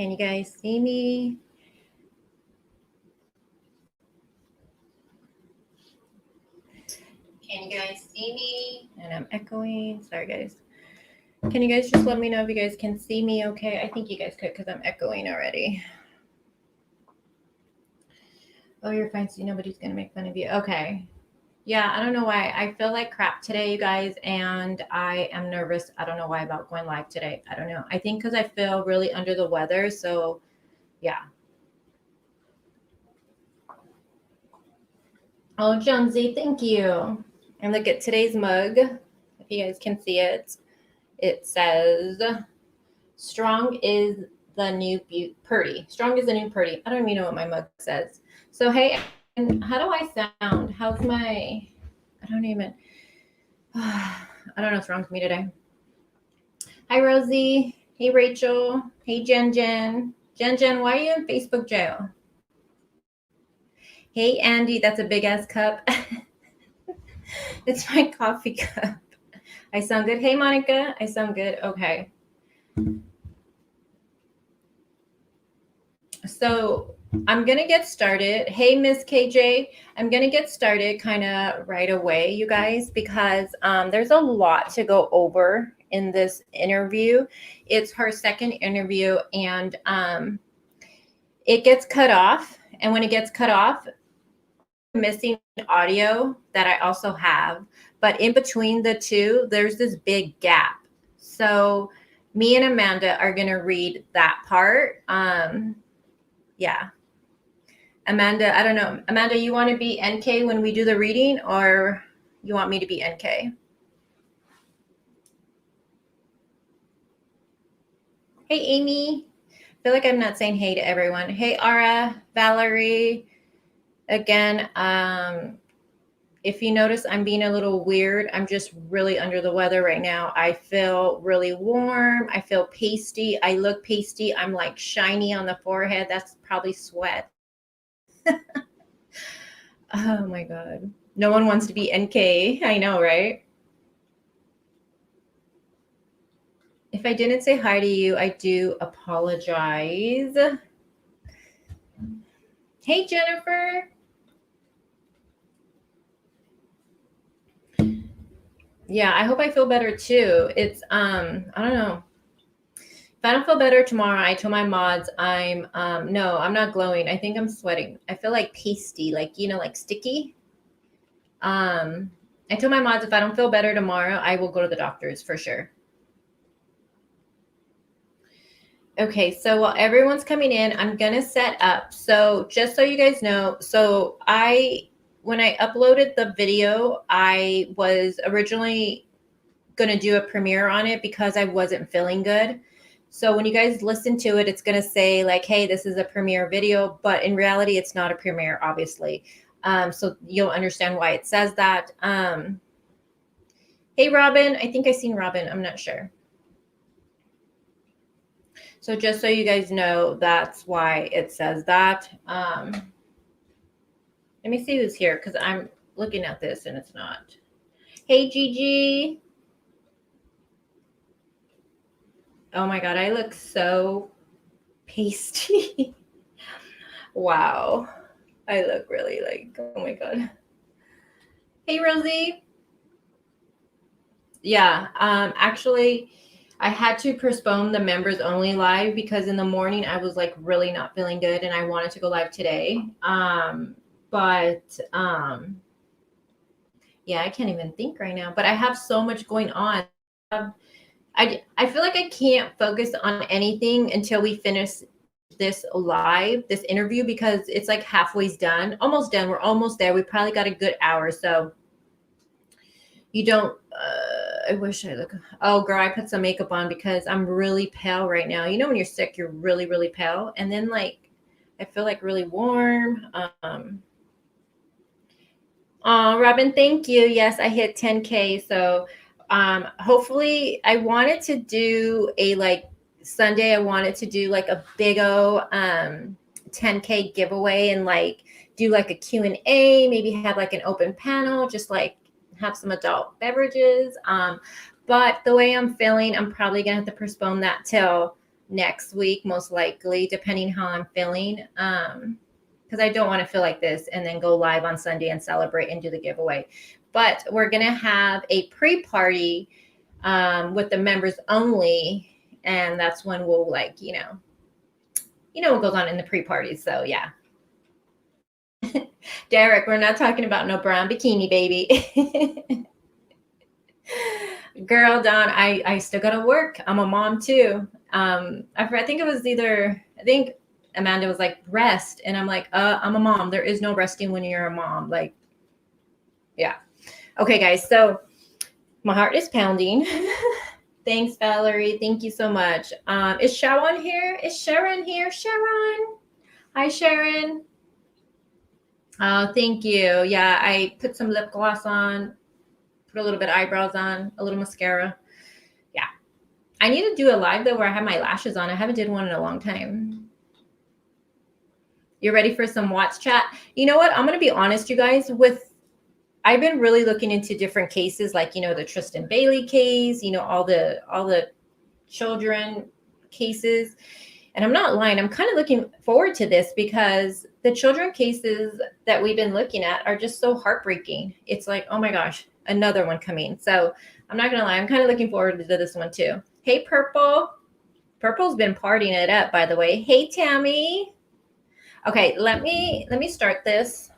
Can you guys see me? Can you guys see me? And I'm echoing. Sorry, guys. Can you guys just let me know if you guys can see me okay? I think you guys could because I'm echoing already. Oh, you're fine. So nobody's going to make fun of you. Okay. Yeah, I don't know why. I feel like crap today, you guys, and I am nervous. I don't know why about going live today. I don't know. I think because I feel really under the weather. So, yeah. Oh, Jonesy, thank you. And look at today's mug. If you guys can see it, it says, strong is the new pretty. Strong is the new pretty. I don't even know what my mug says. So, hey, and how do I sound? How's my, I don't know what's wrong with me today. Hi, Rosie. Hey, Rachel. Hey, Jen. Jen, why are you in Facebook jail? Hey, Andy, that's a big-ass cup. It's my coffee cup. I sound good. Hey, Monica. I sound good. Okay. So I'm going to get started. Hey, Miss KJ. I'm going to get started kind of right away, you guys, because there's a lot to go over in this interview. It's her second interview, and it gets cut off. And when it gets cut off, missing audio that I also have, but in between the two, there's this big gap. So me and Amanda are going to read that part. Yeah. Amanda, I don't know. Amanda, you want to be NK when we do the reading, or you want me to be NK? Hey, Amy. I feel like I'm not saying hey to everyone. Hey, Ara, Valerie. Again, if you notice, I'm being a little weird. I'm just really under the weather right now. I feel really warm. I feel pasty. I look pasty. I'm like shiny on the forehead. That's probably sweat. Oh my God. No one wants to be NK. I know, right? If I didn't say hi to you, I do apologize. Hey, Jennifer. Yeah, I hope I feel better too. It's I don't know. If I don't feel better tomorrow, I told my mods I'm no, I'm not glowing. I think I'm sweating. I feel like pasty, like like sticky. I told my mods if I don't feel better tomorrow, I will go to the doctor's for sure. Okay, so while everyone's coming in, I'm gonna set up. So just so you guys know, so when I uploaded the video, I was originally gonna do a premiere on it because I wasn't feeling good. So when you guys listen to it, it's gonna say like, hey, this is a premiere video, but in reality, it's not a premiere, obviously. So you'll understand why it says that. Hey, Robin, I think I seen Robin, I'm not sure. So just so you guys know, that's why it says that. Let me see who's here because I'm looking at this and it's not. Hey, Gigi. Oh my God, I look so pasty. Wow. I look really like, oh my God. Hey, Rosie. Yeah, actually, I had to postpone the members only live because in the morning I was like really not feeling good and I wanted to go live today. Yeah, I can't even think right now, but I have so much going on. I feel like I can't focus on anything until we finish this interview, because it's like halfway done, almost done. We're almost there. We probably got a good hour. So you don't, I wish I look, oh girl, I put some makeup on because I'm really pale right now. You know, when you're sick, you're really, really pale. And then like, I feel like really warm. Robin, thank you. Yes, I hit 10K. So hopefully I wanted to do a like Sunday, I wanted to do like a big O 10K giveaway and like do like a Q&A, maybe have like an open panel, just like have some adult beverages. But the way I'm feeling, I'm probably gonna have to postpone that till next week, most likely, depending how I'm feeling. Because I don't want to feel like this and then go live on Sunday and celebrate and do the giveaway. But we're going to have a pre-party with the members only. And that's when we'll like, you know what goes on in the pre-party. So yeah. Derek, we're not talking about no brown bikini, baby. Girl, Dawn, I still gotta work. I'm a mom too. I think it was I think Amanda was like, rest. And I'm like, I'm a mom. There is no resting when you're a mom. Like, yeah. Okay, guys. So my heart is pounding. Thanks, Valerie. Thank you so much. Is Sharon here? Is Sharon here? Sharon. Hi, Sharon. Oh, thank you. Yeah, I put some lip gloss on, put a little bit of eyebrows on, a little mascara. Yeah. I need to do a live though where I have my lashes on. I haven't did one in a long time. You're ready for some Watts chat? You know what? I'm going to be honest, you guys, I've been really looking into different cases, like, the Tristan Bailey case, all the children cases. And I'm not lying. I'm kind of looking forward to this because the children cases that we've been looking at are just so heartbreaking. It's like, oh my gosh, another one coming. So I'm not going to lie. I'm kind of looking forward to this one too. Hey, Purple. Purple's been partying it up, by the way. Hey, Tammy. Okay, let me start this.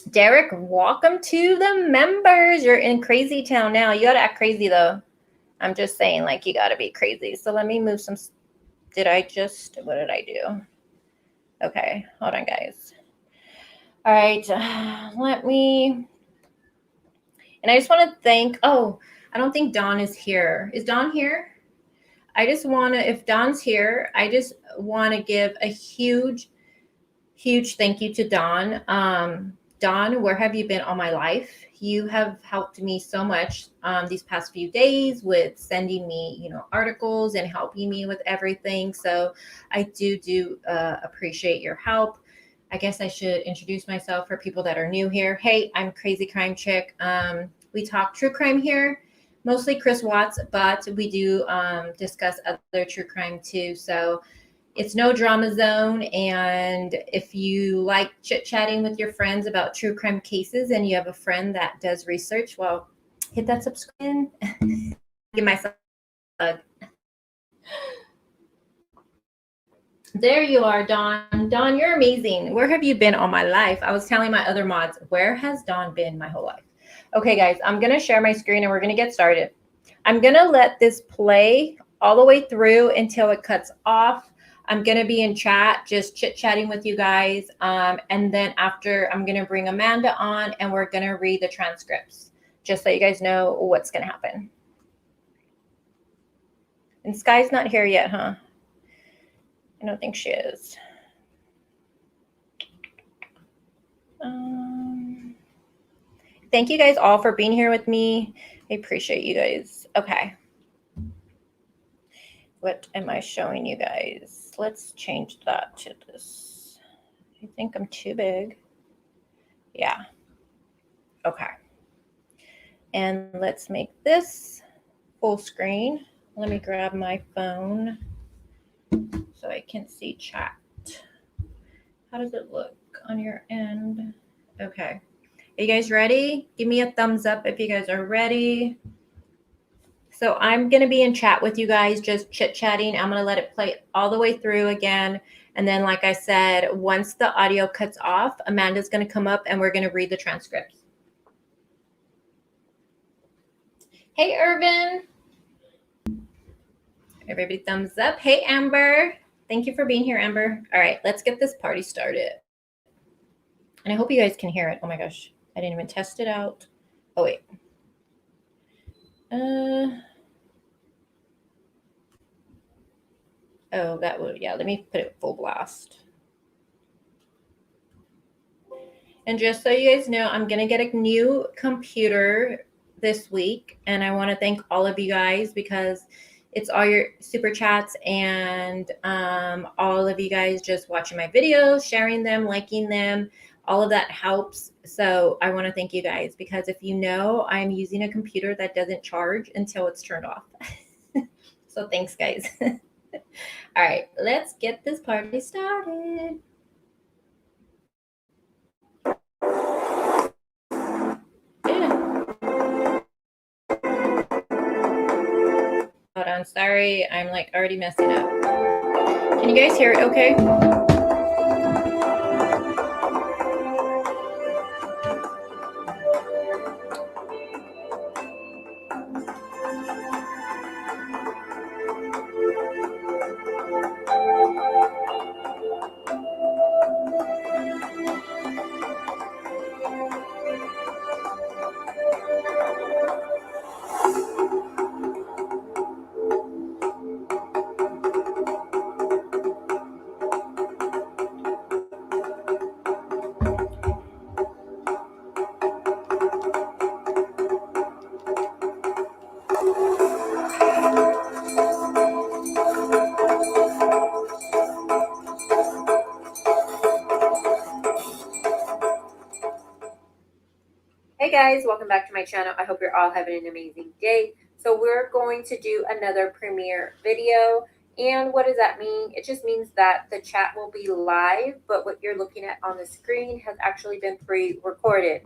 Derek, welcome to the members. You're in Crazy Town now. You got to act crazy, though. I'm just saying, like, you got to be crazy. So let me move some. What did I do? Okay, hold on, guys. All right, and I just want to thank, I don't think Dawn is here. Is Dawn here? If Dawn's here, I just want to give a huge thank you to Dawn. Dawn, where have you been all my life? You have helped me so much these past few days with sending me, articles and helping me with everything. So I do appreciate your help. I guess I should introduce myself for people that are new here. Hey, I'm Crazy Crime Chick. We talk true crime here, mostly Chris Watts, but we do discuss other true crime too. So it's no drama zone. And if you like chit-chatting with your friends about true crime cases and you have a friend that does research, well, hit that subscribe. Give myself a hug. There you are, Dawn. Dawn, you're amazing. Where have you been all my life? I was telling my other mods, where has Dawn been my whole life? Okay, guys, I'm going to share my screen and we're going to get started. I'm going to let this play all the way through until it cuts off. I'm going to be in chat, just chit-chatting with you guys. And then after, I'm going to bring Amanda on and we're going to read the transcripts, just so you guys know what's going to happen. And Sky's not here yet, huh? I don't think she is. Thank you guys all for being here with me. I appreciate you guys. Okay. What am I showing you guys? Let's change that to this. I think I'm too big. Yeah. Okay. And let's make this full screen. Let me grab my phone so I can see chat. How does it look on your end? Okay. Are you guys ready? Give me a thumbs up if you guys are ready. So I'm going to be in chat with you guys, just chit-chatting. I'm going to let it play all the way through again. And then, like I said, once the audio cuts off, Amanda's going to come up and we're going to read the transcripts. Hey, Irvin. Everybody thumbs up. Hey, Amber. Thank you for being here, Amber. All right, let's get this party started. And I hope you guys can hear it. Oh, my gosh. I didn't even test it out. Oh, wait. Oh, that would, yeah, let me put it full blast. And just so you guys know, I'm going to get a new computer this week. And I want to thank all of you guys because it's all your super chats and all of you guys just watching my videos, sharing them, liking them. All of that helps. So I want to thank you guys because if you know, I'm using a computer that doesn't charge until it's turned off. So thanks, guys. All right, let's get this party started. Hold on, sorry, I'm like already messing up. Can you guys hear it okay? Hey guys, welcome back to my channel. I hope you're all having an amazing day. So we're going to do another premiere video. And what does that mean? It just means that the chat will be live, but what you're looking at on the screen has actually been pre-recorded.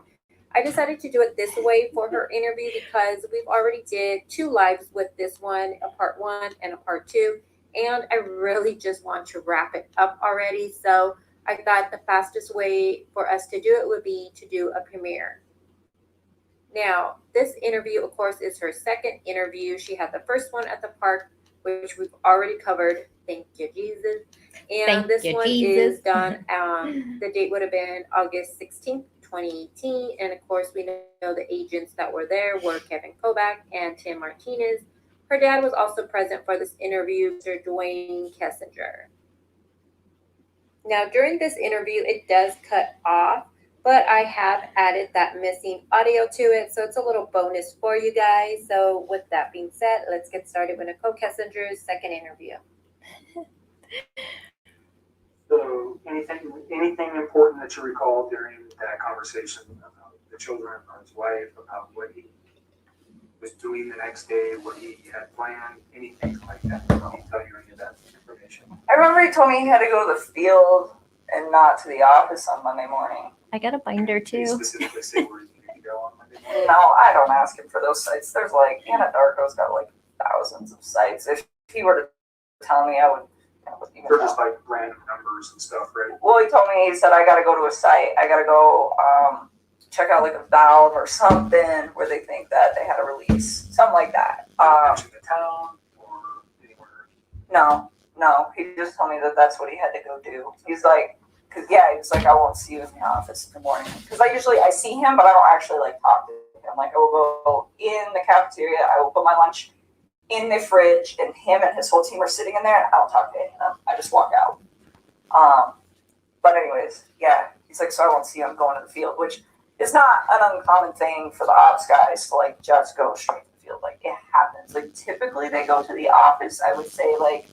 I decided to do it this way for her interview because we've already did 2 lives with this one, a part 1 and a part 2. And I really just want to wrap it up already. So I thought the fastest way for us to do it would be to do a premiere. Now, this interview, of course, is her second interview. She had the first one at the park, which we've already covered. Thank you, Jesus. And this one is done. The date would have been August 16th, 2018. And of course, we know the agents that were there were Kevin Kovac and Tim Martinez. Her dad was also present for this interview, Mr. Dwayne Kessinger. Now, during this interview, it does cut off, but I have added that missing audio to it, so it's a little bonus for you guys. So with that being said, let's get started with Nicole Kessinger's second interview. So anything important that you recall during that conversation about the children or his wife, about what he was doing the next day, what he had planned, anything like that? Did he tell you any of that information? I remember he told me he had to go to the field and not to the office on Monday morning. I got a binder Did he too. specifically say where he needed to go on Monday morning? No, I don't ask him for those sites. There's like, Anadarko's got like thousands of sites. If he were to tell me, I wouldn't even They're know. just like random numbers and stuff, right? Well, he told me, he said, I got to go to a site. I got to go check out like a valve or something where they think that they had a release. Something like that. Mention the town or anywhere. No. He just told me that that's what he had to go do. He's like, he was like, I won't see you in the office in the morning. Because I see him, but I don't actually like talk to him. Like I will go in the cafeteria, I will put my lunch in the fridge, and him and his whole team are sitting in there, and I don't talk to any of them. I just walk out. But anyways, yeah, he's like, so I won't see him going to the field, which is not an uncommon thing for the ops guys to like just go straight to the field. Like it happens. Like typically they go to the office, I would say like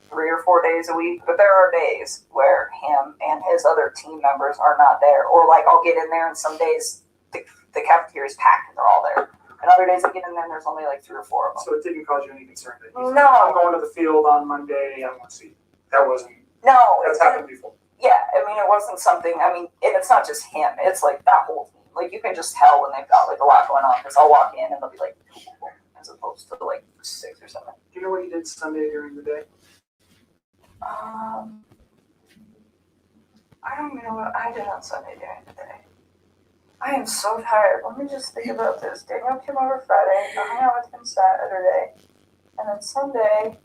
3 or 4 days a week, but there are days where him and his other team members are not there. Or like I'll get in there and some days the cafeteria is packed and they're all there. And other days I get in there and there's only like 3 or 4 of them. So it didn't cause you any concern that he's No. like, I'm going to the field on Monday, I want to see. That wasn't, No. that's happened before. Yeah, I mean, it wasn't something, and it's not just him, it's like that whole team. Like, you can just tell when they've got like a lot going on, because I'll walk in and they'll be like 2 people, as opposed to like 6 or 7. Do you know what he did Sunday during the day? I don't even know what I did on Sunday during the day. I am so tired. Let me just think about this. Daniel came over Friday, I hung out with him Saturday, and then Sunday.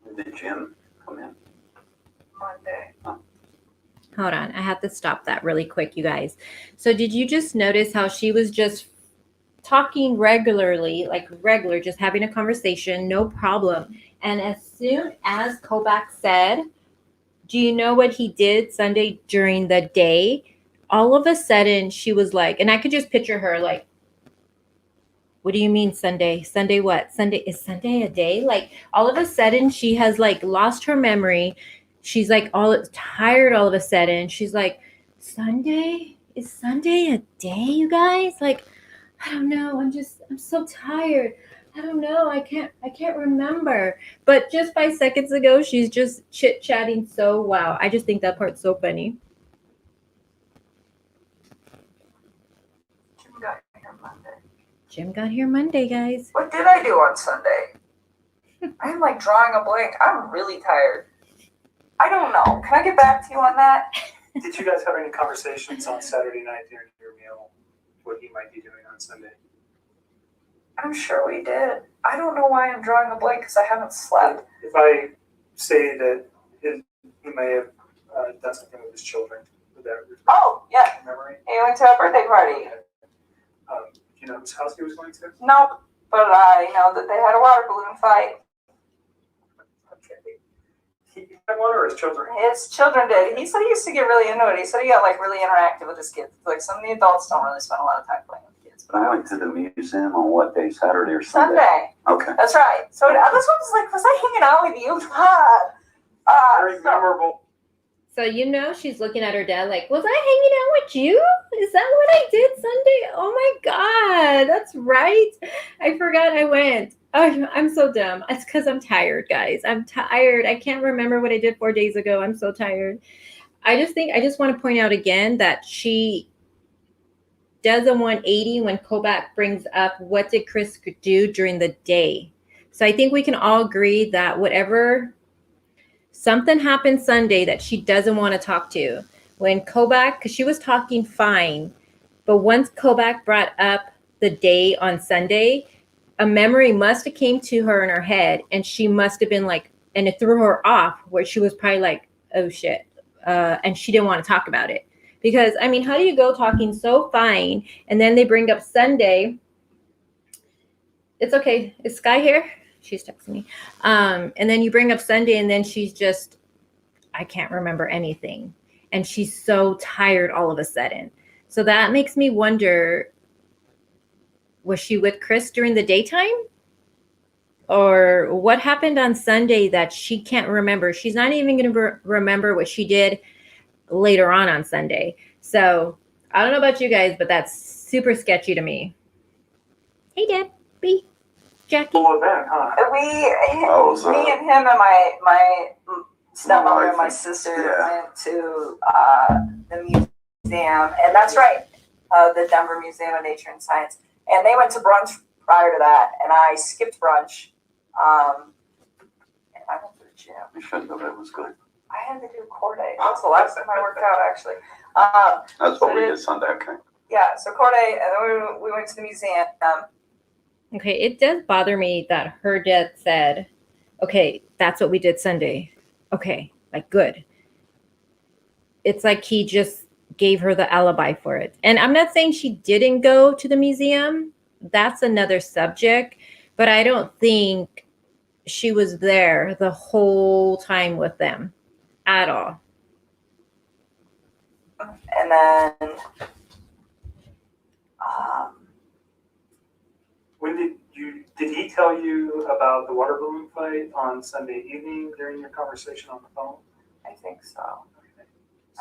Did the gym come in? Monday. Hold on, I have to stop that really quick, you guys. So did you just notice how she was just talking regularly, like regular, just having a conversation, no problem. And as soon as Kovac said, do you know what he did Sunday during the day? All of a sudden she was like, and I could just picture her like, what do you mean Sunday? Sunday what? Is Sunday a day? Like all of a sudden she has like lost her memory. She's like all tired all of a sudden. She's like, Sunday? Is Sunday a day, you guys? Like, I don't know. I'm so tired. I don't know. I can't remember. But just 5 seconds ago, she's just chit-chatting so wow. I just think that part's so funny. Jim got here Monday. Jim got here Monday, guys. What did I do on Sunday? I'm like drawing a blank. I'm really tired. I don't know. Can I get back to you on that? Did you guys have any conversations on Saturday night during your meal? What he might be doing on Sunday? I'm sure we did. I don't know why I'm drawing a blank because I haven't slept. If I say that he may have done something with his children, would that Oh, yeah. memory? He went to a birthday party. Do you know whose house he was going to? Nope. But I know that they had a water balloon fight. Okay. He had one or his children? His children did. He said he used to get really into it. He said he got like really interactive with his kids. Like some of the adults don't really spend a lot of time playing with kids. But I went to the museum on what day? Saturday or Sunday? Sunday. Okay. That's right. So this one was like, was I hanging out with you? Very memorable. So she's looking at her dad like, was I hanging out with you? Is that what I did Sunday? Oh my God, that's right. I forgot I went. Oh, I'm so dumb. It's because I'm tired, guys. I'm tired. I can't remember what I did 4 days ago. I'm so tired. I just want to point out again that she does a 180 when Kobach brings up what did Chris do during the day. So I think we can all agree that whatever something happened Sunday that she doesn't want to talk to. When Kobach, because she was talking fine, but once Kobach brought up the day on Sunday, a memory must have came to her in her head, and she must have been like, and it threw her off, where she was probably like, oh shit, and she didn't want to talk about it. Because, I mean, how do you go talking so fine, and then they bring up Sunday? It's okay. Is Sky here? She's texting me. And then you bring up Sunday, and then she's just, I can't remember anything. And she's so tired all of a sudden. So that makes me wonder, was she with Chris during the daytime? Or what happened on Sunday that she can't remember? She's not even going to remember what she did later on Sunday. So I don't know about you guys, but that's super sketchy to me. Hey, Dad. B. Jackie. Full event, huh? Me and him and my stepmother and my sister went to the museum, and that's right, the Denver Museum of Nature and Science. And they went to brunch prior to that, and I skipped brunch. And I went to the gym. You shouldn't have. It was good. I had to do core day. That's the last time I worked out, actually. That's what we did Sunday. Okay. Yeah, so core day, and then we went to the museum. Okay, it does bother me that her dad said, okay, that's what we did Sunday. Okay, like good. It's like he just gave her the alibi for it. And I'm not saying she didn't go to the museum. That's another subject. But I don't think she was there the whole time with them at all. And then When did he tell you about the water balloon fight on Sunday evening during your conversation on the phone? I think so.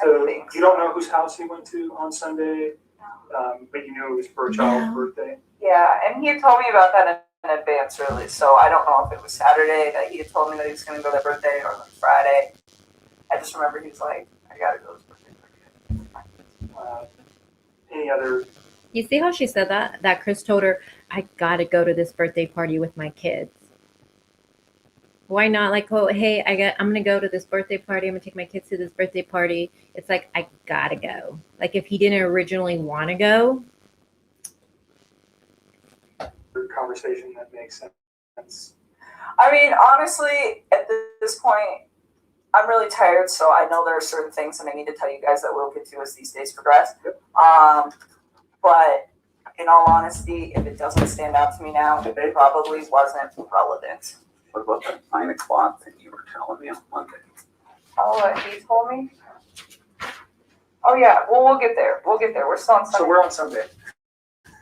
So you don't know whose house he went to on Sunday, No. but you knew it was for a child's birthday? Yeah, and he had told me about that in advance, really. So I don't know if it was Saturday that he had told me that he was going to go to that birthday or Friday. I just remember he was like, I got to go to his birthday. Any other? You see how she said that? That Chris told her, I got to go to this birthday party with my kids. Why not? Like, oh, hey, I'm going to go to this birthday party. I'm going to take my kids to this birthday party. It's like, I got to go. Like, if he didn't originally want to go. Conversation that makes sense. I mean, honestly, at this point, I'm really tired, so I know there are certain things that I need to tell you guys that we'll get to as these days progress. Yep. But in all honesty, if it doesn't stand out to me now, it probably wasn't relevant. What about that 9 o'clock thing you were telling me on Monday? Oh, he told me? Oh, yeah. Well, we'll get there. We're still on Sunday. So we're on Sunday.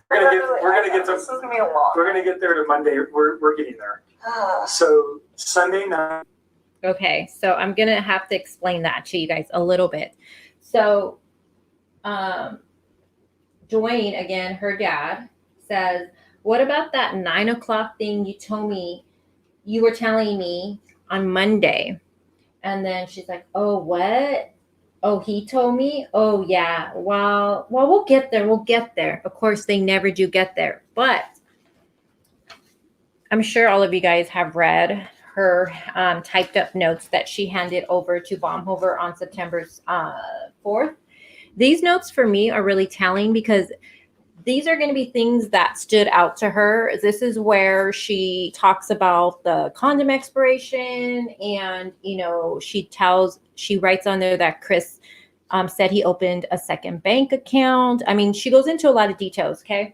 We're gonna get This is gonna be a long. We're gonna get there to Monday. We're getting there. So Sunday night. Okay, so I'm going to have to explain that to you guys a little bit. So Dwayne, again, her dad, says, what about that 9 o'clock thing you were telling me on Monday? And then she's like, oh, what? Oh, he told me? Oh, yeah. Well, we'll get there. We'll get there. Of course, they never do get there. But I'm sure all of you guys have read her typed up notes that she handed over to Baumhofer on September 4th. These notes for me are really telling because these are going to be things that stood out to her. This is where she talks about the condom expiration, and she writes on there that Chris said he opened a second bank account. I mean, she goes into a lot of details. Okay,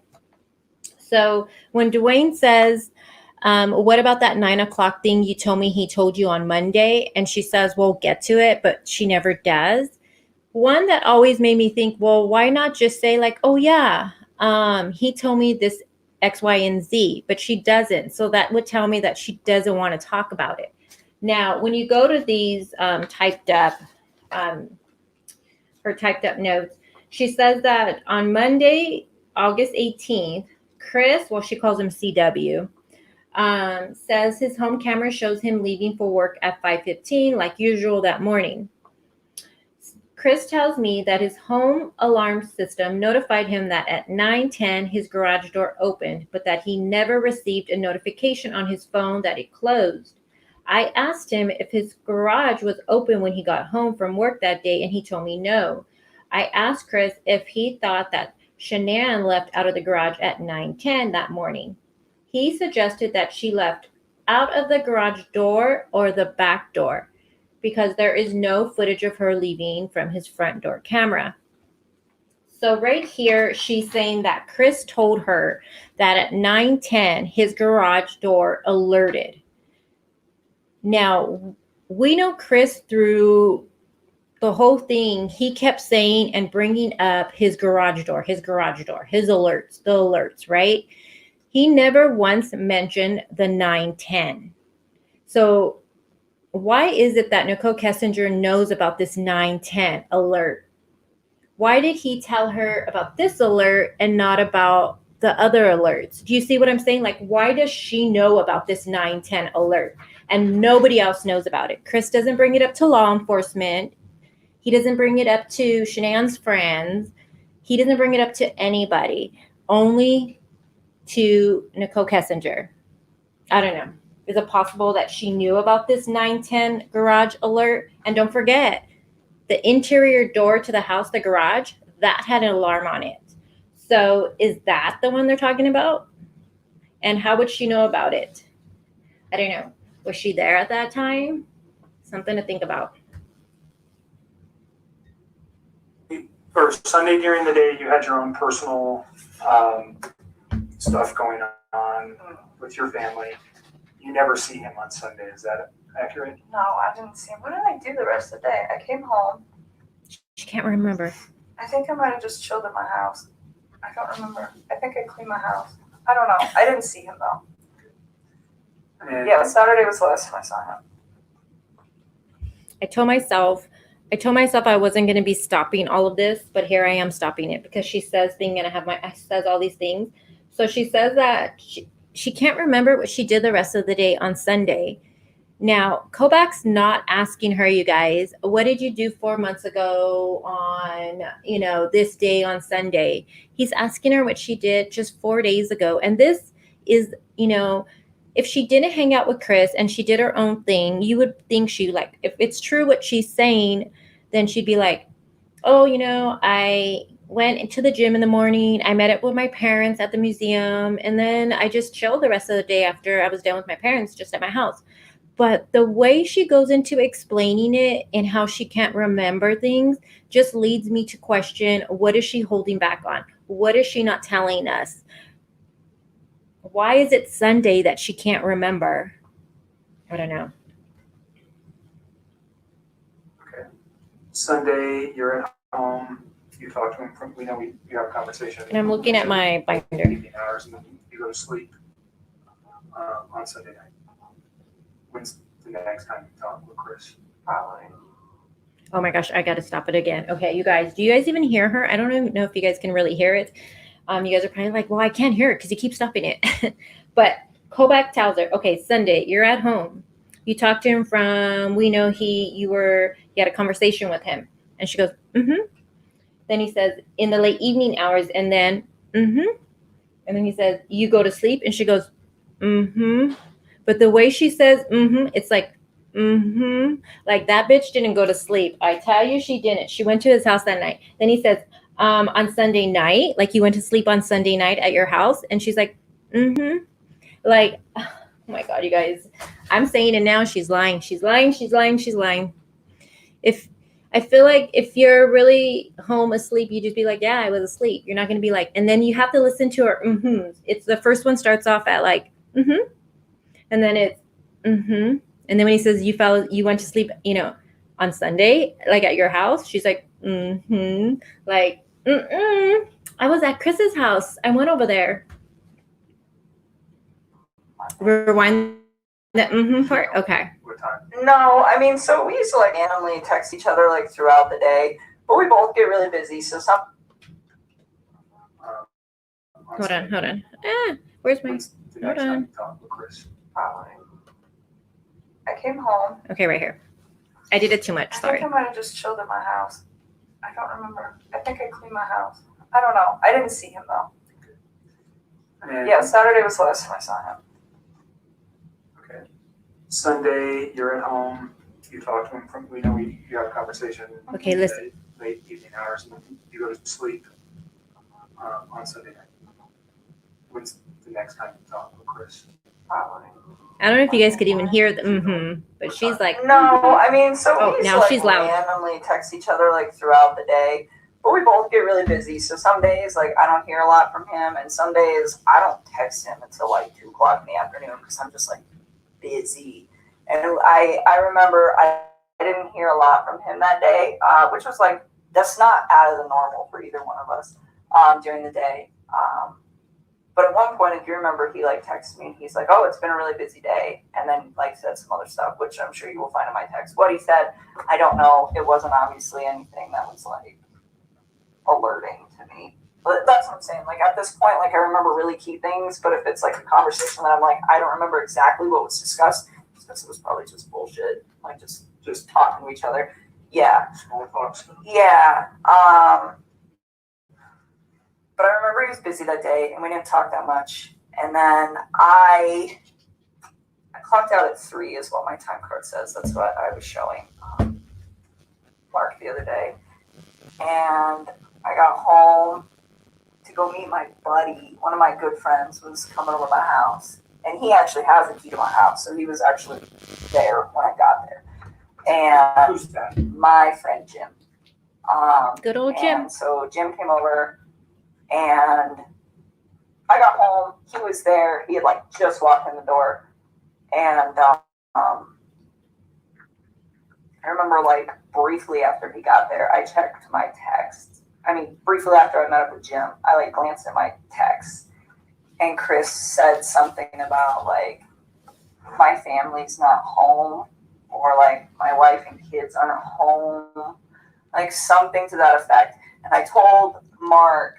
so when Dwayne says, what about that 9 o'clock thing you told me he told you on Monday? And she says, we'll get to it, but she never does. One that always made me think, well, why not just say like, oh yeah, he told me this X, Y, and Z, but she doesn't. So that would tell me that she doesn't want to talk about it. Now, when you go to these her typed up notes, she says that on Monday, August 18th, Chris, well, she calls him CW, says his home camera shows him leaving for work at 5:15, like usual that morning. Chris tells me that his home alarm system notified him that at 9:10 his garage door opened, but that he never received a notification on his phone that it closed. I asked him if his garage was open when he got home from work that day, and he told me no. I asked Chris if he thought that Shanann left out of the garage at 9:10 that morning. He suggested that she left out of the garage door or the back door, because there is no footage of her leaving from his front door camera. So right here, she's saying that Chris told her that at 9:10, his garage door alerted. Now, we know Chris through the whole thing, he kept saying and bringing up his garage door, his alerts, right? He never once mentioned the 9:10. So why is it that Nicole Kessinger knows about this 9:10 alert? Why did he tell her about this alert and not about the other alerts? Do you see what I'm saying? Like, why does she know about this 9:10 alert and nobody else knows about it? Chris doesn't bring it up to law enforcement. He doesn't bring it up to Shanann's friends. He doesn't bring it up to anybody, only to Nicole Kessinger. I don't know. Is it possible that she knew about this 9:10 garage alert? And don't forget, the interior door to the house, the garage, that had an alarm on it. So is that the one they're talking about? And how would she know about it? I don't know. Was she there at that time? Something to think about. Or Sunday during the day, you had your own personal stuff going on with your family. You never see him on Sunday. Is that accurate? No, I didn't see him. What did I do the rest of the day? I came home. She can't remember. I think I might have just chilled at my house. I don't remember. I think I cleaned my house. I don't know. I didn't see him though. And Yeah, Saturday was the last time I saw him. I told myself I wasn't going to be stopping all of this, but here I am stopping it because she says says all these things. So she says that she can't remember what she did the rest of the day on Sunday. Now, Kobach's not asking her, you guys, what did you do 4 months ago on, this day on Sunday? He's asking her what she did just 4 days ago. And this is, if she didn't hang out with Chris and she did her own thing, you would think if it's true what she's saying, then she'd be like, oh, I went into the gym in the morning. I met up with my parents at the museum. And then I just chilled the rest of the day after I was done with my parents just at my house. But the way she goes into explaining it and how she can't remember things just leads me to question, what is she holding back on? What is she not telling us? Why is it Sunday that she can't remember? I don't know. okay, Sunday you're at home. You talk to him. We know you have a conversation. And I'm looking at my binder. Evening hours, and then you go to sleep on Sunday night. When's the next time you talk with Chris? Probably. Oh my gosh, I got to stop it again. Okay, you guys, do you guys even hear her? I don't even know if you guys can really hear it. You guys are probably like, well, I can't hear it because you keep stopping it. But Kobach tells her, okay, Sunday, you're at home. You talked to him from, we know you had a conversation with him. And she goes, mm-hmm. Then he says, in the late evening hours, and then, mm-hmm. And then he says, you go to sleep? And she goes, mm-hmm. But the way she says, mm-hmm, it's like, mm-hmm. Like that bitch didn't go to sleep. I tell you, she didn't. She went to his house that night. Then he says, on Sunday night, like you went to sleep on Sunday night at your house? And she's like, mm-hmm. Like, oh my God, you guys, I'm saying it now. She's lying. She's lying. She's lying. She's lying. I feel like if you're really home asleep, you just be like, yeah, I was asleep. You're not going to be like, and then you have to listen to her. Mm-hmm. It's the first one starts off at like, mm-hmm. And then it's, mm-hmm. And then when he says you went to sleep, on Sunday, like at your house, she's like, mm-hmm. Like, mm-mm. I was at Chris's house. I went over there. Rewind that mm-hmm part. Okay. What time? No, I mean, so we used to like randomly text each other like throughout the day, but we both get really busy. So some. Hold on. Where's my? When's the Hold next time on. you talk with Chris? Probably. I came home. Okay, right here. I did it too much. I Sorry. think I might have just chilled at my house. I don't remember. I think I cleaned my house. I don't know. I didn't see him though. And Yeah, Saturday was the last time I saw him. Okay. Sunday, you're at home. You talk to him you have a conversation. Okay, listen. Late evening hours, and then you go to sleep on Sunday night. When's the next time you talk with Chris? Probably. I don't know if you guys could even hear the mm-hmm, but she's like, No, I mean, so Oh, we used now to like she's loud. randomly text each other like throughout the day, but we both get really busy. So some days like I don't hear a lot from him, and some days I don't text him until like 2:00 in the afternoon because I'm just like busy. And I remember I didn't hear a lot from him that day, which was like that's not out of the normal for either one of us during the day. But at one point, if you remember, he like texted me and he's like, "Oh, it's been a really busy day," and then like said some other stuff, which I'm sure you will find in my text. What he said, I don't know. It wasn't obviously anything that was like alerting to me. But that's what I'm saying. Like at this point, like I remember really key things, but if it's like a conversation that I'm like, I don't remember exactly what was discussed, because it was probably just bullshit, like just talking to each other. Yeah. Small talks. Yeah. But I remember he was busy that day and we didn't talk that much. And then I clocked out at 3 is what my time card says. That's what I was showing Mark the other day. And I got home to go meet my buddy. One of my good friends was coming over to my house. And he actually has the key to my house. So he was actually there when I got there. And Who's that? my friend Jim. good old Jim. And so Jim came over and I got home. He was there. He had like just walked in the door. And I remember like briefly after he got there, I checked my text. I mean, briefly after I met up with Jim, I like glanced at my text and Chris said something about like my family's not home or like my wife and kids aren't home, like something to that effect. And I told Mark,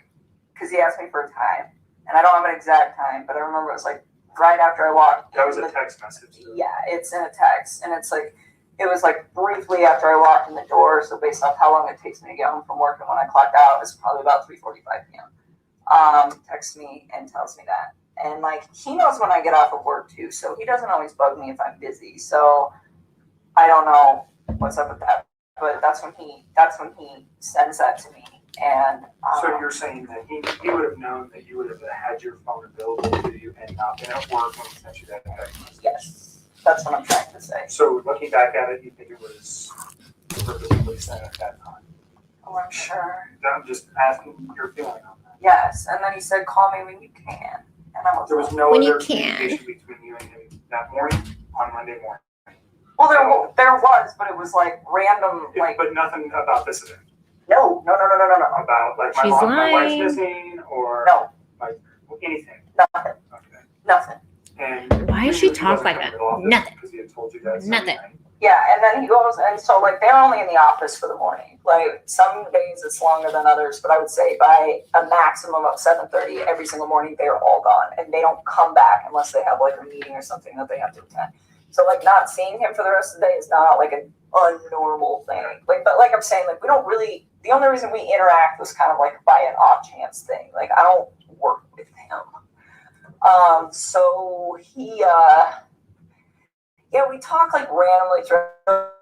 because he asked me for a time, and I don't have an exact time, but I remember it was like right after I walked. That was a text message. Yeah, it's in a text, and it was like briefly after I walked in the door. So based off how long it takes me to get home from work and when I clocked out, it's probably about 3:45 p.m. Texts me and tells me that, and like he knows when I get off of work too, so he doesn't always bug me if I'm busy. So I don't know what's up with that, but that's when he sends that to me. And So you're saying that he would have known that you would have had your phone available to you and not been at work when he sent you that text message? yes, that's what I'm trying to say. So looking back at it, you think it was purposely sent at that time? Oh, I'm sure. I'm just asking your feeling on that. Yes, and then he said, "Call me when you can," and I was There was like, no When you other can. communication between you and him that morning on Monday morning. "Well, there was, but it was like random, like But nothing about this event. no. About like She's my wife's lying. missing or No. like anything. Nothing. Okay. Nothing. And Why does she he talk wasn't like coming that? to the office Nothing. Because he had told you that. Nothing. Sunday night. Yeah, and then he goes, and so like they're only in the office for the morning. Like some days it's longer than others, but I would say by a maximum of 7:30 every single morning they're all gone, and they don't come back unless they have like a meeting or something that they have to attend. So like not seeing him for the rest of the day is not like an unnormal thing. Like, but like I'm saying, like we don't really. The only reason we interact was kind of like by an off chance thing. Like I don't work with him. So he. Yeah, we talked like randomly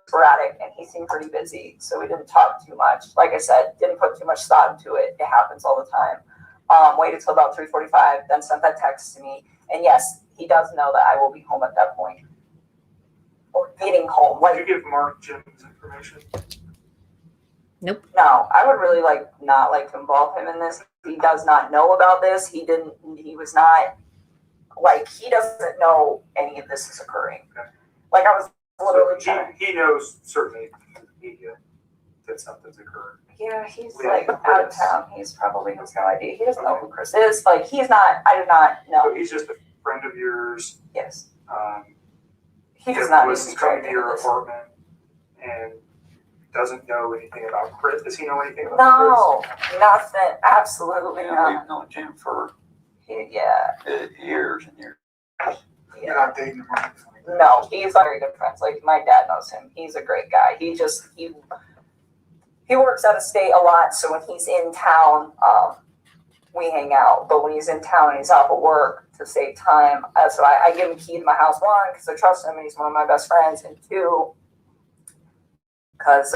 sporadic, and he seemed pretty busy, so we didn't talk too much. Like I said, didn't put too much thought into it. It happens all the time. Waited till about 3:45, then sent that text to me. And yes, he does know that I will be home at that point, or getting home. Did you Like, give Mark Jim's information? Nope. no, I would really not like to involve him in this. He does not know about this. He was not. Like, he doesn't know any of this is occurring. Okay. Like, I was literally So he knows certainly through the media that something's occurred. yeah, he's Yeah, like Chris. out of town. He's probably has no idea. He doesn't know who Chris is. Like, he's not, I did not So know. he's just a friend of yours. Yes. He That does not was even coming try to your this. apartment and doesn't know anything about Chris. Does he know anything about No, nothing. Absolutely Yeah, not. we've known Jim for Yeah. years and years. Chris? You're Yeah. not dating him or anything like that. No, he's very good friends. Like, my dad knows him. He's a great guy. He works out of state a lot, so when he's in town, we hang out. But when he's in town and he's off of work to save time, so I give him a key to my house, one, because I trust him and he's one of my best friends, and two, because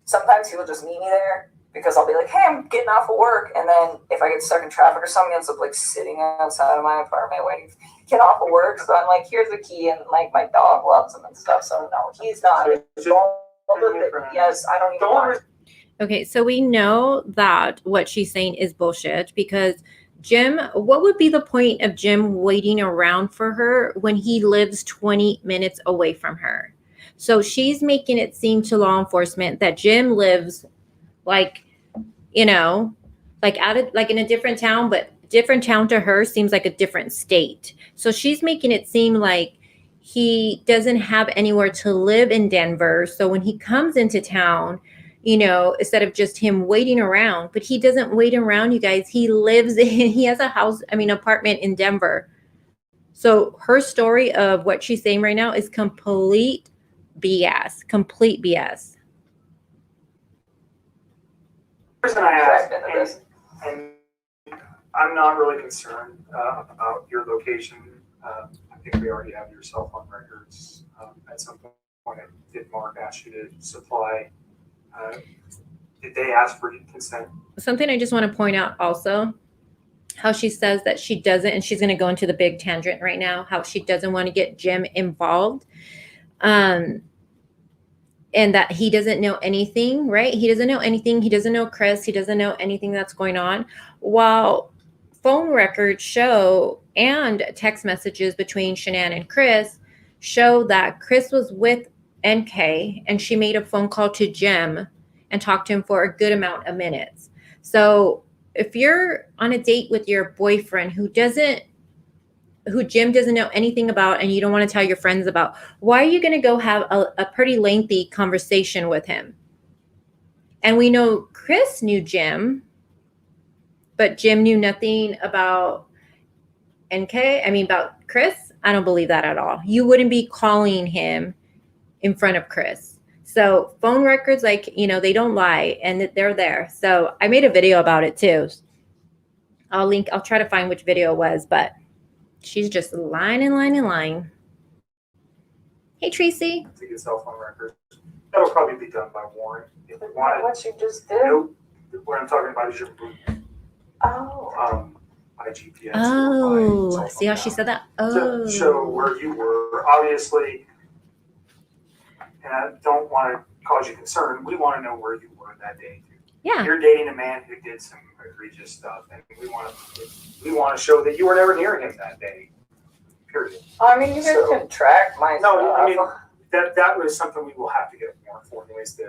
sometimes he will just meet me there, because I'll be like, hey, I'm getting off of work, and then if I get stuck in traffic or something, he ends up like sitting outside of my apartment waiting for me to get off of work. So I'm like, here's the key, and like my dog loves him and stuff. So no, he's not. So it's just- Yes, I don't even want. Okay, so we know that what she's saying is bullshit because Jim, what would be the point of Jim waiting around for her when he lives 20 minutes away from her? So she's making it seem to law enforcement that Jim lives like, like like in a different town, but different town to her seems like a different state. So she's making it seem like he doesn't have anywhere to live in Denver. So when he comes into town, instead of just him waiting around, but he doesn't wait around, you guys. He he has a apartment in Denver. So her story of what she's saying right now is complete BS. The reason I asked, and I'm not really concerned about your location. I think we already have your cell phone records. At some point, did Mark ask you to supply? Did they ask for consent? Something I just want to point out also, how she says that she doesn't, and she's going to go into the big tangent right now, how she doesn't want to get Jim involved. And that he doesn't know anything, right? He doesn't know anything. He doesn't know Chris. He doesn't know anything that's going on. While phone records show and text messages between Shanann and Chris show that Chris was with NK and she made a phone call to Jim and talked to him for a good amount of minutes. So if you're on a date with your boyfriend who Jim doesn't know anything about and you don't want to tell your friends about, why are you going to go have a pretty lengthy conversation with him? And we know Chris knew Jim, but Jim knew nothing about about Chris. I don't believe that at all. You wouldn't be calling him in front of Chris. So phone records, they don't lie and they're there. So I made a video about it too. I'll try to find which video it was, but she's just lying and lying and lying. Hey, Tracy. To get cell phone records. That'll probably be done by warrant. If you want it. What you just did? Nope. What I'm talking about is your Oh. by GPS. Oh, by see how she said that? To Oh. show where you were. Obviously, and I don't want to cause you concern, we want to know where you were that day. Yeah. You're dating a man who did some egregious stuff, and we want to show that you were never near him that day. Period. I mean, you guys So- can track my No, stuff. I mean that was something we will have to get more for. Anyways,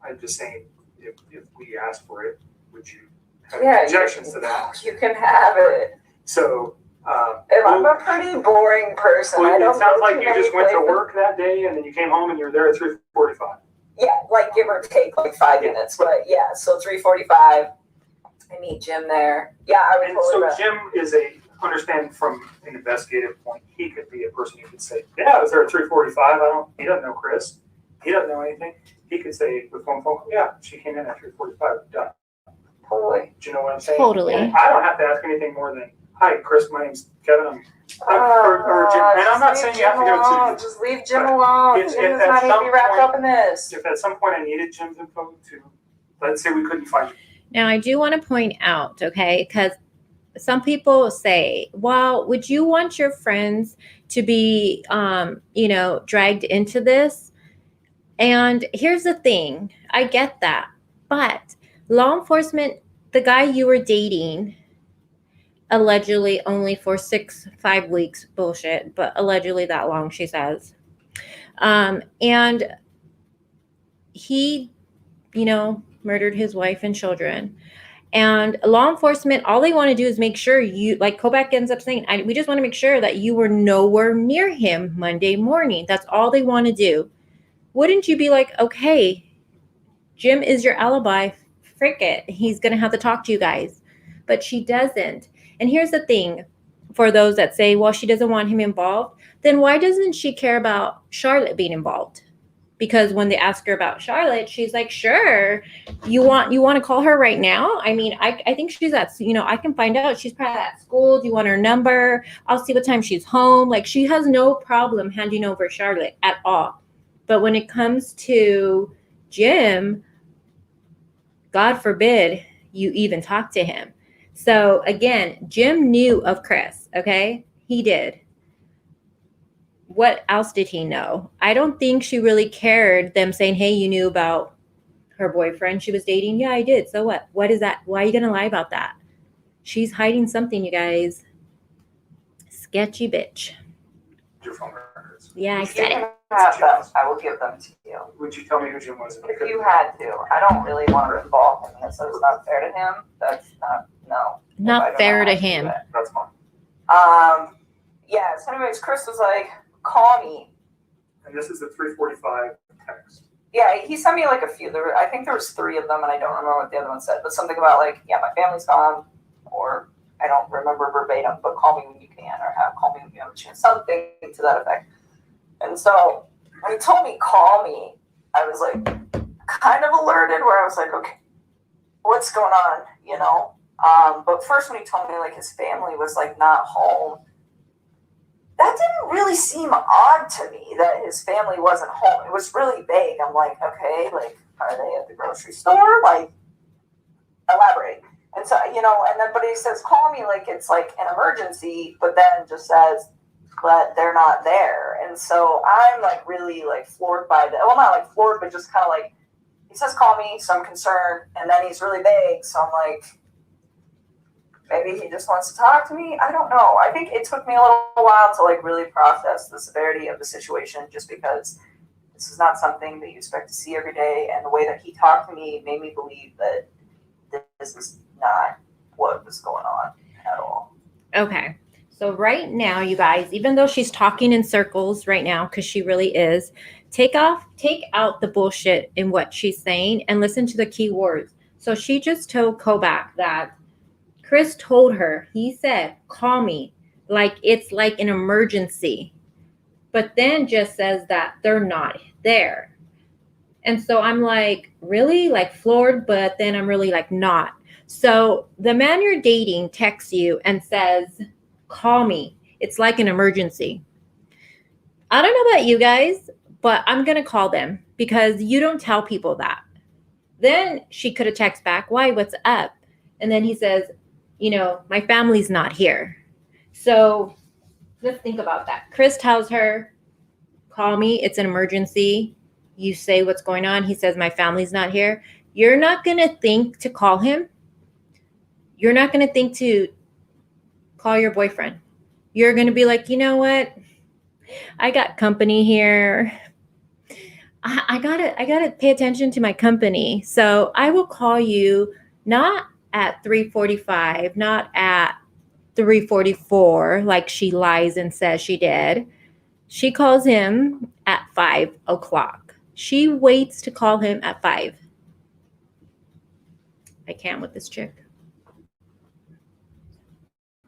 I'm just saying, if we ask for it, would you have any objections to that? You can have it. So I'm a pretty boring person. I don't It sounds go like too you many just went to places. work that day and then you came home and you were there at 3:45. Yeah, like give or take like 5 minutes, but yeah, so 3:45. I meet Jim there. Yeah, I would And totally. so Jim is understand from an investigative point, he could be a person who could say, yeah, I was there at 3:45. He doesn't know Chris. He doesn't know anything. He could say with one phone call, yeah, she came in at 3:45. Done. Totally. Do you know what I'm saying? Totally. And I don't have to ask anything more than, hi, Chris, my name's Kevin. Or Jim. And I'm not saying you have to go to. Just leave Jim alone. Jim does not need to be wrapped up in this. If at some point I needed Jim's info to, let's say we couldn't find it. Now, I do want to point out, okay, because some people say, well, would you want your friends to be, dragged into this? And here's the thing. I get that. But law enforcement, the guy you were dating, allegedly only for 5 weeks, bullshit, but allegedly that long, she says. And he, murdered his wife and children. And law enforcement, all they want to do is make sure you, like Kobach ends up saying, we just want to make sure that you were nowhere near him Monday morning. That's all they want to do. Wouldn't you be like, okay, Jim is your alibi. Frick it. He's going to have to talk to you guys. But she doesn't. And here's the thing, for those that say, well, she doesn't want him involved, then why doesn't she care about Charlotte being involved? Because when they ask her about Charlotte, she's like, sure, you want to call her right now? I mean, I think she's at, I can find out. She's probably at school. Do you want her number? I'll see what time she's home. Like, she has no problem handing over Charlotte at all. But when it comes to Jim, God forbid you even talk to him. So again, Jim knew of Chris, okay? He did. What else did he know? I don't think she really cared them saying, hey, you knew about her boyfriend she was dating. Yeah, I did. So what? What is that? Why are you going to lie about that? She's hiding something, you guys. Sketchy bitch. Your phone records. Yeah, I said it. Have them. I will give them to you. Would you tell me who Jim was? If you had to. I don't really want to involve him in this. So it's not fair to him. That's not, no. Not fair to him. That's fine. Yeah, so anyways, Chris was like, call me. And this is the 3:45 text. Yeah, he sent me like a few. I think there was 3 of them, and I don't remember what the other one said. But something about like, yeah, my family's gone, or I don't remember verbatim, but call me when you can, or call me when you have a chance. Something to that effect. And so when he told me call me, I was like kind of alerted, where I was like, okay, what's going on, But first when he told me like his family was like not home, that didn't really seem odd to me that his family wasn't home. It was really vague. I'm like, okay, like, are they at the grocery store? Like, elaborate. And so, and then, but he says, call me like it's like an emergency, but then just says that they're not there. And so I'm like really like floored by that. Well, not like floored, but just kind of like, he says, call me, so I'm concerned. And then he's really vague. So I'm like, maybe he just wants to talk to me. I don't know. I think it took me a little while to like really process the severity of the situation, just because this is not something that you expect to see every day. And the way that he talked to me made me believe that this is not what was going on at all. Okay. So right now, you guys, even though she's talking in circles right now, because she really is, take out the bullshit in what she's saying and listen to the key words. So she just told Kobach that Chris told her, he said, call me, like it's like an emergency, but then just says that they're not there. And so I'm like, really? Like floored, but then I'm really like not. So the man you're dating texts you and says, call me. It's like an emergency. I don't know about you guys, but I'm going to call them because you don't tell people that. Then she could have texted back, why, what's up? And then he says, my family's not here. So let's think about that. Chris tells her, call me. It's an emergency. You say what's going on. He says, my family's not here. You're not going to think to call him. You're not going to think to call your boyfriend. You're going to be like, you know what? I got company here. I gotta pay attention to my company. So I will call you not at 3:45, not at 3:44, like she lies and says she did. She calls him at 5:00. She waits to call him at 5. I can't with this chick.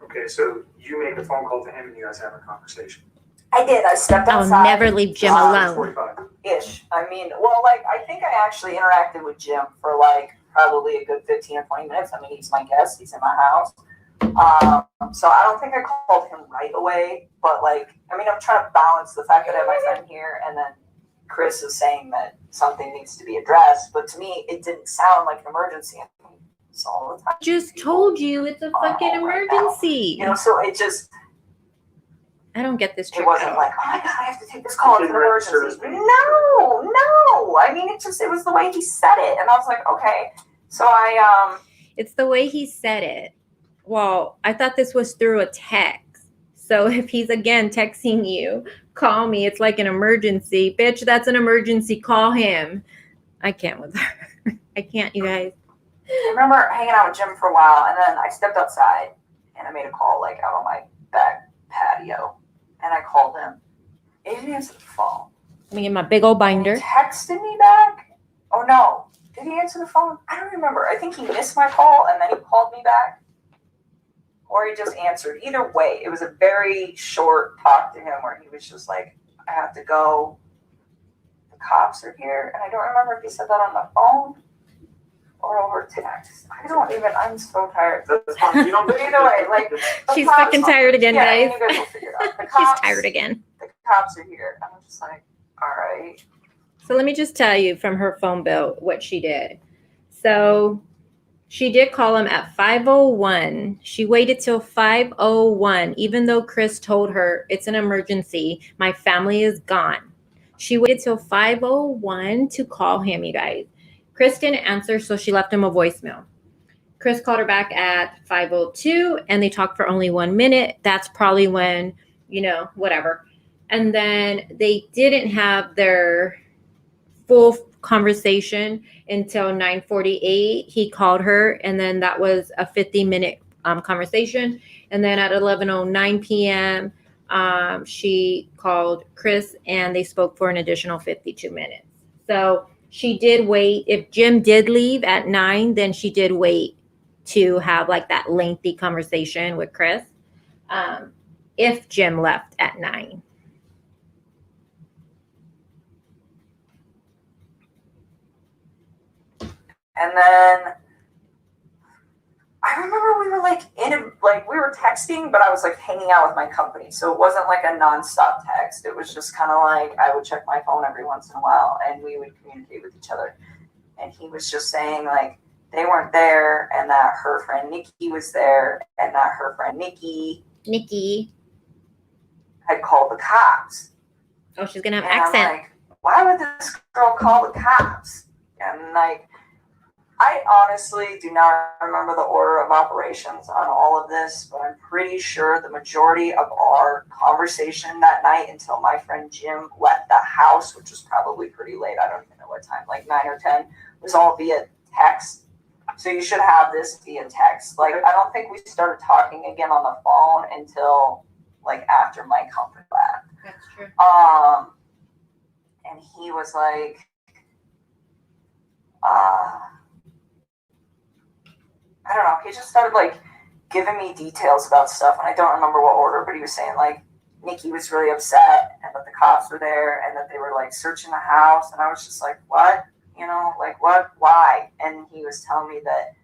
Okay, so you make a phone call to him and you guys have a conversation. I did. I stepped I'll outside. never leave Jim alone. 45. Ish. I mean, well, like, I think I actually interacted with Jim for like probably a good 15 or 20 minutes. I mean, he's my guest. He's in my house. So I don't think I called him right away, but like, I mean, I'm trying to balance the fact that I have my friend here and then Chris is saying that something needs to be addressed. But to me, it didn't sound like an emergency. So all the time. Just told you it's a fucking emergency. You know, so it just, I don't get this it trick. wasn't like, oh my God, I have to take this call. It's an emergency. No. I mean, it was the way he said it. And I was like, okay. So It's the way he said it. Well, I thought this was through a text. So if he's again texting you, call me. It's like an emergency. Bitch, that's an emergency. Call him. I can't with her. I can't, you guys. I remember hanging out with Jim for a while, and then I stepped outside, and I made a call, like, out on my back patio, and I called him. He didn't answer the phone. Let me get my big old binder. He texted me back? Oh, no. Did he answer the phone? I don't remember. I think he missed my call, and then he called me back. Or he just answered. Either way, it was a very short talk to him where he was just like, I have to go. The cops are here. And I don't remember if he said that on the phone or over text. I'm so tired. That's fine. You don't But either way, like, the She's cops- fucking tired again, yeah, guys. You guys will figure it out. The She's cops, tired again. The cops are here. I'm just like, all right. So let me just tell you from her phone bill what she did. So she did call him at 5:01. She waited till 5:01, even though Chris told her it's an emergency. My family is gone. She waited till 5:01 to call him, you guys. Chris didn't answer, so she left him a voicemail. Chris called her back at 5:02, and they talked for only 1 minute. That's probably when, whatever. And then they didn't have their full conversation until 9:48. He called her, and then that was a 50-minute conversation. And then at 11:09 p.m., she called Chris, and they spoke for an additional 52 minutes. So she did wait. If Jim did leave at 9, then she did wait to have like that lengthy conversation with Chris. If Jim left at 9. And then I remember we were we were texting, but I was like hanging out with my company. So it wasn't like a nonstop text. It was just kind of like I would check my phone every once in a while and we would communicate with each other. And he was just saying like they weren't there and that her friend Nikki was there and that her friend Nikki had called the cops. Oh, she's going to have And accent. I'm like, why would this girl call the cops? And like, I honestly do not remember the order of operations on all of this, but I'm pretty sure the majority of our conversation that night until my friend Jim left the house, which was probably pretty late, I don't even know what time, like 9 or 10, was all via text. So you should have this via text. Like, I don't think we started talking again on the phone until like after my company left. That's true. And he was like, I don't know. He just started like giving me details about stuff, and I don't remember what order, but he was saying like Nikki was really upset, and that the cops were there, and that they were like searching the house, and I was just like, what? Like what? Why? And he was telling me that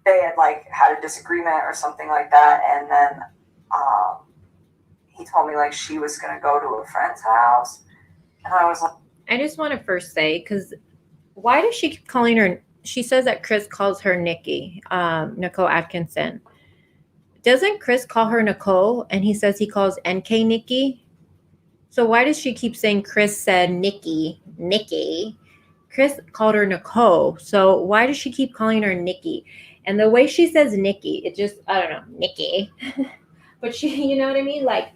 they had like had a disagreement or something like that, and then he told me like she was gonna go to a friend's house, and I was like, I just want to first say, because why does she keep calling her? She says that Chris calls her Nikki, Nicole Atkinson. Doesn't Chris call her Nicole? And he says he calls NK Nikki. So why does she keep saying Chris said Nikki? Chris called her Nicole. So why does she keep calling her Nikki? And the way she says Nikki, it just, I don't know, Nikki. But she, you know what I mean? Like,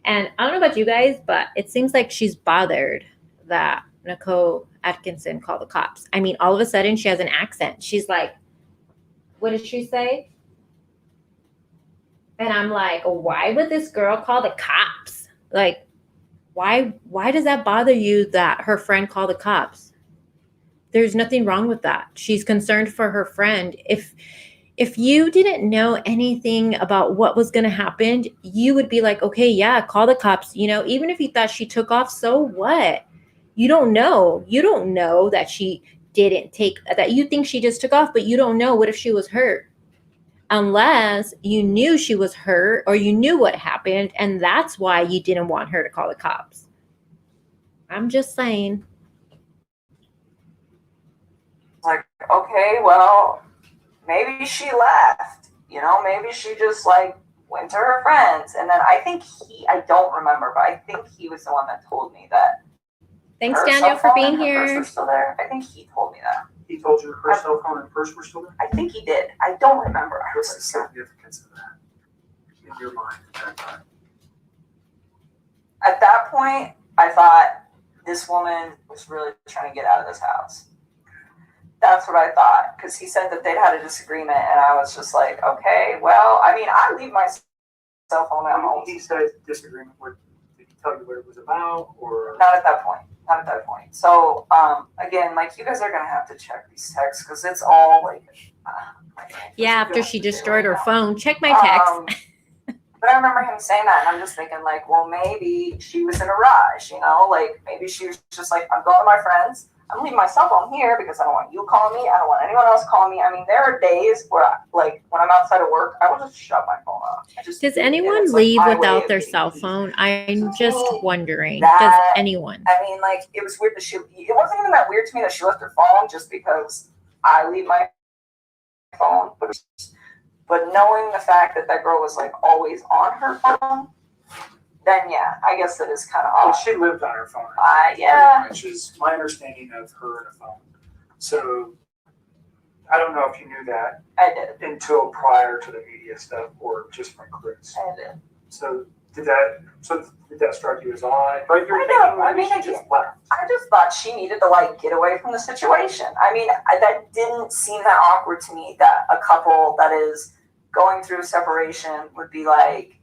and I don't know about you guys, but it seems like she's bothered that Nicole Atkinson called the cops. I mean, all of a sudden she has an accent. She's like, what did she say? And I'm like, why would this girl call the cops? Like, why does that bother you that her friend called the cops? There's nothing wrong with that. She's concerned for her friend. If you didn't know anything about what was going to happen, you would be like, okay, yeah, call the cops. Even if you thought she took off, so what? You don't know. You don't know that she didn't take, that you think she just took off, but you don't know what if she was hurt. Unless you knew she was hurt or you knew what happened, and that's why you didn't want her to call the cops. I'm just saying. Like, okay, well, maybe she left. Maybe she just like went to her friends. And then I don't remember, but I think he was the one that told me that. Thanks, Daniel, for being Her purse here. were still there. I think he told me that. He told you her cell phone and purse were still there? I think he did. I don't remember. What's the significance of that in your mind at that time? At that point, I thought this woman was really trying to get out of this house. That's what I thought, because he said that they'd had a disagreement, and I was just like, okay, well, I mean, I leave my cell phone at home. He said disagreement. Did he tell you what it was about, or? Not at that point. Not at that point. So, again, like, you guys are going to have to check these texts, because it's all, like... Yeah, after she destroyed her phone. Check my text. But I remember him saying that, and I'm just thinking, like, well, maybe she was in a rush, Like, maybe she was just like, I'm going to my friends. I'm leaving my cell phone here because I don't want you calling me. I don't want anyone else calling me. I mean, there are days where, like, when I'm outside of work, I will just shut my phone off. Does anyone leave without their cell phone? I'm just wondering. Does anyone? I mean, like, it was weird that it wasn't even that weird to me that she left her phone just because I leave my phone. But knowing the fact that girl was, like, always on her phone, then yeah, I guess that is kind of odd. Well, she lived on her phone. Yeah. Which is my understanding of her and a phone. So I don't know if you knew that. I did. Until prior to the media stuff, or just from Chris. I did. So did that strike you as odd? But you're I just thought she needed to, like, get away from the situation. I mean, that didn't seem that awkward to me, that a couple that is going through separation would be like,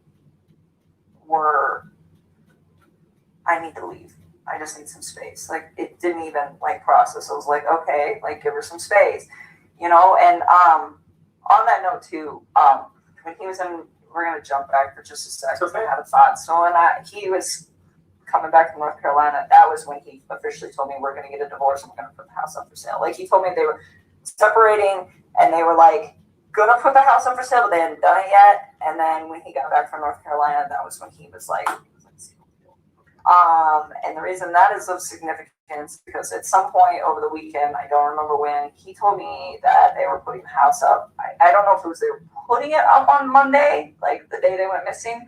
I need to leave. I just need some space. Like, it didn't even, like, process. I was like, okay, like, give her some space, And on that note too, when he was in, we're gonna jump back for just a second. I had a thought. So when he was coming back from North Carolina, that was when he officially told me we're gonna get a divorce and we're gonna put the house up for sale. Like, he told me they were separating and they were like gonna put the house up for sale, but they hadn't done it yet. And then when he got back from North Carolina, that was when he was like, and the reason that is of significance because at some point over the weekend, I don't remember when, he told me that they were putting the house up. I don't know if it was they were putting it up on Monday, like the day they went missing,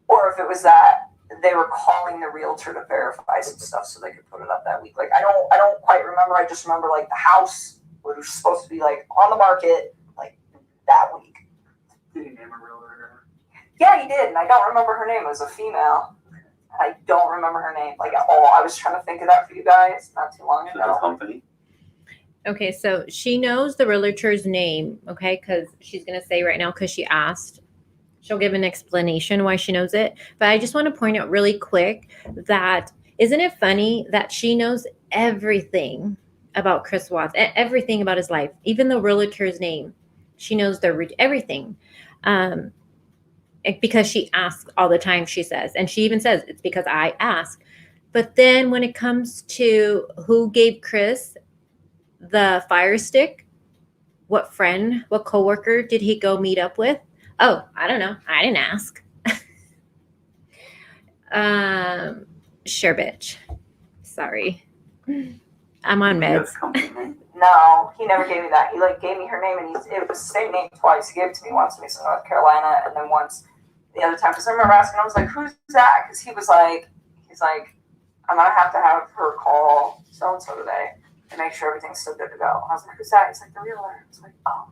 or if it was that they were calling the realtor to verify some stuff so they could put it up that week. Like, I don't quite remember. I just remember, like, the house was supposed to be, like, on the market, like, that week. Did he name a realtor? Yeah, he did, and I don't remember her name. It was a female. I don't remember her name, like, at all. I was trying to think of that for you guys not too long ago. The company. Okay, so she knows the realtor's name, okay, because she's going to say right now, because she asked. She'll give an explanation why she knows it. But I just want to point out really quick that, isn't it funny that she knows everything about Chris Watts, everything about his life, even the realtor's name. She knows everything. Because she asks all the time, she says. And she even says, it's because I ask. But then when it comes to who gave Chris the fire stick, what friend, what coworker did he go meet up with? Oh, I don't know. I didn't ask. Sure, bitch. Sorry. I'm on meds. No, he never gave me that. He, like, gave me her name, and it was the same name twice. He gave it to me once when he was in North Carolina, and then once the other time. Because I remember asking, I was like, who's that? Because he's like, I'm going to have her call so-and-so today to make sure everything's still good to go. I was like, who's that? He's like, the realtor. I was like, oh.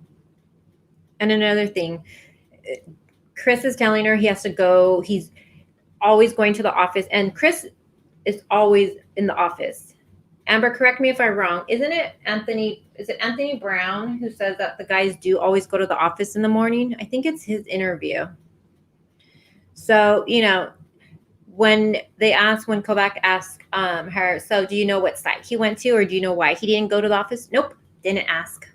And another thing, Chris is telling her he has to go. He's always going to the office, and Chris is always in the office. Amber, correct me if I'm wrong. Isn't it Anthony? Is it Anthony Brown who says that the guys do always go to the office in the morning? I think it's his interview. So, when Kovac asked her, so do you know what site he went to, or do you know why he didn't go to the office? Nope, didn't ask.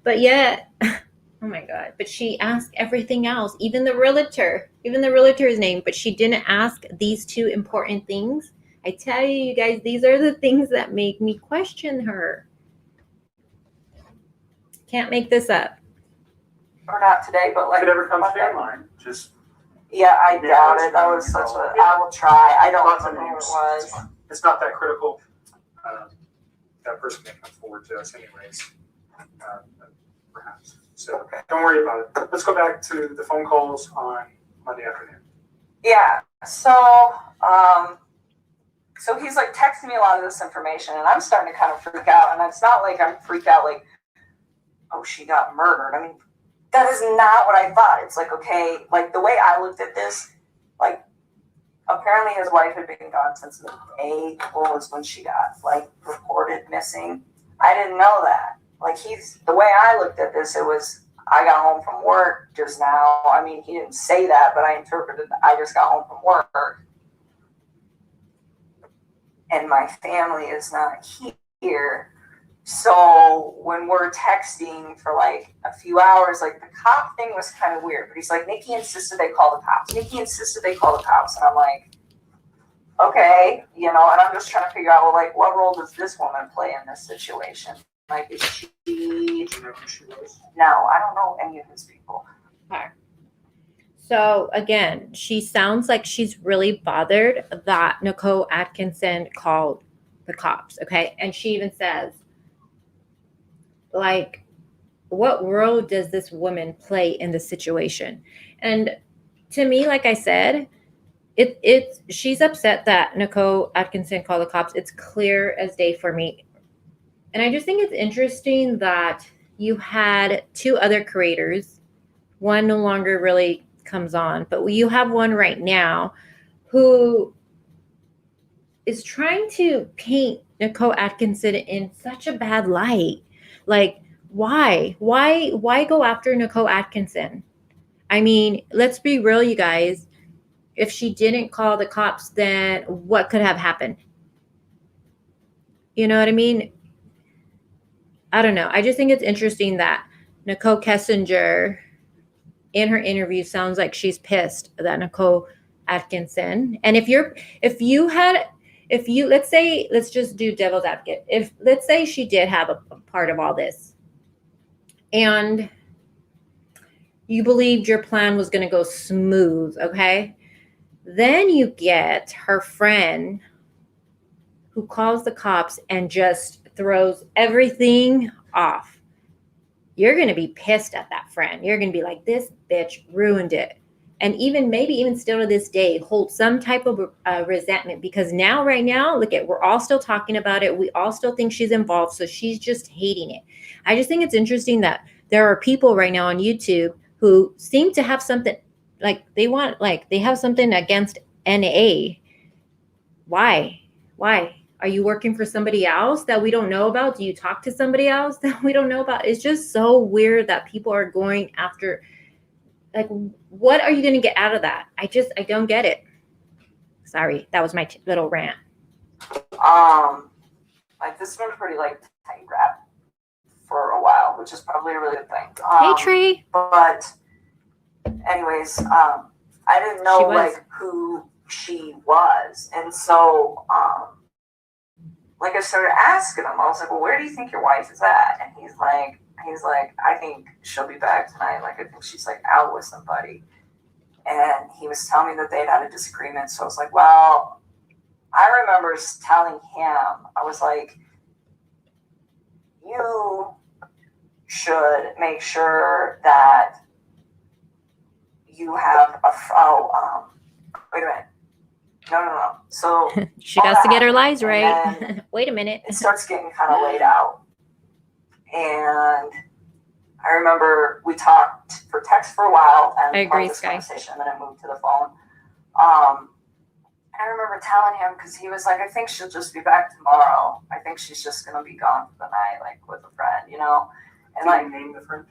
But yet, oh my God, but she asked everything else, even the realtor's name, but she didn't ask these two important things. I tell you guys, these are the things that make me question her. Can't make this up. Or not today, but like If it ever comes to Monday. your mind, just Yeah, I doubt it. That's what I will try. I don't lots of remember who it names. was. It's not that critical. That person may come forward to us anyways, perhaps. So don't worry about it. Let's go back to the phone calls on Monday afternoon. Yeah. So, so he's like texting me a lot of this information, and I'm starting to kind of freak out. And it's not like I'm freaked out like, oh, she got murdered. I mean, that is not what I thought. It's like, okay, like the way I looked at this, like apparently his wife had been gone since the day was when she got like reported missing. I didn't know that. Like the way I looked at this, it was, I got home from work just now. I mean, he didn't say that, but I interpreted that I just got home from work. And my family is not here. So when we're texting for like a few hours, like the cop thing was kind of weird. But he's like, Nikki insisted they call the cops. Nikki insisted they call the cops. And I'm like, okay, and I'm just trying to figure out, well, like, what role does this woman play in this situation? Like, is she... Did you know who she was? No, I don't know any of his people. Okay. So again, she sounds like she's really bothered that Nicole Atkinson called the cops. Okay. And she even says, like, what role does this woman play in the situation? And to me, like I said, she's upset that Nicole Atkinson called the cops. It's clear as day for me. And I just think it's interesting that you had two other creators. One no longer really comes on, but you have one right now who is trying to paint Nicole Atkinson in such a bad light. Like, why go after Nicole Atkinson? I mean, let's be real, you guys. If she didn't call the cops, then what could have happened? You know what I mean? I don't know. I just think it's interesting that Nicole Kessinger, in her interview, sounds like she's pissed that Nicole Atkinson. And let's just do devil's advocate. Let's say she did have a part of all this, and you believed your plan was going to go smooth, okay? Then you get her friend who calls the cops and just throws everything off. You're going to be pissed at that friend. You're going to be like, this bitch ruined it. And maybe even still to this day, hold some type of resentment, because right now, we're all still talking about it. We all still think she's involved. So she's just hating it. I just think it's interesting that there are people right now on YouTube who seem to have something, they have something against NA. Why? Are you working for somebody else that we don't know about? Do you talk to somebody else that we don't know about? It's just so weird that people are going after, like, what are you going to get out of that? I don't get it. Sorry, that was my little rant. Like, this has been pretty, like, tight wrap for a while, which is probably a really good thing. Hey, Trey. But anyways, I didn't know, like, who she was. And so, like, I started asking him, I was like, well, where do you think your wife is at? And he's like, I think she'll be back tonight. Like, I think she's, like, out with somebody. And he was telling me that they'd had a disagreement. So I was like, well, I remember telling him, I was like, you should make sure that you have wait a minute. No. So she got to get her lies right. Wait a minute. It starts getting kind of laid out. And I remember we talked for text for a while, and I agree, this Sky. conversation, and then I moved to the phone. I remember telling him, because he was like, I think she'll just be back tomorrow. I think she's just going to be gone for the night, like with a friend, you know? And Did like, you name the friend?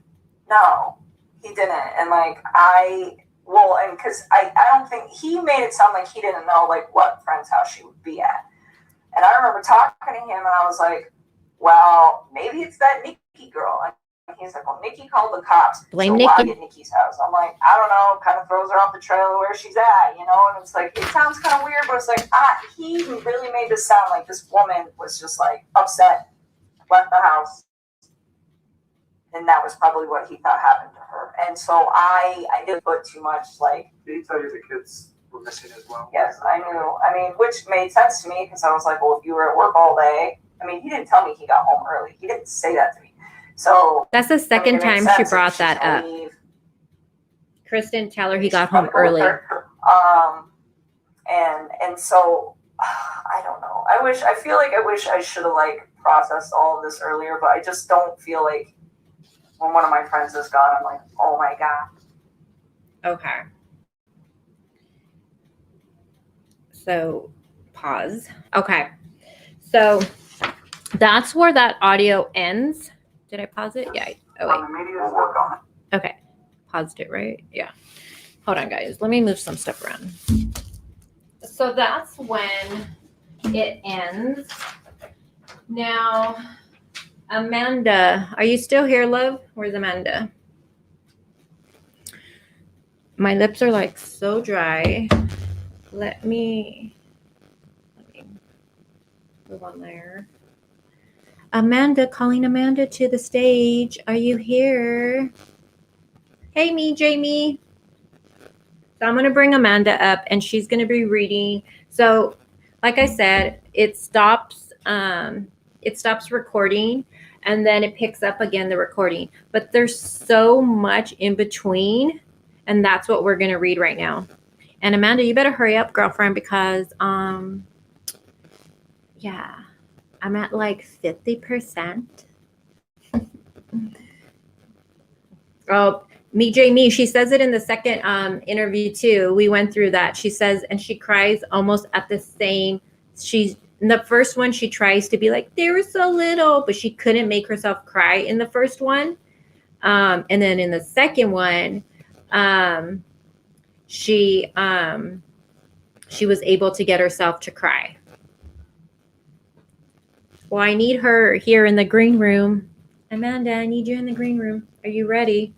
no, he didn't. And like, and because I don't think, he made it sound like he didn't know like what friend's house she would be at. And I remember talking to him and I was like, well, maybe it's that Nikki girl. And he's like, well, Nikki called the cops. Blame so Nikki. why at Nikki's house? I'm like, I don't know, kind of throws her off the trail of where she's at, you know? And it's like, it sounds kind of weird, but it's like, he really made this sound like this woman was just like upset, left the house. And that was probably what he thought happened to her. And so I didn't put too much like. Did he tell you the kids were missing as well? Yes, I knew. I mean, which made sense to me because I was like, well, if you were at work all day, I mean, he didn't tell me he got home early. He didn't say that to me. So That's the second time she brought that up. Chris didn't tell her he got home early. And so I don't know. I feel like I wish I should have like processed all of this earlier, but I just don't feel like when one of my friends is gone, I'm like, oh my God. Okay. So pause. Okay. So that's where that audio ends. Did I pause it? Yeah. Oh, wait. On the media, work on it. Okay. Paused it, right? Yeah. Hold on, guys. Let me move some stuff around. So that's when it ends. Now, Amanda, are you still here, love? Where's Amanda? My lips are like so dry. Let me move on there. Amanda, calling Amanda to the stage. Are you here? Hey, me, Jamie. So I'm going to bring Amanda up and she's going to be reading. So like I said, it stops recording and then it picks up again the recording. But there's so much in between and that's what we're going to read right now. And Amanda, you better hurry up, girlfriend, because yeah, I'm at like 50%. Oh, me, she says it in the second interview too. We went through that. She says, and she cries almost at the same. She's in the first one, she tries to be like, they were so little, but she couldn't make herself cry in the first one. And then in the second one, she was able to get herself to cry. Well, I need her here in the green room. Amanda, I need you in the green room. Are you ready?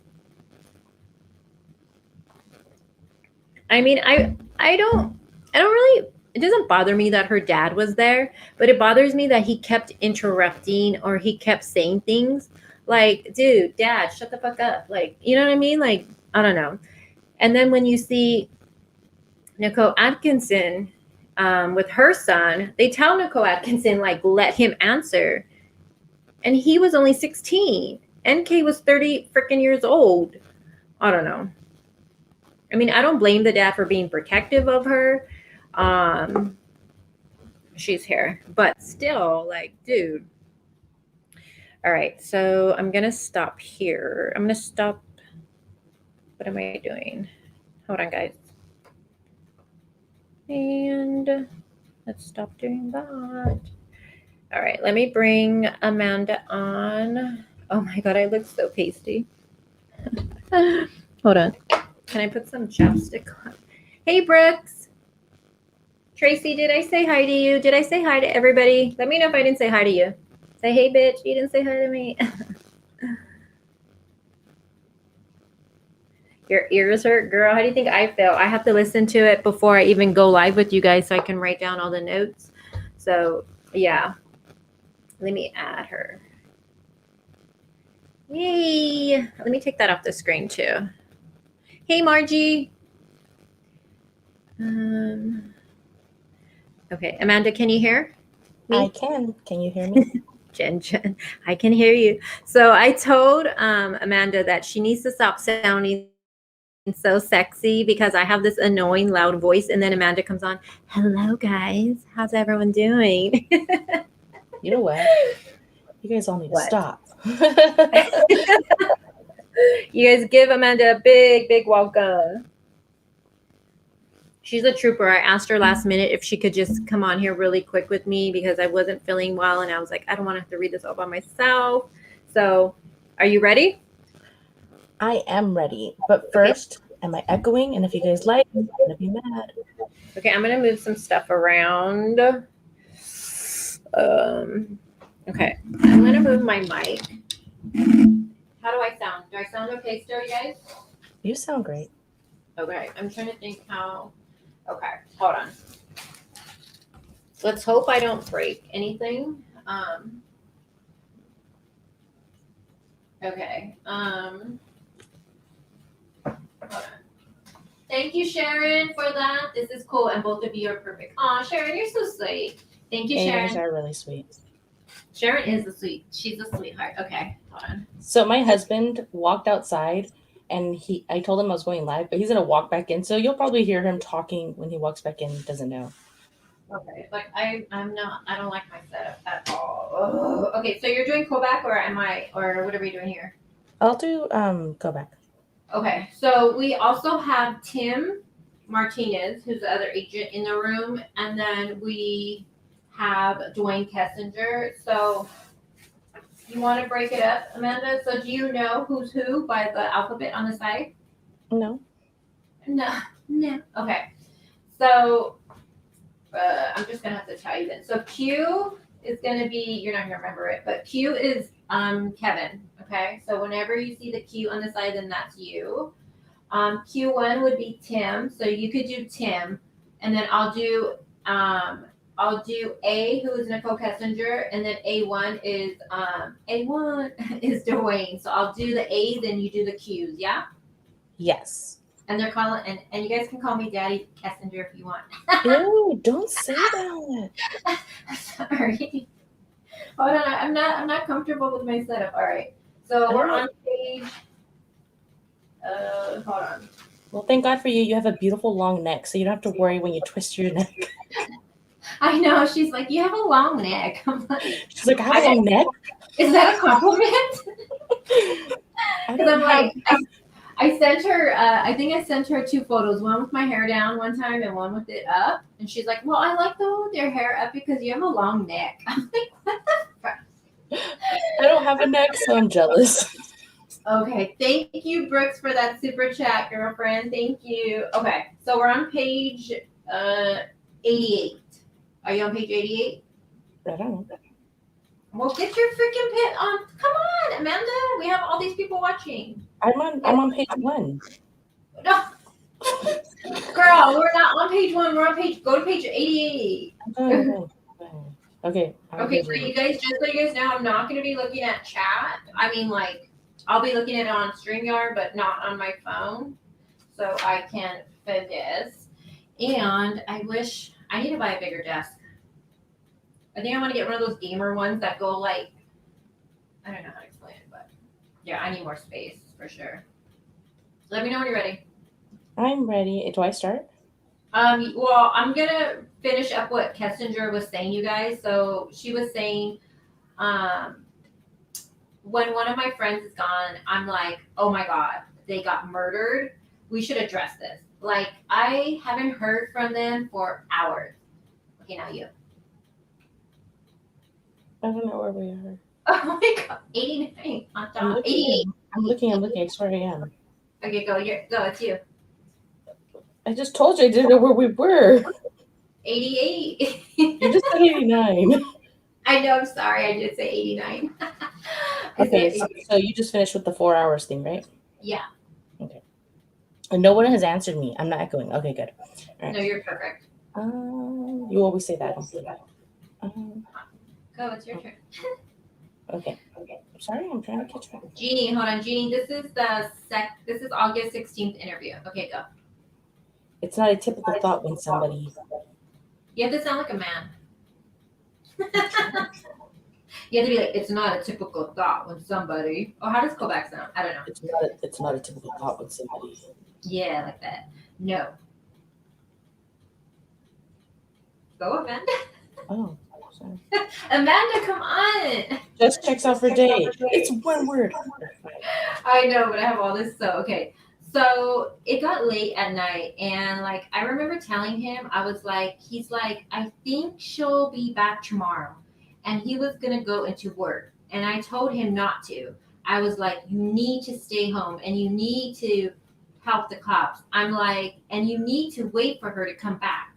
I mean, I don't really, it doesn't bother me that her dad was there, but it bothers me that he kept interrupting or he kept saying things like, dude, dad, shut the fuck up. Like, you know what I mean? Like, I don't know. And then when you see Nicole Atkinson with her son, they tell Nicole Atkinson, like, let him answer. And he was only 16. NK was 30 freaking years old. I don't know. I mean, I don't blame the dad for being protective of her. She's here. But still, like, dude. All right. So I'm going to stop here. I'm going to stop. What am I doing? Hold on, guys. And let's stop doing that. All right. Let me bring Amanda on. Oh, my God. I look so pasty. Hold on. Can I put some chapstick on? Hey, Brooks. Tracy, did I say hi to you? Did I say hi to everybody? Let me know if I didn't say hi to you. Say, hey, bitch, you didn't say hi to me. Your ears hurt, girl. How do you think I feel? I have to listen to it before I even go live with you guys so I can write down all the notes. So, yeah. Let me add her. Yay. Let me take that off the screen, too. Hey, Margie. Okay, Amanda, can you hear me? I can. Can you hear me? Jen, I can hear you. So I told Amanda that she needs to stop sounding so sexy because I have this annoying loud voice. And then Amanda comes on. Hello, guys. How's everyone doing? You know what? You guys all need to stop. You guys give Amanda a big, big welcome. She's a trooper. I asked her last minute if she could just come on here really quick with me because I wasn't feeling well, and I was like, I don't want to have to read this all by myself. So, are you ready? I am ready. But first, am I echoing? And if you guys like, I'm gonna be mad. Okay, I'm gonna move some stuff around. Okay, I'm gonna move my mic. How do I sound? Do I sound okay still, you guys? You sound great. Okay, I'm trying to think how. Okay, hold on. Let's hope I don't break anything. Okay. Hold on. Thank you, Sharon, for that. This is cool, and both of you are perfect. Aw, Sharon, you're so sweet. Thank you, Yeah, you Sharon. guys are really sweet. Sharon is she's a sweetheart. Okay, hold on. So my husband walked outside and I told him I was going live, but he's gonna walk back in. So you'll probably hear him talking when he walks back in. He doesn't know. Okay, like I don't like my setup at all. Ugh. Okay, so you're doing callback or what are we doing here? I'll do go back. Okay, so we also have Tim Martinez, who's the other agent in the room, and then we have Dwayne Kessinger. So you want to break it up, Amanda? So do you know who's who by the alphabet on the side? No. No. Okay, so I'm just gonna have to tell you then. So Q is gonna be, you're not gonna remember it, but Q is Kevin. Okay, so whenever you see the Q on the side, then that's you. Q1 would be Tim, so you could do Tim, and then I'll do A, who is Nicole Kessinger, and then A1 is Dwayne. So I'll do the A's and you do the Q's, yeah? Yes. And they're calling, and you guys can call me Daddy Kessinger if you want. Ew, don't say that. Sorry. Hold on, I'm not comfortable with my setup. All right. So we're on page. Hold on. Well, thank God for you. You have a beautiful long neck, so you don't have to worry when you twist your neck. I know. She's like, you have a long neck. I'm like, She's like, I have a long neck. is that a compliment? Because I'm like, I sent her. I think I sent her 2 photos. One with my hair down one time, and one with it up. And she's like, well, I like the one with your hair up because you have a long neck. I'm like, what the fuck? I don't have a neck, so I'm jealous. Okay, thank you, Brooks, for that super chat, girlfriend. Thank you. Okay, so we're on page 88. Are you on page 88? I don't know. Well, get your freaking pit on. Come on, Amanda. We have all these people watching. I'm on page 1. No, girl, we're not on page 1. We're on go to page 88. Okay. Okay, so you guys, just so you guys know, I'm not going to be looking at chat. I mean, like, I'll be looking at it on StreamYard, but not on my phone, so I can focus. And I need to buy a bigger desk. I think I want to get one of those gamer ones that go like, I don't know how to explain it, but yeah, I need more space for sure. Let me know when you're ready. I'm ready. Do I start? Well, I'm gonna finish up what Kessinger was saying, you guys. So she was saying, when one of my friends is gone, I'm like, oh my God, they got murdered. We should address this. Like, I haven't heard from them for hours. Okay, now you. I don't know where we are. Oh my God, 89 on top. 88. I'm looking. I swear I am. Okay, go. It's you. I just told you I didn't know where we were. 88. You just said 89. I know, I'm sorry. I did say 89. Okay, so you just finished with the 4 hours thing, right? Yeah. Okay. And no one has answered me. I'm not echoing. Okay, good. All right. No, you're perfect. You always say that. Go, it's your turn. Okay. Sorry, I'm trying to catch up. Jeannie, hold on. Jeannie, this is August 16th interview. Okay, go. It's not a typical thought when somebody... You have to sound like a man. You have to be like, it's not a typical thought when somebody... Oh, how does Quebec sound? I don't know. It's not a typical thought when somebody... Yeah, like that. No. Go, Amanda. Oh, sorry. Amanda, come on. Just checks out for day. It's one word. I know, but I have all this. So, okay. So it got late at night, and like I remember telling him, I was like, he's like, I think she'll be back tomorrow, and he was gonna go into work, and I told him not to. I was like, you need to stay home, and you need to help the cops. I'm like, and you need to wait for her to come back.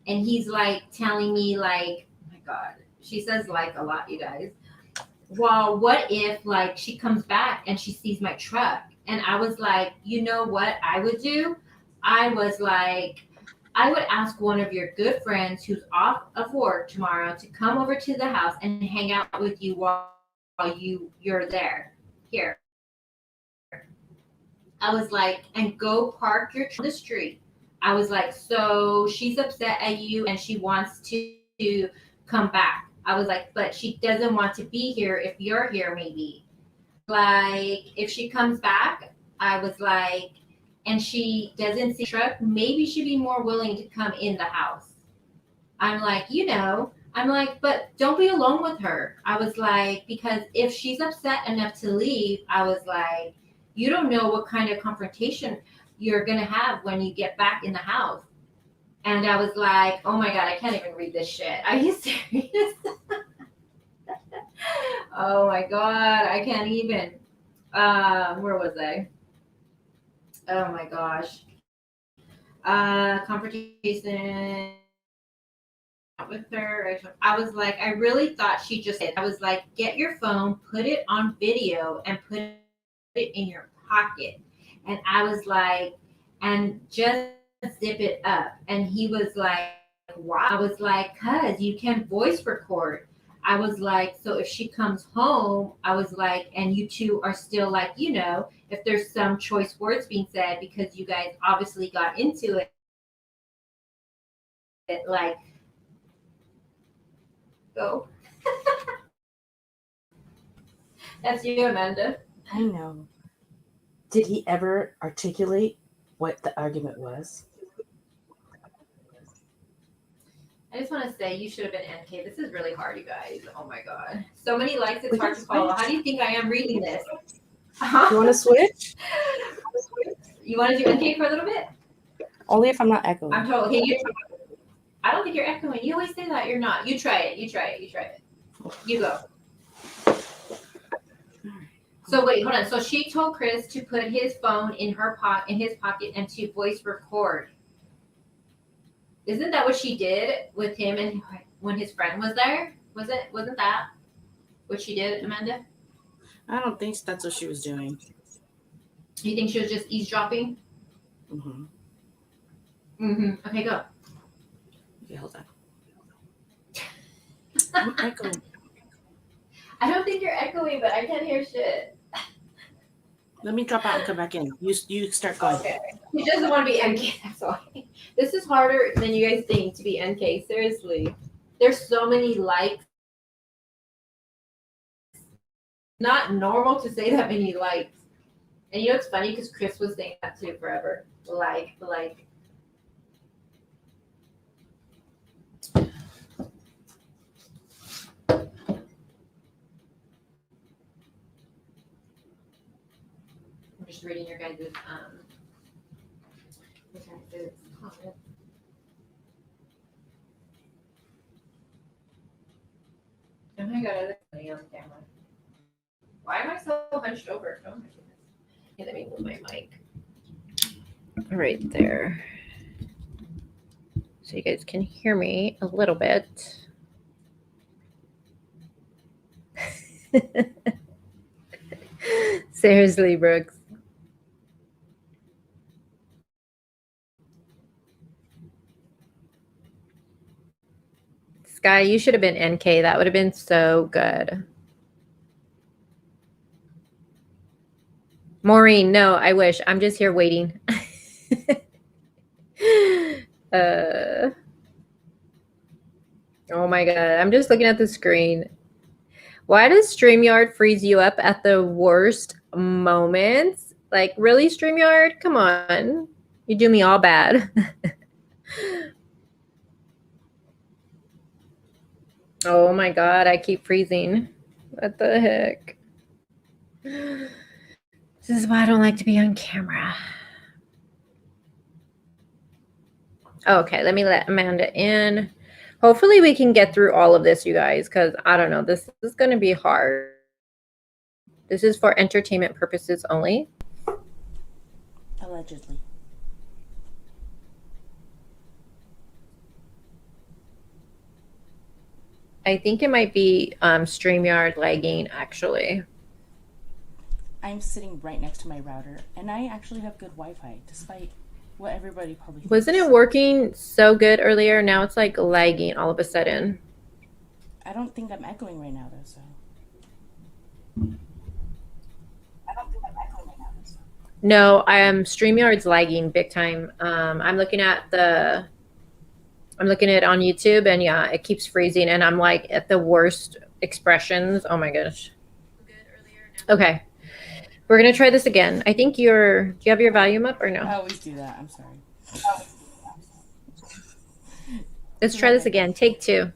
And he's like telling me like, oh my God, she says like a lot, you guys. Well, what if like she comes back and she sees my truck? And I was like, you know what I would do? I was like, I would ask one of your good friends who's off of work tomorrow to come over to the house and hang out with you while you're there. Here. I was like, and go park your truck on the street. I was like, so she's upset at you and she wants to come back. I was like, but she doesn't want to be here if you're here, maybe. Like, if she comes back, I was like, and she doesn't see the truck, maybe she'd be more willing to come in the house. I'm like, I'm like, but don't be alone with her. I was like, because if she's upset enough to leave, I was like, you don't know what kind of confrontation you're going to have when you get back in the house. And I was like, oh my God, I can't even read this shit. Are you serious? Oh my God, I can't even. Where was I? Oh my gosh. Confrontation with her. I was like, I really thought she just said, I was like, get your phone, put it on video, and put it in your pocket. And I was like, and just zip it up. And he was like, why? I was like, cuz you can voice record. I was like, so if she comes home, I was like, and you two are still like, if there's some choice words being said because you guys obviously got into it, like, go. That's you, Amanda. I know. Did he ever articulate what the argument was? I just want to say you should have been NK. This is really hard, you guys. Oh my God. So many likes, it's hard to follow. How do you think I am reading this? You want to switch? You want to do NK for a little bit? Only if I'm not echoing. I'm told. Okay, I don't think you're echoing. You always say that. You're not. You try it. You go. So wait, hold on. So she told Chris to put his phone in his pocket and to voice record. Isn't that what she did with him and when his friend was there? Wasn't that what she did, Amanda? I don't think that's what she was doing. You think she was just eavesdropping? Mm-hmm. Mm-hmm. Okay, go. Okay, hold on. I'm echoing. I don't think you're echoing, but I can't hear shit. Let me drop out and come back in. You start going. Okay. He doesn't want to be NK, that's why. This is harder than you guys think to be NK. Seriously. There's so many likes. Not normal to say that many likes. And it's funny because Chris was saying that too forever. Like. I'm just reading your guys' comments. Oh my God, I look funny on camera. Why am I so hunched over? Oh my goodness. Okay, let me move my mic. Right there. So you guys can hear me a little bit. Seriously, Brooks. Sky, you should have been NK. That would have been so good. Maureen, no, I wish. I'm just here waiting. Oh my God. I'm just looking at the screen. Why does StreamYard freeze you up at the worst moments? Like, really, StreamYard? Come on. You do me all bad. Oh my God, I keep freezing. What the heck? This is why I don't like to be on camera. Okay, let me let Amanda in. Hopefully we can get through all of this, you guys, because I don't know. This is going to be hard. This is for entertainment purposes only. Allegedly. I think it might be StreamYard lagging, actually. I'm sitting right next to my router, and I actually have good Wi-Fi, despite what everybody probably thinks. Wasn't it working so good earlier? Now it's like lagging all of a sudden. I don't think I'm echoing right now, though, so. No, StreamYard's lagging big time. I'm looking at it on YouTube, and yeah, it keeps freezing, and I'm like at the worst expressions. Oh my gosh. Okay. We're gonna try this again. I think do you have your volume up or no? I always do that. I'm sorry. Let's try this again. Take 2.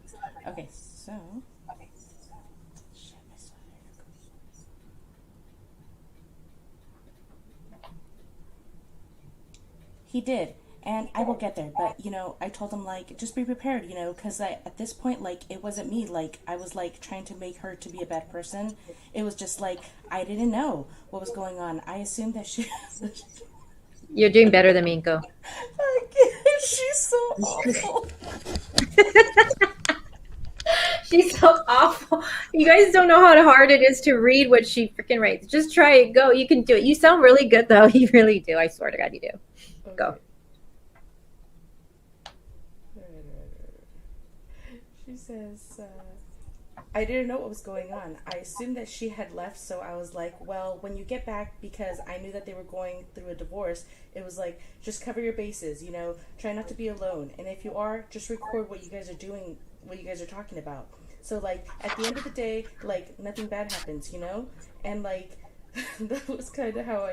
Okay, so. He did, and I will get there. But I told him like, just be prepared, because at this point, like, it wasn't me. Like, I was like trying to make her to be a bad person. It was just like I didn't know what was going on. I assumed that she. You're doing better than me, go. She's so awful. She's so awful. You guys don't know how hard it is to read what she freaking writes. Just try it. Go. You can do it. You sound really good, though. You really do. I swear to God, you do. Okay. Go. She says, I didn't know what was going on. I assumed that she had left, so I was like, well, when you get back, because I knew that they were going through a divorce, it was like, just cover your bases, try not to be alone. And if you are, just record what you guys are doing, what you guys are talking about. So, like, at the end of the day, like, nothing bad happens, And, like, that was kind of how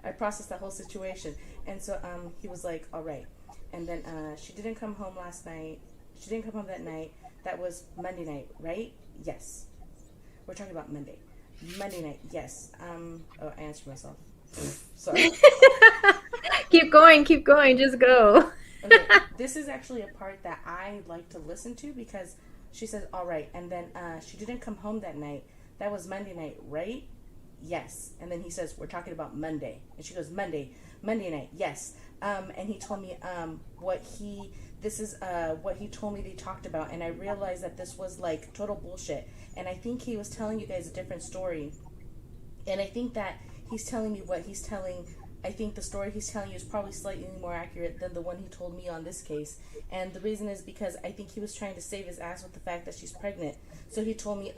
I processed that whole situation. And so he was like, all right. And then she didn't come home last night. She didn't come home that night. That was Monday night, right? Yes. We're talking about Monday. Monday night, yes. Oh, I answered myself. Sorry. Keep going. Just go. Okay. This is actually a part that I like to listen to because she says, all right. And then she didn't come home that night. That was Monday night, right? Yes. And then he says, we're talking about Monday. And she goes, Monday night, yes. And he told me what he told me they talked about. And I realized that this was like total bullshit. And I think he was telling you guys a different story. And I think that he's telling me what he's telling. I think the story he's telling you is probably slightly more accurate than the one he told me on this case. And the reason is because I think he was trying to save his ass with the fact that she's pregnant. So he told me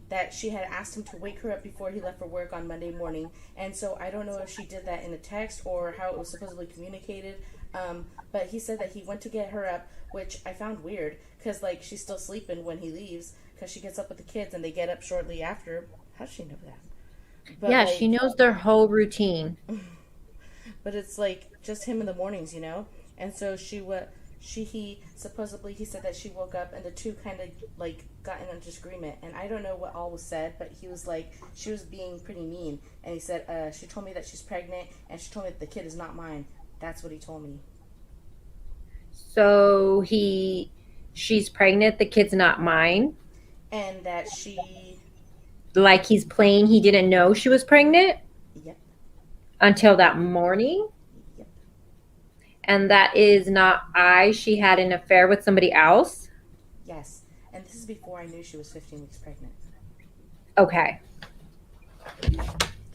that she had asked him to wake her up before he left for work on Monday morning. And so I don't know if she did that in a text or how it was supposedly communicated. But he said that he went to get her up, which I found weird because, like, she's still sleeping when he leaves because she gets up with the kids and they get up shortly after. How does she know that? But, yeah, like, she knows their whole routine. But it's like just him in the mornings, And so he supposedly he said that she woke up and the two kind of like got in a disagreement, and I don't know what all was said, but he was like she was being pretty mean, and he said she told me that she's pregnant and she told me that the kid is not mine. That's what he told me. So she's pregnant, the kid's not mine. And that she like he's playing he didn't know she was pregnant. Yep. Until that morning. Yep. And that is not she had an affair with somebody else. Yes. And this is before I knew she was 15 weeks pregnant. Okay.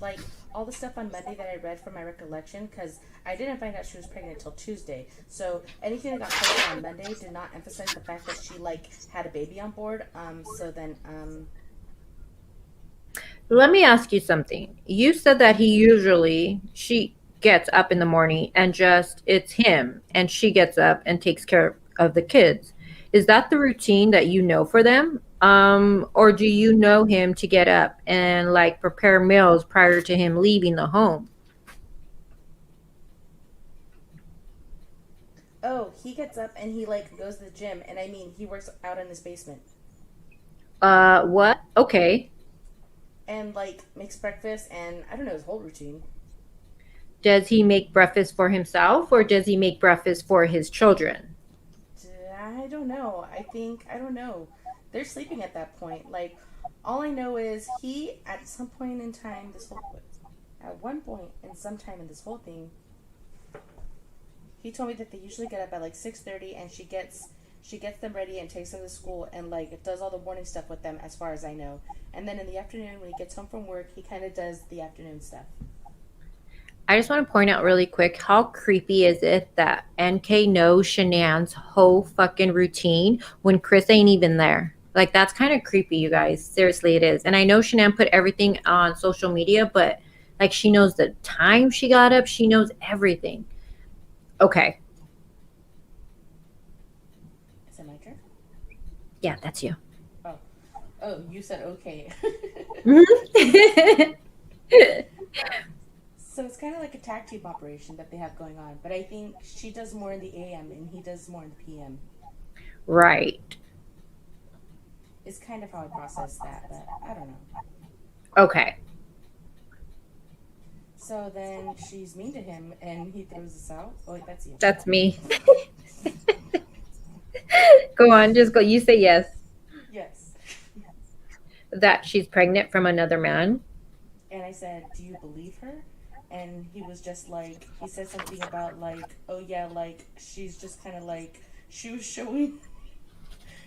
Like all the stuff on Monday that I read from my recollection, because I didn't find out she was pregnant until Tuesday. So anything that got posted on Monday did not emphasize the fact that she like had a baby on board. So then let me ask you something. You said that she gets up in the morning and it's him, and she gets up and takes care of the kids. Is that the routine that you know for them? Or do you know him to get up and like prepare meals prior to him leaving the home? Oh, he gets up and he like goes to the gym, and I mean he works out in his basement. What? Okay. And like makes breakfast, and I don't know his whole routine. Does he make breakfast for himself or does he make breakfast for his children? I don't know. I don't know. They're sleeping at that point. Like, all I know is he, at some point in time, at one point in some time in this whole thing, he told me that they usually get up at like 6:30, and she gets them ready and takes them to school and like does all the morning stuff with them, as far as I know. And then in the afternoon, when he gets home from work, he kind of does the afternoon stuff. I just want to point out really quick, how creepy is it that NK knows Shanann's whole fucking routine when Chris ain't even there? Like, that's kind of creepy, you guys. Seriously, it is. And I know Shanann put everything on social media, but like, she knows the time she got up. She knows everything. Okay. Is it my turn? Yeah, that's you. Oh, you said okay. So it's kind of like a tag team operation that they have going on, but I think she does more in the AM and he does more in the PM. Right. It's kind of how I process that, but I don't know. Okay. So then she's mean to him and he throws us out. Oh, wait, that's you. That's me. Go on, just go. You say yes. Yes. That she's pregnant from another man. And I said, do you believe her? And he was just like, he said something about like, oh yeah, like she's just kind of like, she was showing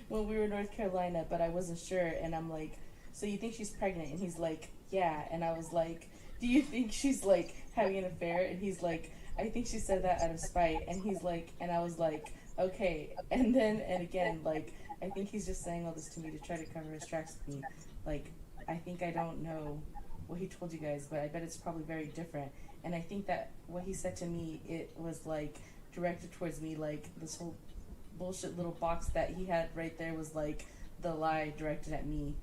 when we were in North Carolina, but I wasn't sure. And I'm like, so you think she's pregnant? And he's like, yeah. And I was like, do you think she's like having an affair? And he's like, I think she said that out of spite. And he's like, and I was like, okay. And then, and again, like, I think he's just saying all this to me to try to cover his tracks with me. Like, I think I don't know what he told you guys, but I bet it's probably very different. And I think that what he said to me, it was like directed towards me, like this whole bullshit little box that he had right there was like the lie directed at me.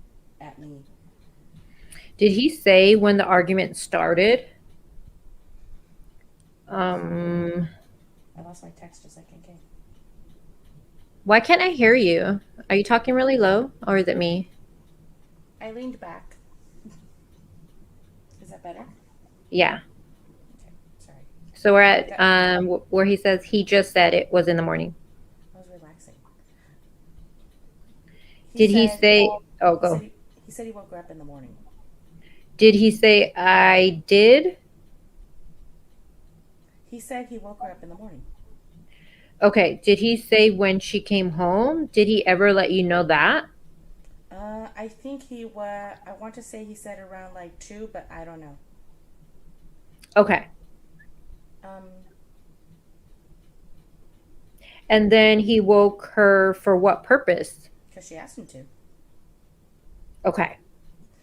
Did he say when the argument started? I lost my text just like NK. Why can't I hear you? Are you talking really low or is it me? I leaned back. Is that better? Yeah. Okay, sorry. So we're at where he says he just said it was in the morning. I was relaxing. Did he say? Oh, go. He said he woke her up in the morning. Did he say I did? He said he woke her up in the morning. Okay. Did he say when she came home? Did he ever let you know that? I think he was. I want to say he said around like 2, but I don't know. Okay. And then he woke her for what purpose? Because she asked him to. Okay.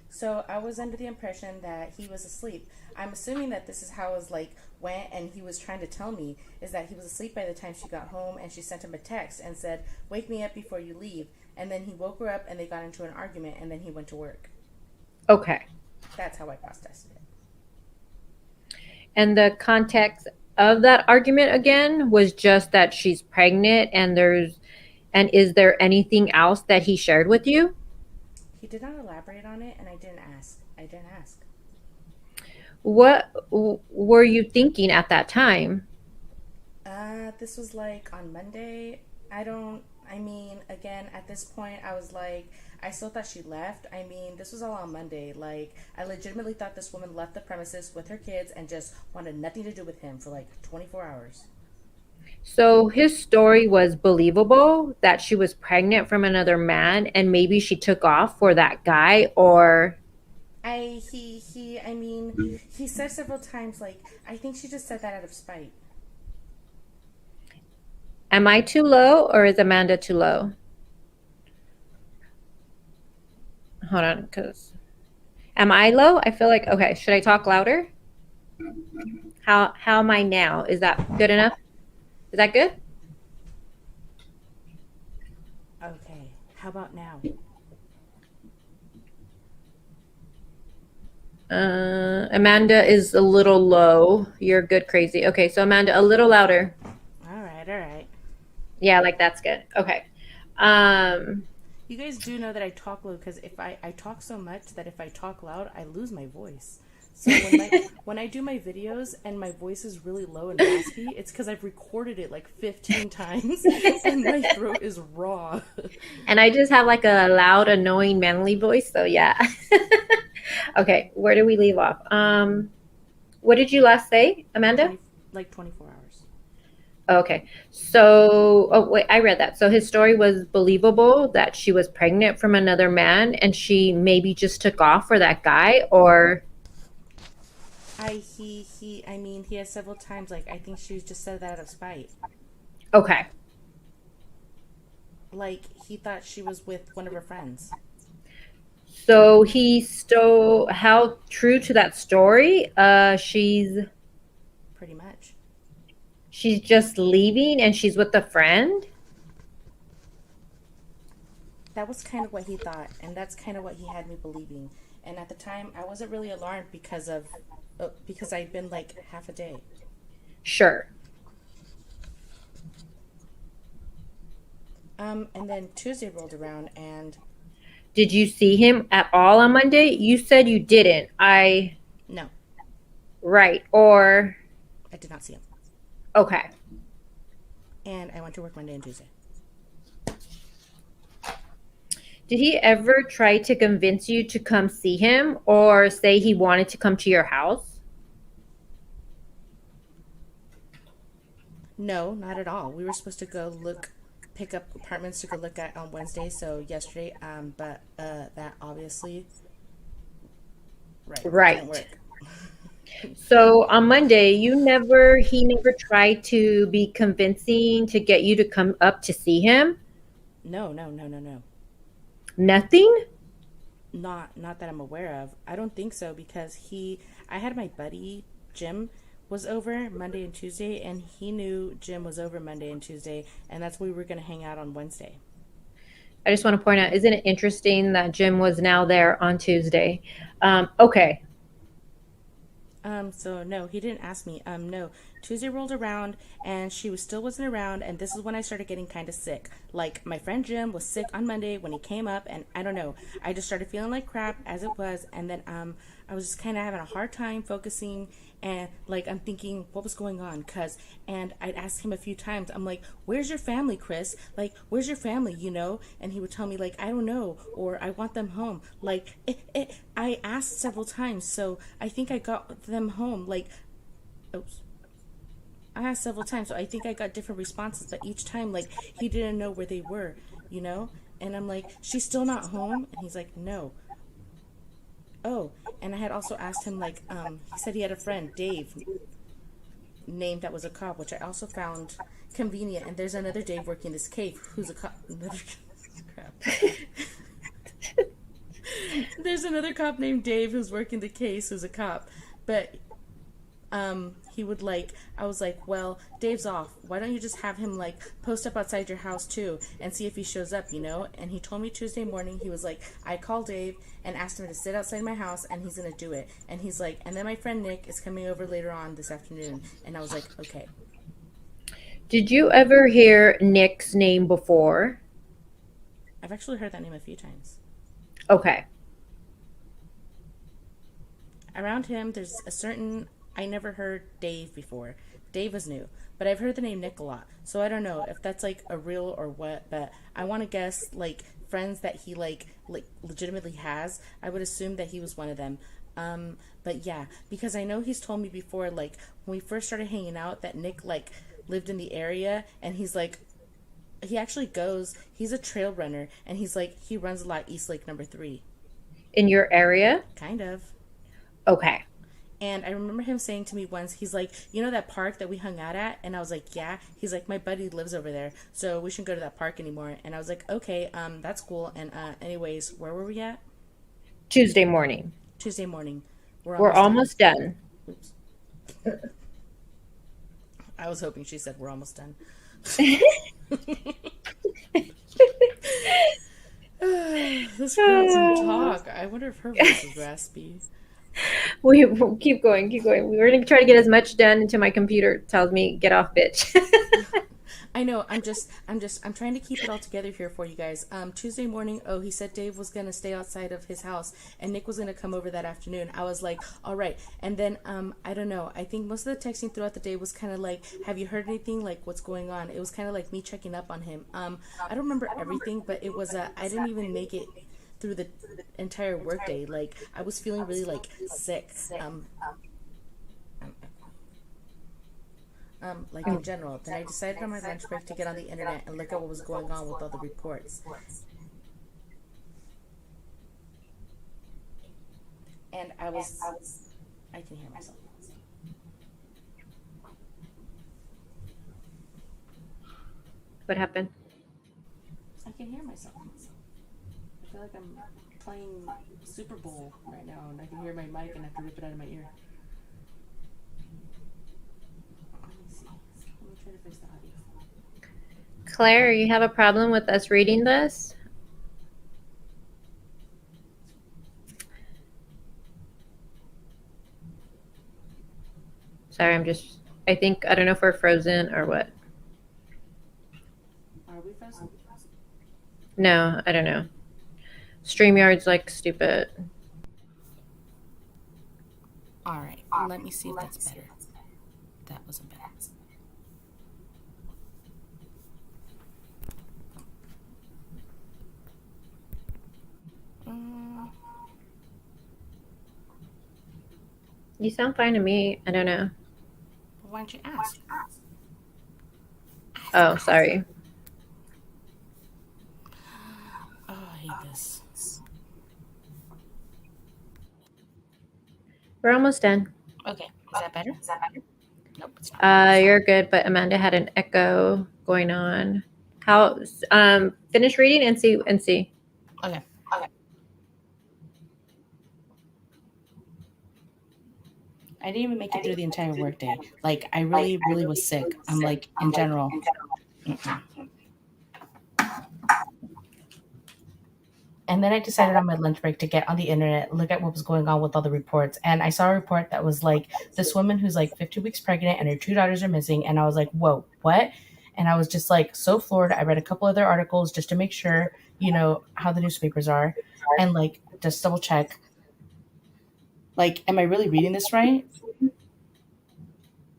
So I was under the impression that he was asleep. I'm assuming that this is how it was like went, and he was trying to tell me is that he was asleep by the time she got home, and she sent him a text and said, "Wake me up before you leave." And then he woke her up, and they got into an argument, and then he went to work. Okay. That's how I processed it. And the context of that argument again was just that she's pregnant and is there anything else that he shared with you? He did not elaborate on it, and I didn't ask. What were you thinking at that time? This was like on Monday. Again, at this point, I was like, I still thought she left. This was all on Monday. Like, I legitimately thought this woman left the premises with her kids and just wanted nothing to do with him for like 24 hours. So his story was believable that she was pregnant from another man and maybe she took off for that guy, or he said several times, like, I think she just said that out of spite. am I too low or is Amanda too low? Hold on, because am I low? I feel like, okay, should I talk louder? How am I now? Is that good enough? Is that good? Okay, how about now? Amanda is a little low. You're good, crazy. Okay, so Amanda, a little louder. All right. Yeah, like that's good. Okay. You guys do know that I talk low because if I talk so much that if I talk loud, I lose my voice. So when I do my videos and my voice is really low and raspy, it's because I've recorded it like 15 times and my throat is raw. And I just have like a loud, annoying, manly voice. So yeah. Okay, where do we leave off? What did you last say, Amanda? 24 hours. Okay. So, oh wait, I read that. So his story was believable that she was pregnant from another man and she maybe just took off for that guy, or I mean, he has several times, like, I think she just said that out of spite. okay. Like, he thought she was with one of her friends. So he still held true to that story. Pretty much. She's just leaving and she's with a friend. That was kind of what he thought, and that's kind of what he had me believing. And at the time, I wasn't really alarmed because I'd been like half a day. Sure. And then Tuesday rolled around, and Did you see him at all on Monday? You said you didn't. no, Right. Or, I did not see him. okay. And I went to work Monday and Tuesday. Did he ever try to convince you to come see him or say he wanted to come to your house? No, not at all. We were supposed to go pick up apartments to go look at on Wednesday, so yesterday, but that obviously, Right. didn't work. So on Monday, he never tried to be convincing to get you to come up to see him? No. Nothing? Not that I'm aware of. I don't think so because I had my buddy Jim was over Monday and Tuesday, and he knew Jim was over Monday and Tuesday, and that's where we were going to hang out on Wednesday. I just want to point out, isn't it interesting that Jim was now there on Tuesday? Okay. So no, he didn't ask me. No. Tuesday rolled around and she still wasn't around, and this is when I started getting kind of sick. Like, my friend Jim was sick on Monday when he came up, and I don't know. I just started feeling like crap as it was, and then I was just kind of having a hard time focusing, and like I'm thinking what was going on, and I'd ask him a few times. I'm like, "Where's your family, Chris? Like, where's your family, you know?" And he would tell me like, "I don't know," or "I want them home." Like, I asked several times, so I think I got them home. Like, oops. I asked several times, so I think I got different responses, but each time, like, he didn't know where they were, you know? And I'm like, "She's still not home?" And he's like, "No." Oh, and I had also asked him, like, he said he had a friend, Dave, named that was a cop, which I also found convenient. And there's another Dave working this cave who's a cop. Crap. There's another cop named Dave who's working the case who's a cop. But he would I was like, well, Dave's off. Why don't you just have him post up outside your house too and see if he shows up, you know? And he told me Tuesday morning, he was like, I called Dave and asked him to sit outside my house and he's gonna do it. And he's like, and then my friend Nick is coming over later on this afternoon. And I was like, okay. Did you ever hear Nick's name before? I've actually heard that name a few times. Okay. Around him, there's a certain... I never heard Dave before. Dave was new. But I've heard the name Nick a lot. So I don't know if that's, a real or what. But I want to guess, friends that he, legitimately has. I would assume that he was one of them. But yeah. Because I know he's told me before, when we first started hanging out, that Nick, lived in the area. And he's, he actually goes... He's a trail runner. And he's, he runs a lot East Lake number 3. In your area? Kind of. Okay. And I remember him saying to me once, he's like, you know that park that we hung out at? And I was like, yeah. He's like, my buddy lives over there, so we shouldn't go to that park anymore. And I was like, okay, that's cool. And anyways, where were we at? Tuesday morning. Tuesday morning. We're almost done. Oops. I was hoping she said we're almost done. This girl doesn't talk. I wonder if her voice is raspy. We keep going. We're going to try to get as much done until my computer tells me, get off, bitch. I know. I'm trying to keep it all together here for you guys. Tuesday morning, he said Dave was gonna stay outside of his house and Nick was gonna come over that afternoon. I was like, all right. And then, I don't know. I think most of the texting throughout the day was kind of like, have you heard anything? Like, what's going on? It was kind of like me checking up on him. I don't remember everything, but it was I didn't even make it through the entire workday. Like, I was feeling really like sick. Like in general. Then I decided on my lunch break to get on the internet and look at what was going on with all the reports. And I can hear myself. What happened? I can hear myself. I feel like I'm playing Super Bowl right now and I can hear my mic and I have to rip it out of my ear. Try to fix the audio. Claire, you have a problem with us reading this? Sorry, I don't know if we're frozen or what. Are we frozen? No, I don't know. StreamYard's like stupid. All right, let me see if that's better. That wasn't better. You sound fine to me. I don't know. Why don't you ask? Oh, sorry. Oh, I hate this. We're almost done. Okay, is that better? Nope, it's not. You're good, but Amanda had an echo going on. Finish reading and see. Okay. I didn't even make it through the entire workday. Like, I really, really was sick. I'm like, in general. And then I decided on my lunch break to get on the internet, look at what was going on with all the reports. And I saw a report that was like, this woman who's like 50 weeks pregnant and her 2 daughters are missing. And I was like, whoa, what? And I was just like so floored. I read a couple other articles just to make sure, how the newspapers are. And like, just double check. Like, am I really reading this right?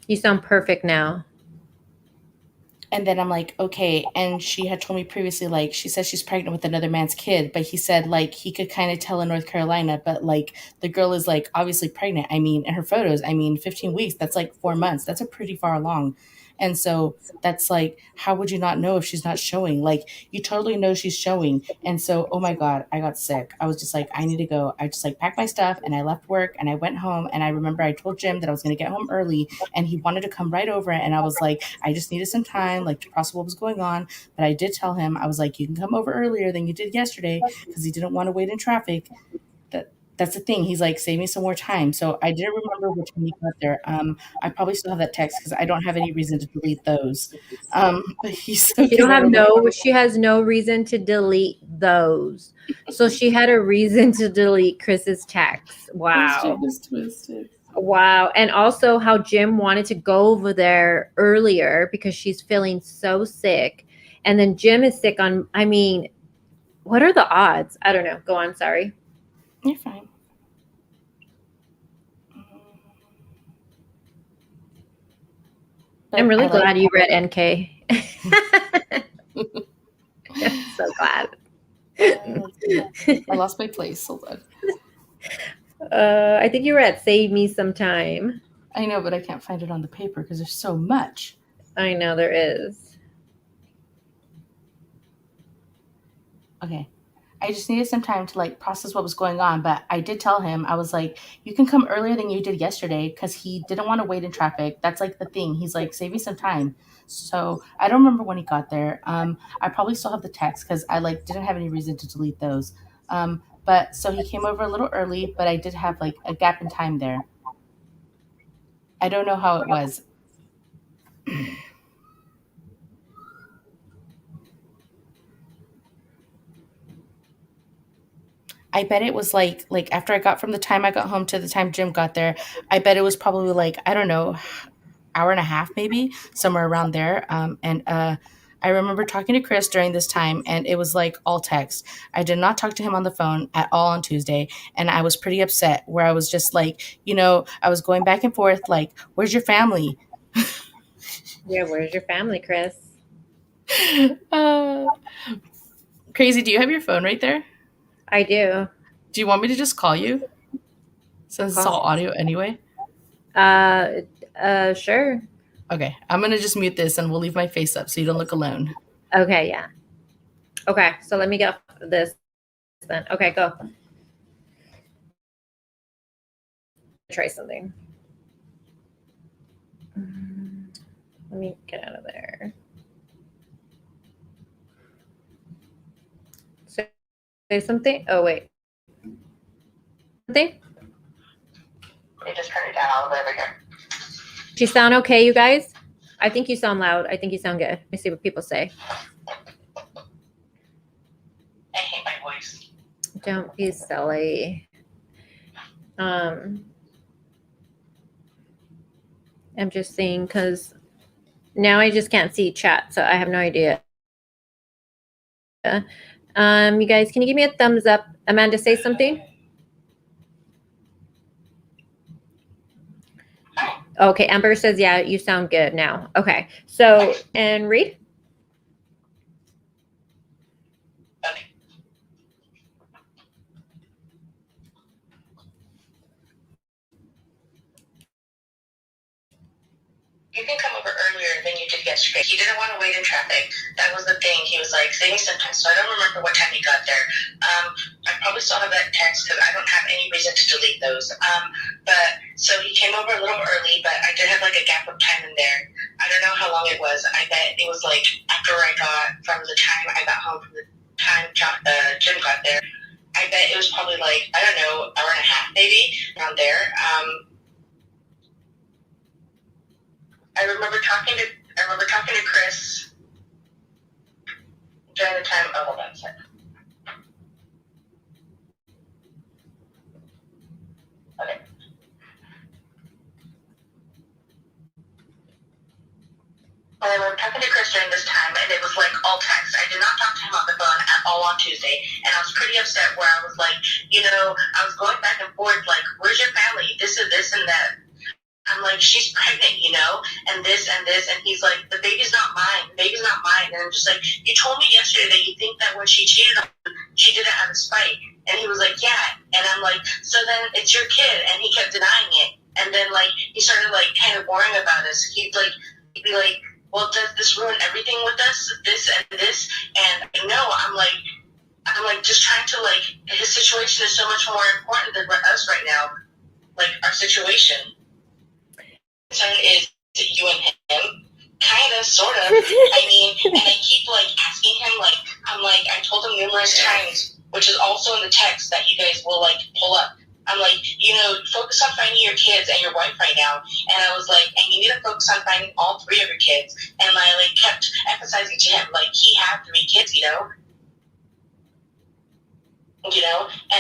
You sound perfect now. And then I'm like, okay. And she had told me previously, like, she says she's pregnant with another man's kid, but he said, like, he could kind of tell in North Carolina, but, like, the girl is, like, obviously pregnant. I mean, in her photos, 15 weeks, that's, like, 4 months. That's a pretty far along. And so that's, like, how would you not know if she's not showing? Like, you totally know she's showing. And so, oh, my God, I got sick. I was just like, I need to go. I just, like, packed my stuff, and I left work, and I went home. And I remember I told Jim that I was going to get home early, and he wanted to come right over. And I was like, I just needed some time, like, to process what was going on. But I did tell him, I was like, you can come over earlier than you did yesterday, because he didn't want to wait in traffic. That's the thing. He's like, save me some more time. So I didn't remember which one he got there. I probably still have that text because I don't have any reason to delete those. But he's so You don't have she has no reason to delete those. So she had a reason to delete Chris's text. Wow. This twisted. Wow. And also how Jim wanted to go over there earlier because she's feeling so sick. And then Jim is sick what are the odds? I don't know. Go on. Sorry. You're fine. I'm really glad you read NK. I'm so glad. I lost my place. Hold on. I think you were at Save Me Some Time. I know, but I can't find it on the paper because there's so much. I know there is. Okay. I just needed some time to like process what was going on, but I did tell him, I was like, you can come earlier than you did yesterday because he didn't want to wait in traffic. That's like the thing. He's like, save me some time. So I don't remember when he got there. I probably still have the text because I like didn't have any reason to delete those. But so he came over a little early, but I did have like a gap in time there. I don't know how it was. I bet it was like after I got from the time I got home to the time Jim got there, I bet it was probably like, I don't know, hour and a half, maybe somewhere around there. I remember talking to Chris during this time, and it was like all text. I did not talk to him on the phone at all on Tuesday, and I was pretty upset. Where I was just like, I was going back and forth, like, "Where's your family?" Yeah, where's your family, Chris? uh, Crazy. Do you have your phone right there? I do. Do you want me to just call you? Since it's all audio anyway. Sure. Okay, I'm gonna just mute this and we'll leave my face up so you don't look alone. Okay, yeah. Okay, so let me get this then. Okay, go. Try something. Let me get out of there. Say something. Oh, wait. Something? They just turned it down all the way over here. Do you sound okay, you guys? I think you sound loud. I think you sound good. Let me see what people say. I hate my voice. Don't be silly. I'm just saying because now I just can't see chat, so I have no idea. You guys, can you give me a thumbs up? Amanda, say something. Okay, Amber says, yeah, you sound good now. Okay, so, and Reed? Okay. You can come over earlier than you did yesterday. He didn't want to wait in traffic. That was the thing. He was like, save me some time. So I don't remember what time he got there. I probably still have that text because I don't have any reason to delete those. But so he came over a little early, but I did have like a gap of time in there. I don't know how long it was. I bet it was like after I got from the time I got home from the time Jim got there. I bet it was probably like, I don't know, hour and a half maybe around there. I remember talking to Chris during the time. Oh, hold on a second. Okay. I remember talking to Chris during this time, and it was like all text. I did not talk to him on the phone at all on Tuesday, and I was pretty upset. Where I was like, I was going back and forth, like, "Where's your family? This and this and that." I'm like, she's pregnant, and this and this. And he's like, the baby's not mine. The baby's not mine. And I'm just like, you told me yesterday that you think that when she cheated on you, she did it out of spite. And he was like, yeah. And I'm like, so then it's your kid. And he kept denying it. And then, like, he started, like, kind of worrying about us. He'd be like, well, does this ruin everything with us? This and this? And I'm like, just trying to, like, his situation is so much more important than us right now. Like, our situation. Is you and him, kind of, sort of. I mean, and I keep like asking him, like, I told him numerous times, which is also in the text that you guys will like pull up. I'm like, focus on finding your kids and your wife right now. And I was like, and you need to focus on finding all three of your kids. And I like kept emphasizing to him, like, he had 3 kids, and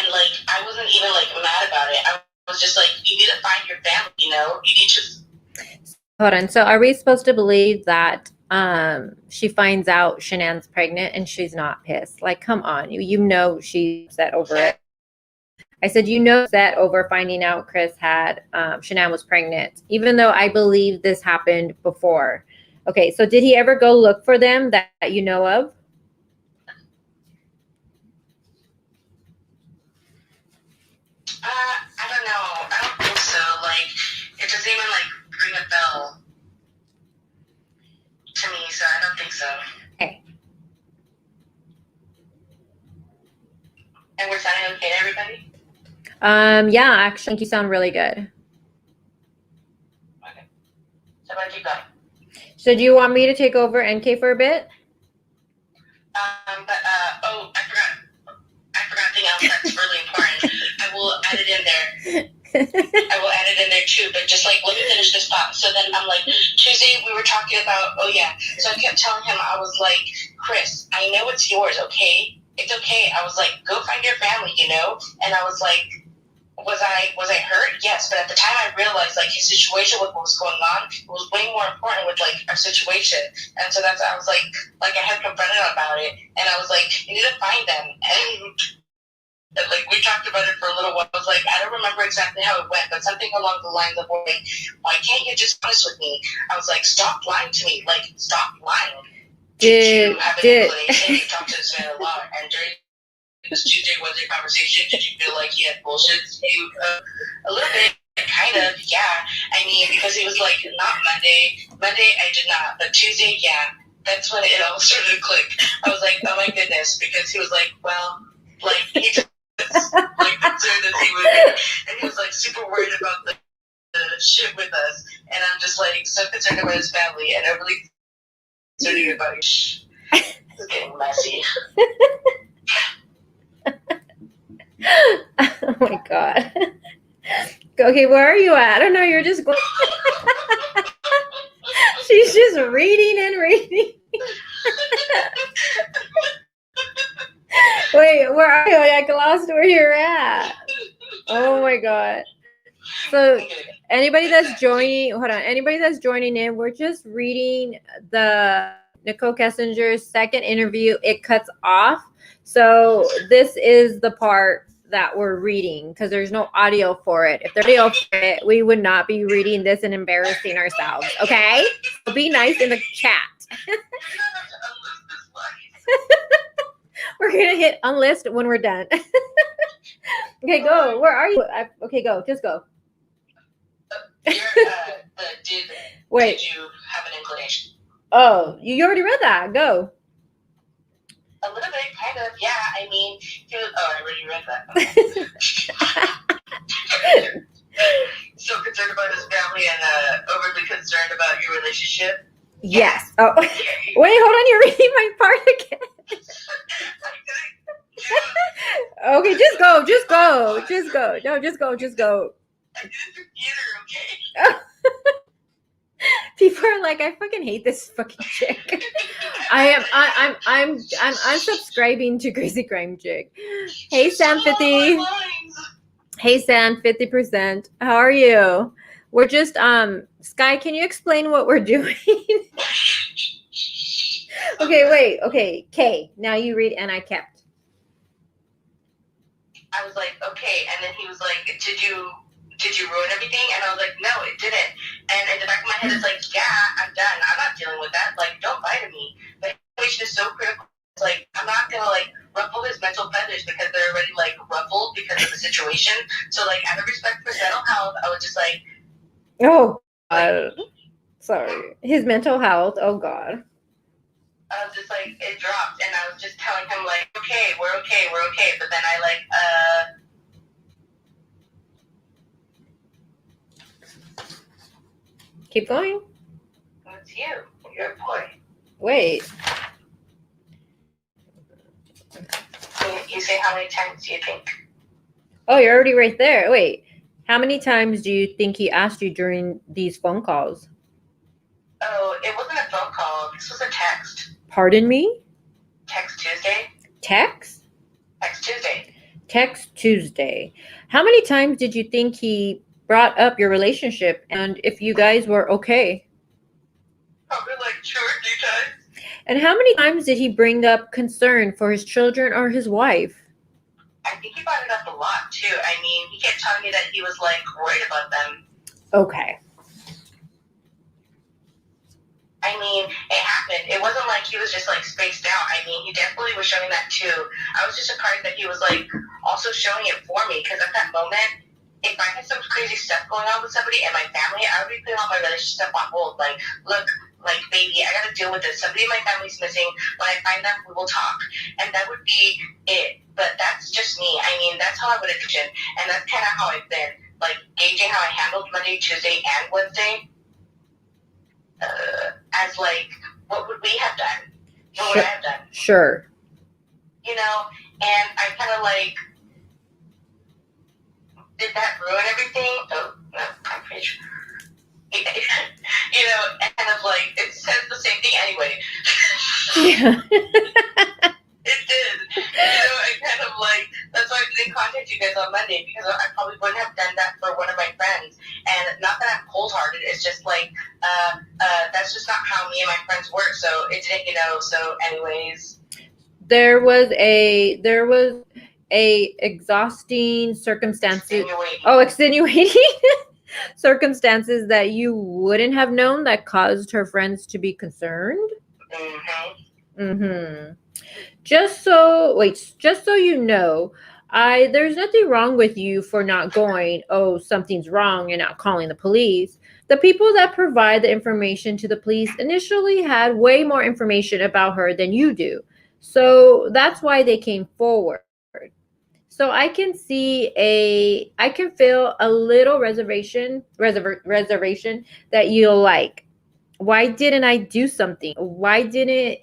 like I wasn't even like mad about it. I was just like, you need to find your family, you need to. Hold on. So are we supposed to believe that she finds out Shanann's pregnant and she's not pissed? Like, come on. She's upset over it. I said, upset over finding out Chris had Shanann was pregnant, even though I believe this happened before. Okay, so did he ever go look for them that you know of? I don't know. I don't think so. Like, it doesn't even like ring a bell to me, so I don't think so. Okay. And we're sounding okay to everybody? Yeah, actually, I think you sound really good. Okay. So why don't you go? So do you want me to take over NK for a bit? I forgot something else that's really important. I will add it in there. I will add it in there too, but just like, let me finish this thought. So then I'm like, Tuesday we were talking about, so I kept telling him, I was like, Chris, I know it's yours, okay? It's okay. I was like, go find your family, And I was like, was I hurt? Yes, but at the time I realized like his situation with what was going on was way more important with like our situation, and so that's I was like I had confronted him about it, and I was like, you need to find them, and like we talked about it for a little while. I was like, I don't remember exactly how it went, but something along the lines of like, why can't you just be honest with me? I was like, stop lying to me, like stop lying. Did you have an inclination? You talked to this man a lot, and during this Tuesday Wednesday conversation, did you feel like he had bullshit you a little bit? Kind of, yeah. I mean, because he was like, not Monday. Monday I did not, but Tuesday, yeah. That's when it all started to click. I was like, oh my goodness, because he was like, well, like he just like concerned that he would, and he was like super worried about the shit with us, and I'm just like so concerned about his family and overly concerned about it's getting messy. Oh my God. Okay, where are you at? I don't know. You're just going. She's just reading and reading. Wait, where are you? I lost where you're at. Oh my God. So anybody that's joining, hold on. Anybody that's joining in, we're just reading the NICHOL Kessinger's second interview. It cuts off. So this is the part that we're reading because there's no audio for it. If there's audio for it, we would not be reading this and embarrassing ourselves. Okay? So be nice in the chat. We're gonna hit unlist when we're done. Okay, go. Where are you? Okay, go. Just go. Wait. Did you have an inclination? Oh, you already read that. Go. A little bit, kind of, yeah. I mean, he was, I already read that. So concerned about his family and overly concerned about your relationship? Yes. Oh, wait, hold on. You're reading my part again. Okay, just go. Just go. Just go. No, just go. Just go. I did it for theater, okay? People are like, I fucking hate this fucking chick. I'm subscribing to Crazy Crime Chick. Hey Sam 50. Hey Sam 50%. How are you? We're just Sky, can you explain what we're doing? Okay, wait. Okay, Kay. Now you read and I kept. I was like, okay, and then he was like, did you ruin everything? And I was like, no, it didn't. And in the back of my head, it's like, yeah, I'm done. I'm not dealing with that. Like, don't lie to me. The situation is so critical. It's like, I'm not going to, like, ruffle his mental feathers because they're already, like, ruffled because of the situation. So, like, out of respect for his mental health, I was just like, oh, God. Sorry. His mental health. Oh, God. I was just like, it dropped. And I was just telling him, like, okay, we're okay. But then I, like, Keep going. it's you. You're a boy. Wait. You say how many times do you think? Oh, you're already right there. Wait. How many times do you think he asked you during these phone calls? Oh, it wasn't a phone call. This was a text. Pardon me? Text Tuesday? Text? Text Tuesday. Text Tuesday. How many times did you think he brought up your relationship and if you guys were okay? Probably like 2 or 3 times. And how many times did he bring up concern for his children or his wife? I think he brought it up a lot too. I mean, he kept telling me that he was like worried about them. Okay. I mean, it happened. It wasn't like he was just like spaced out. I mean, he definitely was showing that too. I was just surprised that he was like also showing it for me because at that moment, if I had some crazy stuff going on with somebody and my family, I would be putting all my relationship on hold. Like, look, like, baby, I gotta deal with this. Somebody in my family's missing. When I find them, we will talk. And that would be it. But that's just me. I mean, that's how I would envision. And that's kind of how I've been. Like, gauging how I handled Monday, Tuesday, and Wednesday. As, like, what would we have done? What would I have done? Sure. You know? And I kind of, like, did that ruin everything? Oh, no, I'm pretty sure. You know, and kind of like, it says the same thing anyway. Yeah. It did. You know, I kind of like, that's why I didn't contact you guys on Monday. Monday because I probably wouldn't have done that for one of my friends. And not that I'm cold-hearted, it's just like, that's just not how me and my friends work. So it didn't, so anyways. There was a exhausting circumstances. Extenuating circumstances that you wouldn't have known that caused her friends to be concerned. Just so you know, there's nothing wrong with you for not going, oh, something's wrong, and not calling the police. The people that provide the information to the police initially had way more information about her than you do. So that's why they came forward. So I can feel a little reservation that you'll like. Why didn't I do something? Why didn't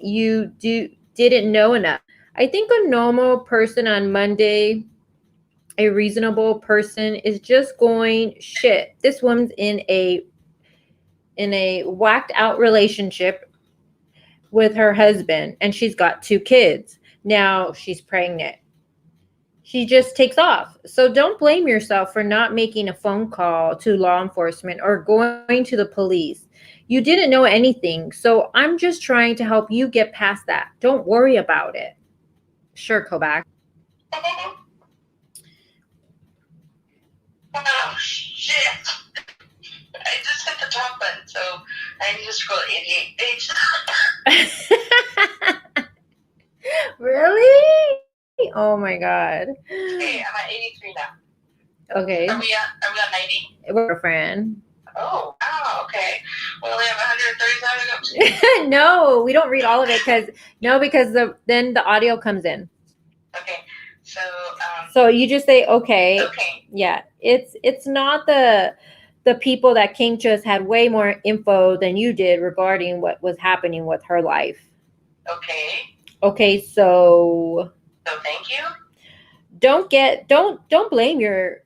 know enough? I think a normal person on Monday, a reasonable person, is just going, shit, this woman's in a whacked out relationship with her husband, and she's got 2 kids. Now she's pregnant. She just takes off. So don't blame yourself for not making a phone call to law enforcement or going to the police. You didn't know anything. So I'm just trying to help you get past that. Don't worry about it. Sure, Kovac. Oh, shit. I just hit the top button, so I need to scroll 88 pages. Really? Oh my God. Okay, I'm at 83 now. Okay. Are we at 90? We're a friend. Oh, okay. We only have 137 to go. No, we don't read all of it because then the audio comes in. Okay. So you just say okay. Okay. Yeah. It's not the people that came to us had way more info than you did regarding what was happening with her life. Okay. Okay, so thank you. Don't blame your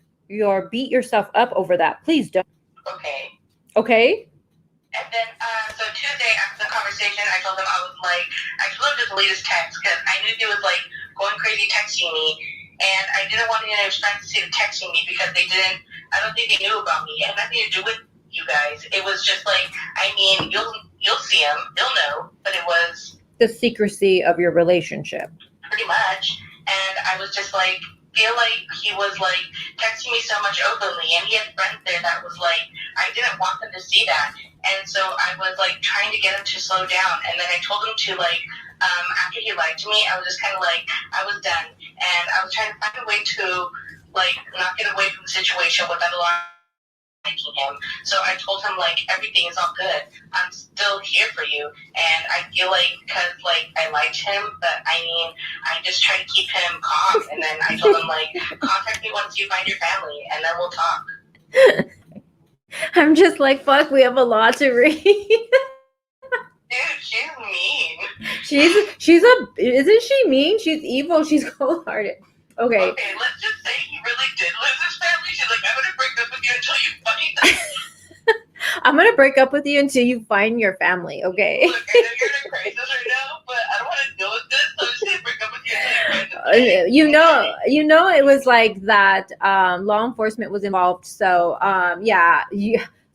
beat yourself up over that. Please don't. Okay. Okay? And then, so Tuesday after the conversation, I told him I told him to delete his text because I knew he was like going crazy texting me, and I didn't want any of his friends to see the texting me because I don't think they knew about me. It had nothing to do with you guys. It was just like, you'll see him, you'll know, but it was the secrecy of your relationship. Pretty much. And I was just like, feel like he was like texting me so much openly, and he had friends there that was like, I didn't want them to see that. And so I was like trying to get him to slow down, and then I told him to like, after he lied to me, I was just kind of like, I was done, and I was trying to find a way to like not get away from the situation without liking him. So I told him like, everything is all good, I'm still here for you. And I feel like because like I liked him, but I just try to keep him calm. And then I told him like, contact me once you find your family, and then we'll talk. I'm just like, fuck, we have a lot to read. Dude, she's mean. Isn't she mean? She's evil. She's cold-hearted. Okay. Okay, let's just say he really did lose his family. She's like, I'm gonna break up with you until you find them. I'm gonna break up with you until you find your family, okay? Look, I know you're in a crisis right now, but I don't want to deal with this, so I'm just gonna break up with you until you find them. It was like that. Law enforcement was involved, so yeah.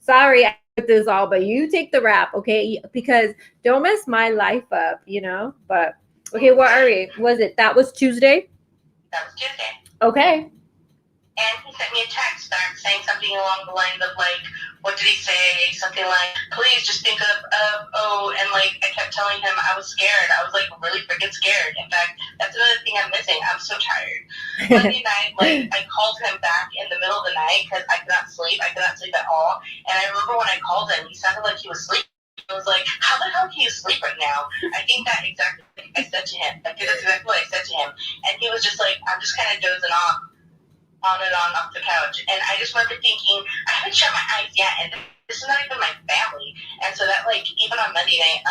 Sorry I put this all, but you take the rap, okay? Because don't mess my life up, But okay, where are we? That was Tuesday? That was Tuesday. Okay. And he sent me a text back saying something along the lines of like, what did he say? Something like, please just think of and like I kept telling him I was scared. I was like really freaking scared. In fact, that's another thing I'm missing. I'm so tired. Monday night, like I called him back in the middle of the night because I could not sleep. I could not sleep at all. And I remember when I called him, he sounded like he was sleeping. I was like, how the hell can you sleep right now? I think that exactly what I said to him. I think that's exactly what I said to him. And he was just like, I'm just kind of dozing off. On and on off the couch, and I just remember thinking, I haven't shut my eyes yet, and this is not even my family. And so that, like, even on Monday night,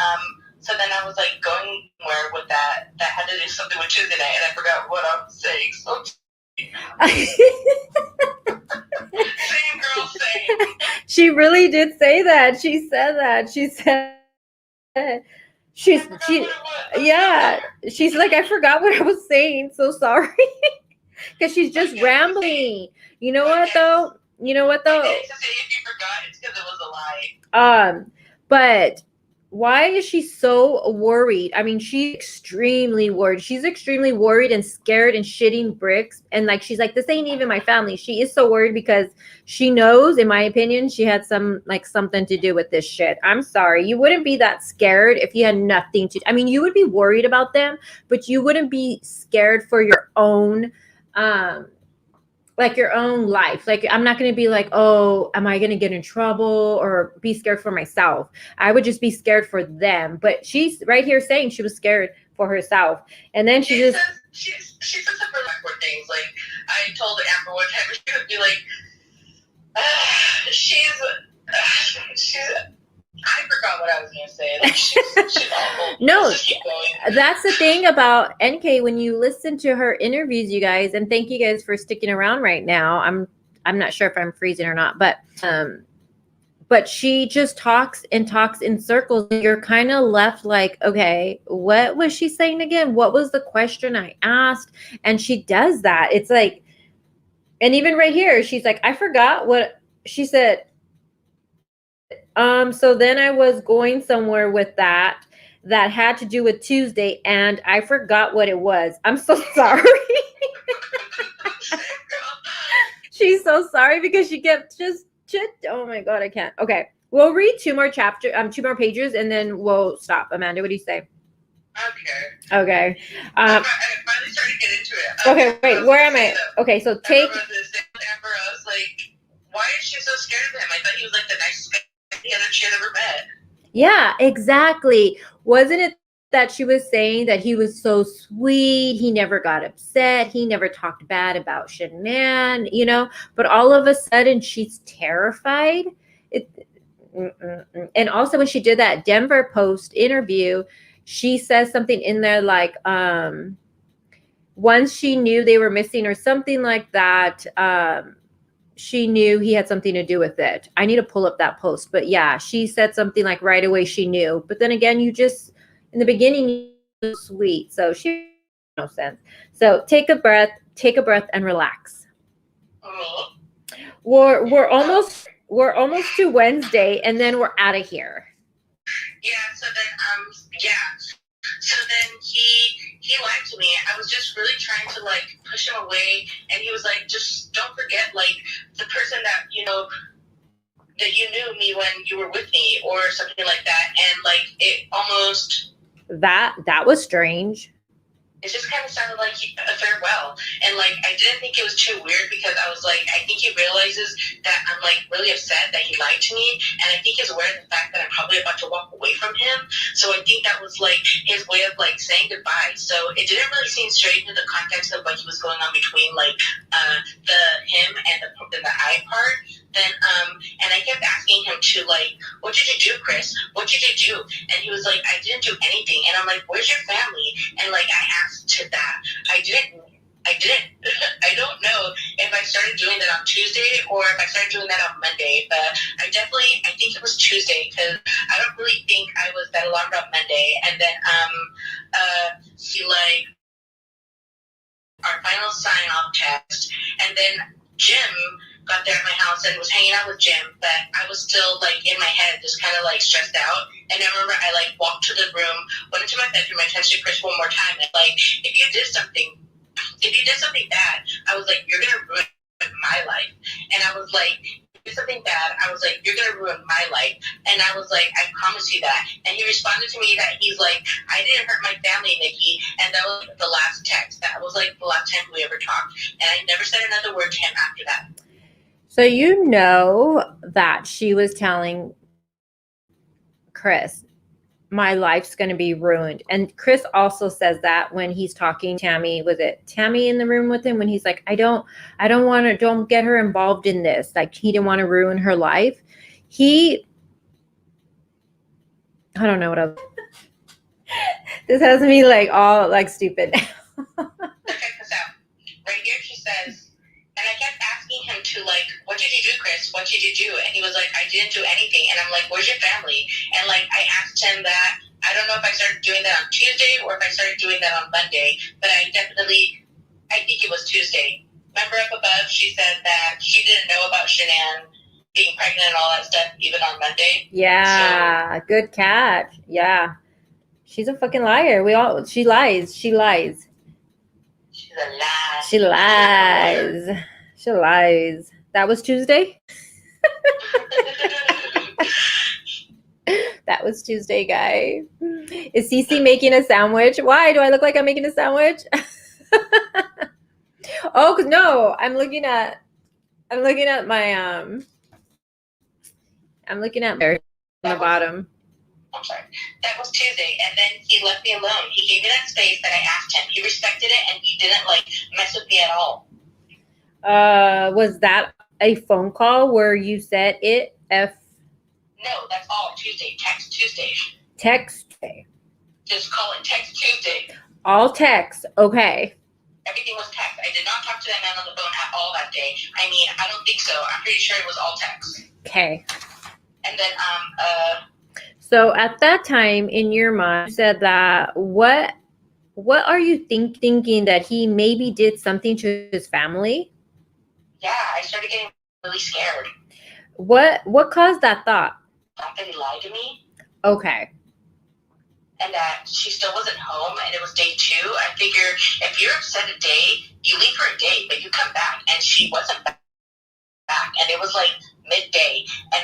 so then I was like going where with that had to do something with Tuesday night, and I forgot what I was saying. So same girl, same. She really did say that. She said that. She's like, I forgot what I was saying. So sorry. Because she's just Okay. rambling. You know what though? You know what though? Okay, so say if you forgot, it's because it was a lie. But why is she so worried? I mean, she's extremely worried. She's extremely worried and scared and shitting bricks. And like, she's like, this ain't even my family. She is so worried because she knows, in my opinion, she had something to do with this shit. I'm sorry. You wouldn't be that scared if you had nothing to, I mean, you would be worried about them, but you wouldn't be scared for your own, like your own life. Like, I'm not going to be like, oh, am I going to get in trouble or be scared for myself? I would just be scared for them. But she's right here saying she was scared for herself. And then she says some really awkward things. Like, I told Amber one time, she would be like, I forgot what I was going to say. Like, she's awful. No, Let's just keep going. that's the thing about NK. When you listen to her interviews, you guys, and thank you guys for sticking around right now. I'm not sure if I'm freezing or not, but she just talks and talks in circles. And you're kind of left like, okay, what was she saying again? What was the question I asked? And she does that. It's like, and even right here, she's like, I forgot what she said. So then I was going somewhere with that had to do with Tuesday, and I forgot what it was. I'm so sorry. She's so sorry because she kept just oh my God, I can't. Okay. We'll read two more pages and then we'll stop. Amanda, what do you say? Okay. I finally started to get into it. Okay, wait, where am I? Okay, so take. Amber was like, why is she so scared of him? I thought he was like the nicest guy she had ever met. Yeah, exactly. Wasn't it that she was saying that he was so sweet, he never got upset, he never talked bad about Shanann, you know, but all of a sudden she's terrified. And also when she did that Denver Post interview, she says something in there like, once she knew they were missing or something like that, she knew he had something to do with it. I need to pull up that post, but yeah, she said something like right away she knew. But then again, you just, in the beginning, you were sweet, so she no sense. So take a breath and relax. We're almost to Wednesday, and then we're out of here. So then he lied to me. I was just really trying to like push him away, and he was like, just don't forget like the person that you knew me when you were with me or something like that. And like it almost that was strange. It just kind of sounded like a farewell. And, like, I didn't think it was too weird because I was like, I think he realizes that I'm, like, really upset that he lied to me. And I think he's aware of the fact that I'm probably about to walk away from him. So I think that was, like, his way of, like, saying goodbye. So it didn't really seem straight into the context of what he was going on between, like, the him and the I part. Then, and I kept asking him to, like, what did you do, Chris? What did you do? And he was like, I didn't do anything. And I'm like, where's your family? And, like, I asked to that. I didn't. I don't know if I started doing that on Tuesday or if I started doing that on Monday, but I think it was Tuesday because I don't really think I was that alarmed on Monday. And then, he, like, our final sign-off test, and then Jim got there at my house and was hanging out with Jim, but I was still, like, in my head, just kind of, like, stressed out. And I remember I, like, walked to the room, went into my bedroom, I texted Chris one more time, and, like, if you did something bad, I was like, you're going to ruin my life. And I was like, if you did something bad, I was like, you're going to ruin my life. And I was like, I promise you that. And he responded to me that he's like, I didn't hurt my family, Nikki. And that was like, the last text. That was, like, the last time we ever talked. And I never said another word to him after that. So you know that she was telling Chris, my life's going to be ruined. And Chris also says that when he's talking to Tammy. Was it Tammy in the room with him when he's like, don't get her involved in this. Like, he didn't want to ruin her life. I don't know what else. This has me like all like stupid. Check this out. Right here she says, and I kept asking him to, like, what did you do, Chris? What did you do? And he was like, I didn't do anything. And I'm like, where's your family? And, like, I asked him that. I don't know if I started doing that on Tuesday or if I started doing that on Monday, but I definitely I think it was Tuesday. Remember up above, she said that she didn't know about Shanann being pregnant and all that stuff even on Monday. Yeah, good catch. Yeah. She's a fucking liar. She lies. She's a lie. She lies. She lies. That was Tuesday? That was Tuesday, guy. Is Cece making a sandwich? Why do I look like I'm making a sandwich? Oh, cause no, I'm looking at my I'm looking at there on the bottom. I'm sorry. That was Tuesday, and then he left me alone. He gave me that space that I asked him. He respected it, and he didn't like mess with me at all. Was that a phone call where you said it? No, that's all Tuesday. Text Tuesday. Text Tuesday. Just call it Text Tuesday. All text. Okay. Everything was text. I did not talk to that man on the phone at all that day. I mean, I don't think so. I'm pretty sure it was all text. Okay. And then So at that time in your mind, you said that what are you thinking that he maybe did something to his family? yeah, I started getting really scared. What caused that thought? That he lied to me. Okay. And that she still wasn't home, and it was day 2. I figure if you're upset a day, you leave for a day, but you come back, and she wasn't back. And it was like midday. And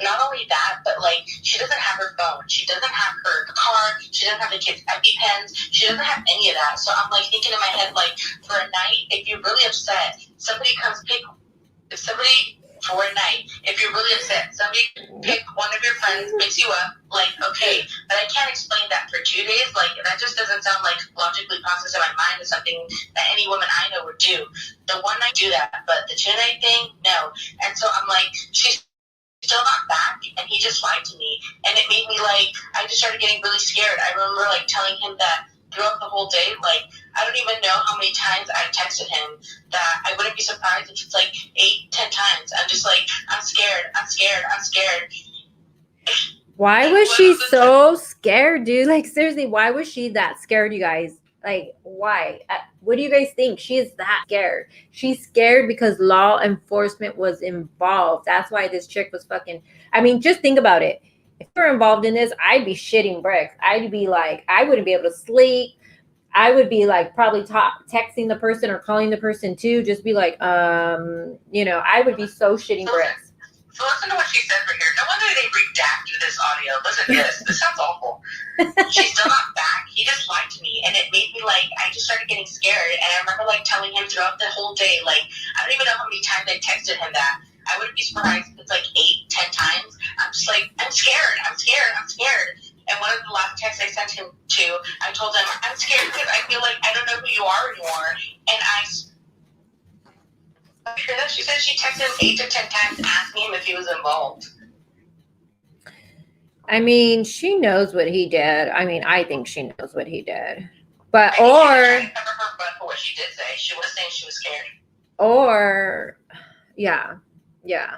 not only that, but like she doesn't have her phone, she doesn't have her car, she doesn't have the kids' EpiPens, she doesn't have any of that. So I'm like thinking in my head, like, for a night, if you're really upset, somebody comes pick. If somebody for a night, if you're really upset, somebody pick one of your friends, picks you up, like, okay, but I can't explain that for 2 days. Like, that just doesn't sound like logically processed in my mind as something that any woman I know would do. The one night do that, but the 2-night thing, no. And so I'm like, she's still not back, and he just lied to me, and it made me like, I just started getting really scared. I remember like telling him that throughout the whole day, like, I don't even know how many times I texted him that I wouldn't be surprised if it's like 8-10 times. I'm just like, I'm scared. Why was she so scared, dude? Like, seriously, why was she that scared, you guys? Like, why? What do you guys think? She is that scared. She's scared because law enforcement was involved. That's why this chick was fucking... I mean, just think about it. If you were involved in this, I'd be shitting bricks. I'd be like, I wouldn't be able to sleep. I would be like probably texting the person or calling the person too. Just be like, I would be so shitting bricks. So listen to what she said right here. No wonder they redacted this audio. Listen to this. This sounds awful. She's still not back. He just lied to me, and it made me like, I just started getting scared. And I remember like telling him throughout the whole day, like, I don't even know how many times I texted him that. I wouldn't be surprised if it's like 8-10 times. I'm just like, I'm scared. And one of the last texts I sent him to, I told him, I'm scared because I feel like I don't know who you are anymore. And she said she texted him 8 to 10 times asking him if he was involved. I mean, she knows what he did. I mean, I think she knows what he did. But, I cover her butt for what she did say. She was saying she was scared. Yeah.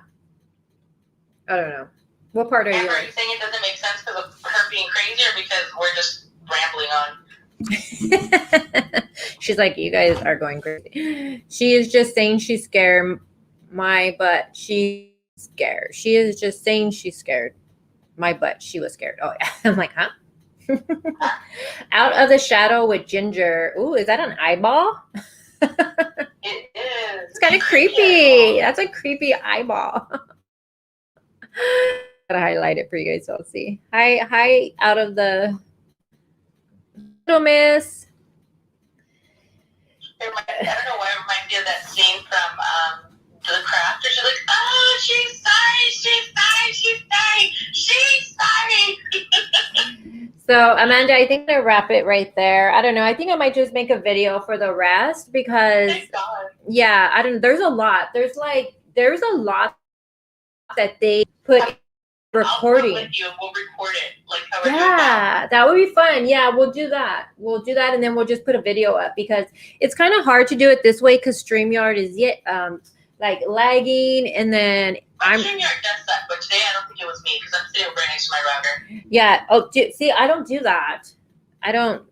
I don't know. What part are you on? Are you saying it doesn't make sense because of her being crazy or because we're just rambling on? She's like, you guys are going crazy. She is just saying she's scared. My butt, she's scared. She is just saying she's scared. My butt, she was scared. Oh, yeah. I'm like, huh? Out of the shadow with Ginger. Ooh, is that an eyeball? It is. It's kind of creepy. That's a creepy eyeball. Gotta highlight it for you guys to all see. Hi, out of the little miss. I don't know why it reminds me of that scene from The Craft. Where she's like, oh, she's sorry. So Amanda, I think I'm gonna wrap it right there. I don't know. I think I might just make a video for the rest because Thank God. yeah, I don't. There's a lot. There's a lot that they put recording. I'll with you and we'll record it like how Yeah, that would be fun. Yeah, we'll do that. And then we'll just put a video up because it's kind of hard to do it this way because StreamYard is like lagging, and then I'm StreamYard does that, but today I don't think it was me because I'm sitting right next to my router. Yeah. Oh, see, I don't do that. I don't.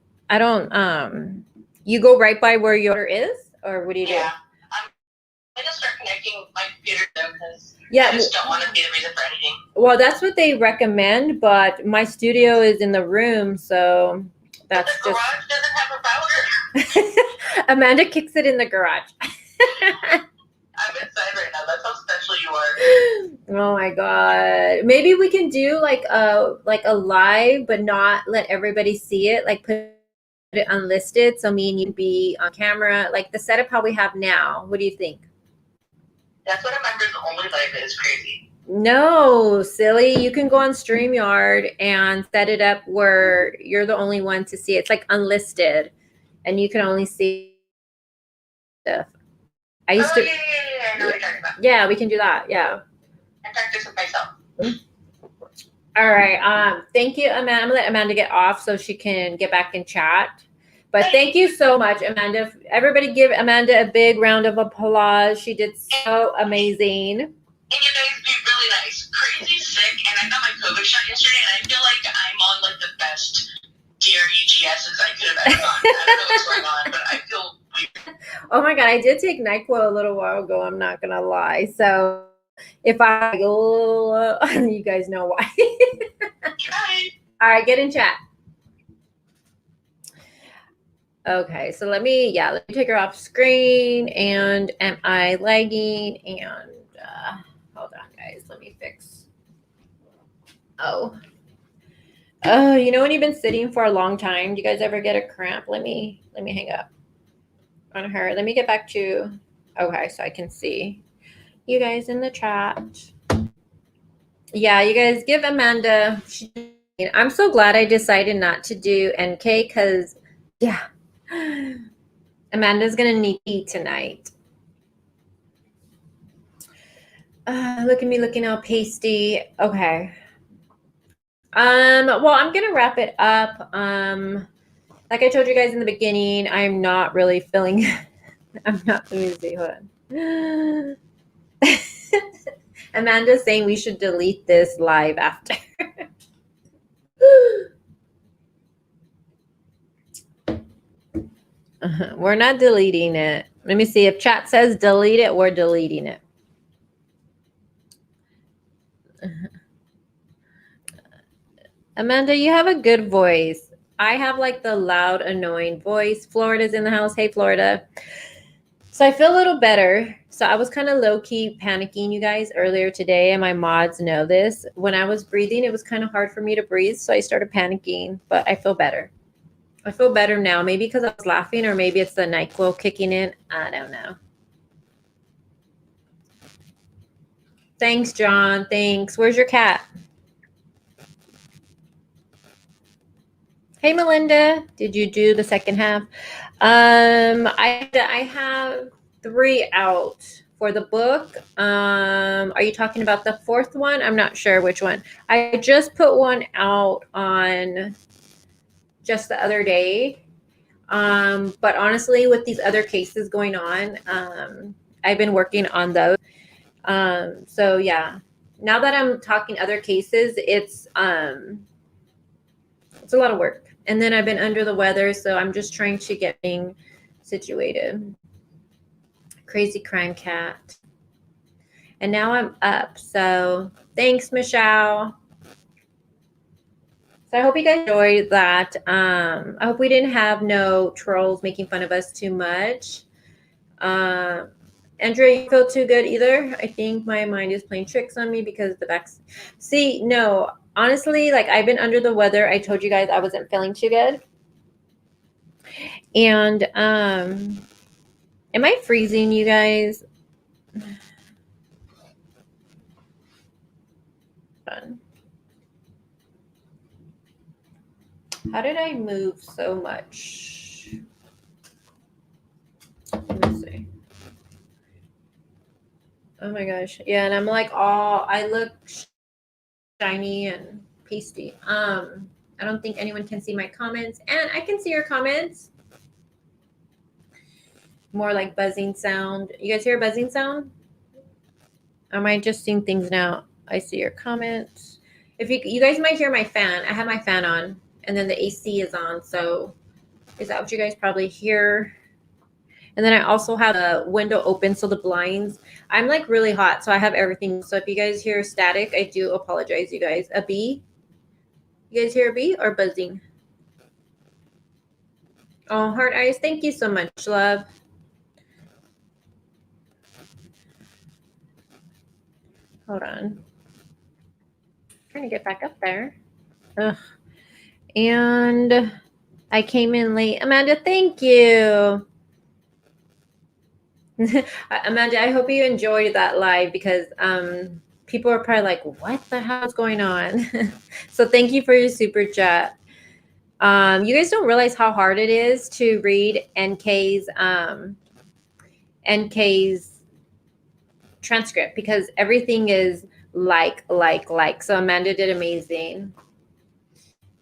You go right by where your router is. Or what do you do? Yeah. I'm going to start connecting my computer though, because Yeah. I just don't want to be the reason for anything. Well, that's what they recommend, but my studio is in the room, so But that's the just. garage doesn't have a router. Amanda kicks it in the garage. I'm inside right now. That's how special you are. Oh my god. Maybe we can do like a live, but not let everybody see it. Like put it unlisted, so me and you can be on camera, like the setup how we have now. What do you think? That's what a members only live is. Crazy. No, silly. You can go on StreamYard and set it up where you're the only one to see it. It's like unlisted, and you can only see stuff. I used to. Yeah. I know what you're talking about. Yeah, we can do that. Yeah. I practice with myself. All right. Thank you, Amanda. I'm gonna let Amanda get off so she can get back in chat. But thank you so much, Amanda. Everybody give Amanda a big round of applause. She did so amazing. And you guys be really nice. Crazy sick, and I got my COVID shot yesterday, and I feel like I'm on like the best DREGSs I could have ever gotten. I don't know what's going on, but I feel weird. Oh my god, I did take NICHOL a little while ago. I'm not gonna lie. So if I go, you guys know why. Try. All right, get in chat. Okay, so let me take her off screen. And am I lagging? And hold on, guys. Let me fix. Oh, you know when you've been sitting for a long time, do you guys ever get a cramp? Let me hang up on her. Let me get back to. Okay, so I can see you guys in the chat. Yeah, you guys give Amanda. I'm so glad I decided not to do NK because, yeah, Amanda's gonna need tea tonight. Look at me looking all pasty. Okay. Well, I'm gonna wrap it up. Like I told you guys in the beginning, I'm not really feeling. I'm not. Let me see. Hold on. Amanda's saying we should delete this live after. We're not deleting it. Let me see if chat says delete it. We're deleting it. Amanda, you have a good voice. I have like the loud, annoying voice. Florida's in the house. Hey, Florida. So I feel a little better. So I was kind of low-key panicking, you guys, earlier today, and my mods know this. When I was breathing, it was kind of hard for me to breathe, so I started panicking, but I feel better. I feel better now, maybe because I was laughing, or maybe it's the NyQuil kicking in. I don't know. Thanks, John. Thanks. Where's your cat? Hey, Melinda. Did you do the second half? I have 3 out for the book. Are you talking about the 4th one? I'm not sure which one. I just put one out on just the other day. But honestly, with these other cases going on, I've been working on those. So yeah, now that I'm talking other cases, it's a lot of work. And then I've been under the weather, so I'm just trying to get things situated. Crazy crime cat. And now I'm up. So thanks, Michelle. So I hope you guys enjoyed that. I hope we didn't have no trolls making fun of us too much. Andrea, you feel too good either? I think my mind is playing tricks on me because the back. See, no, honestly, like I've been under the weather. I told you guys I wasn't feeling too good. And am I freezing, you guys? How did I move so much? Let me see. Oh my gosh. Yeah, and I'm like I look shiny and pasty. I don't think anyone can see my comments, and I can see your comments. More like buzzing sound. You guys hear a buzzing sound? Or am I just seeing things now? I see your comments. If you guys might hear my fan. I have my fan on, and then the AC is on. So is that what you guys probably hear? And then I also have a window open, so the blinds. I'm like really hot, so I have everything. So if you guys hear static, I do apologize, you guys. A bee? You guys hear a bee or buzzing? Oh, heart eyes, thank you so much, love. Hold on. I'm trying to get back up there. Ugh. And I came in late. Amanda, thank you. Amanda, I hope you enjoyed that live because people are probably like, what the hell is going on? So thank you for your super chat. You guys don't realize how hard it is to read NK's transcript because everything is like. So Amanda did amazing.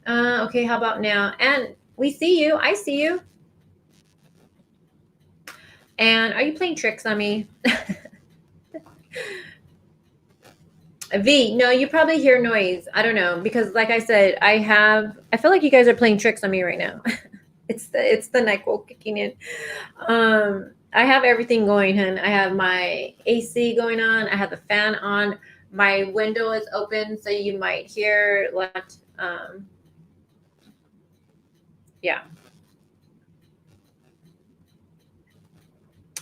Okay, how about now? And we see you. I see you. And are you playing tricks on me? V, no, you probably hear noise. I don't know because, like I said, I feel like you guys are playing tricks on me right now. It's the NICHOL kicking in. I have everything going, hun. I have my AC going on. I have the fan on. My window is open, so you might hear left. Yeah.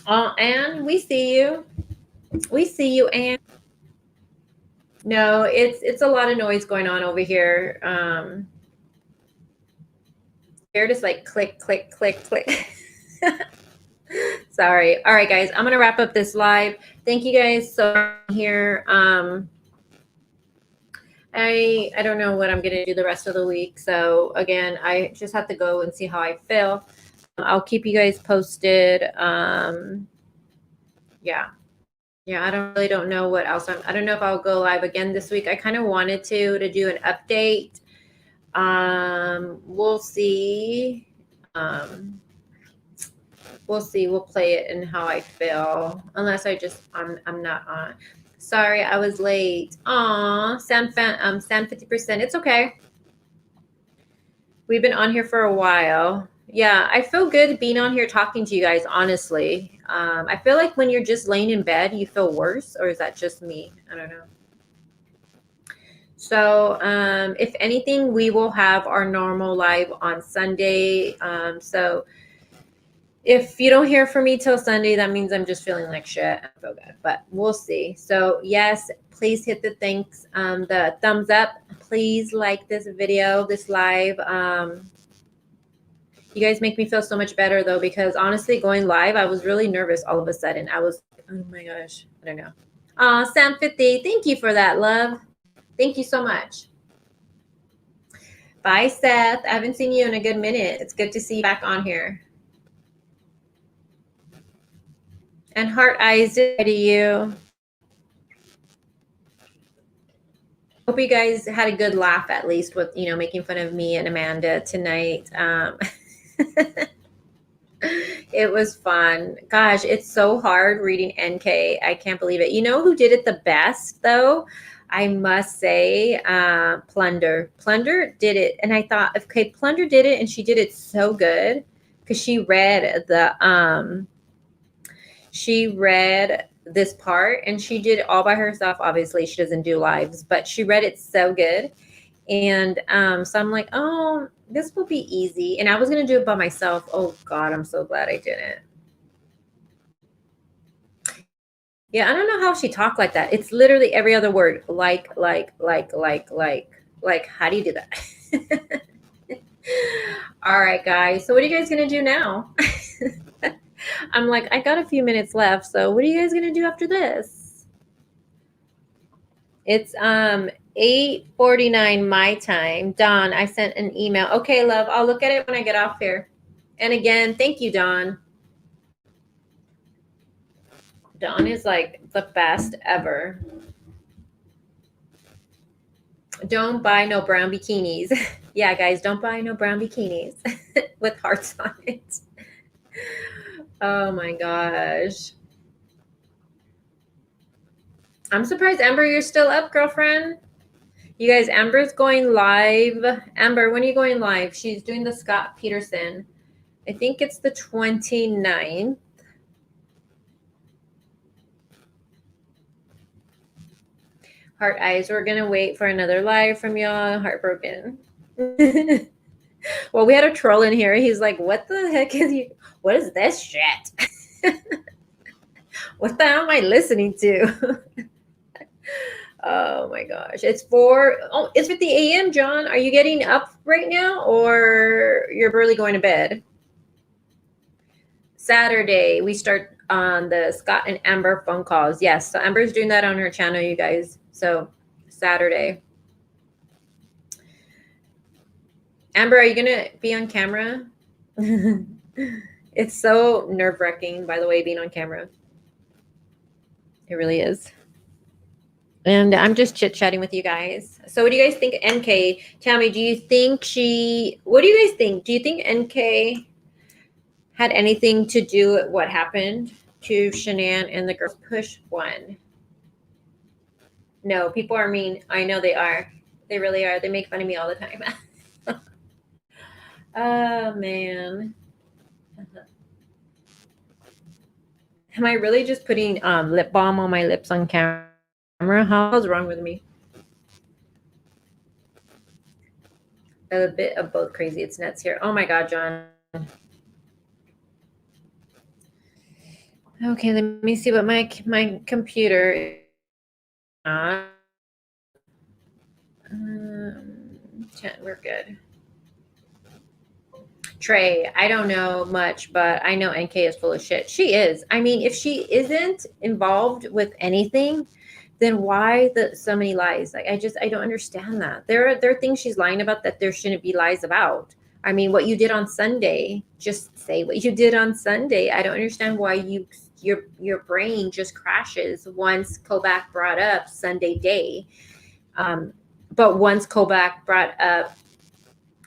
Anne, we see you. We see you, Anne. No, it's a lot of noise going on over here. They're just like click, click, click, click. Sorry. All right, guys, I'm gonna wrap up this live. Thank you guys so much here. I don't know what I'm gonna do the rest of the week. So again, I just have to go and see how I feel. I'll keep you guys posted. Yeah, I don't know what else. I don't know if I'll go live again this week. I kind of wanted to do an update. We'll see. We'll see. We'll play it and how I feel. Unless I'm not on. Sorry, I was late. Aw, Sam 50%. It's okay. We've been on here for a while. Yeah, I feel good being on here talking to you guys, honestly. I feel like when you're just laying in bed, you feel worse, or is that just me? I don't know. So if anything, we will have our normal live on Sunday. So if you don't hear from me till Sunday, that means I'm just feeling like shit. I feel good, but we'll see. So yes, please hit the the thumbs up. Please like this video, this live. You guys make me feel so much better though, because honestly, going live, I was really nervous all of a sudden. I was, oh my gosh, I don't know. Sam 50, thank you for that, love. Thank you so much. Bye, Seth. I haven't seen you in a good minute. It's good to see you back on here. And heart eyes to you. Hope you guys had a good laugh at least with, making fun of me and Amanda tonight. It was fun. Gosh, it's so hard reading NK. I can't believe it. You know who did it the best though? I must say, Plunder. Plunder did it. And I thought, okay, Plunder did it and she did it so good because she read this part and she did it all by herself. Obviously, she doesn't do lives, but she read it so good. And so I'm like, oh, this will be easy. And I was going to do it by myself. Oh, God, I'm so glad I didn't. Yeah, I don't know how she talked like that. It's literally every other word. Like. How do you do that? All right, guys. So what are you guys going to do now? I'm like, I got a few minutes left. So what are you guys going to do after this? It's 8:49 my time. Dawn, I sent an email. Okay, love. I'll look at it when I get off here. And again, thank you, Dawn. Dawn is like the best ever. Don't buy no brown bikinis. Yeah, guys, don't buy no brown bikinis with hearts on it. Oh my gosh. I'm surprised, Amber, you're still up, girlfriend. You guys, Amber's going live. Amber, when are you going live? She's doing the Scott Peterson. I think it's the 29th. Heart eyes. We're gonna wait for another live from y'all. Heartbroken. Well, we had a troll in here. He's like, "What the heck is you? What is this shit? What the hell am I listening to?" Oh my gosh. It's 4. Oh, it's 50 a.m., John. Are you getting up right now or you're barely going to bed? Saturday, we start on the Scott and Amber phone calls. Yes, so Amber's doing that on her channel, you guys. So Saturday. Amber, are you going to be on camera? It's so nerve-wracking, by the way, being on camera. It really is. And I'm just chit-chatting with you guys. So what do you guys think, NK? Tell me, do you think what do you guys think? Do you think NK had anything to do with what happened to Shanann and the girls? Push 1. No, people are mean. I know they are. They really are. They make fun of me all the time. Oh, man. Am I really just putting lip balm on my lips on camera? How's wrong with me? A bit of both crazy. It's nuts here. Oh my God, John. Okay, let me see what my computer is on. We're good. Trey, I don't know much, but I know NK is full of shit. She is. I mean, if she isn't involved with anything, then why so many lies? Like, I don't understand that. There are things she's lying about that there shouldn't be lies about. I mean, what you did on Sunday, just say what you did on Sunday. I don't understand why your brain just crashes once Kobach brought up Sunday day. But once Kobach brought up,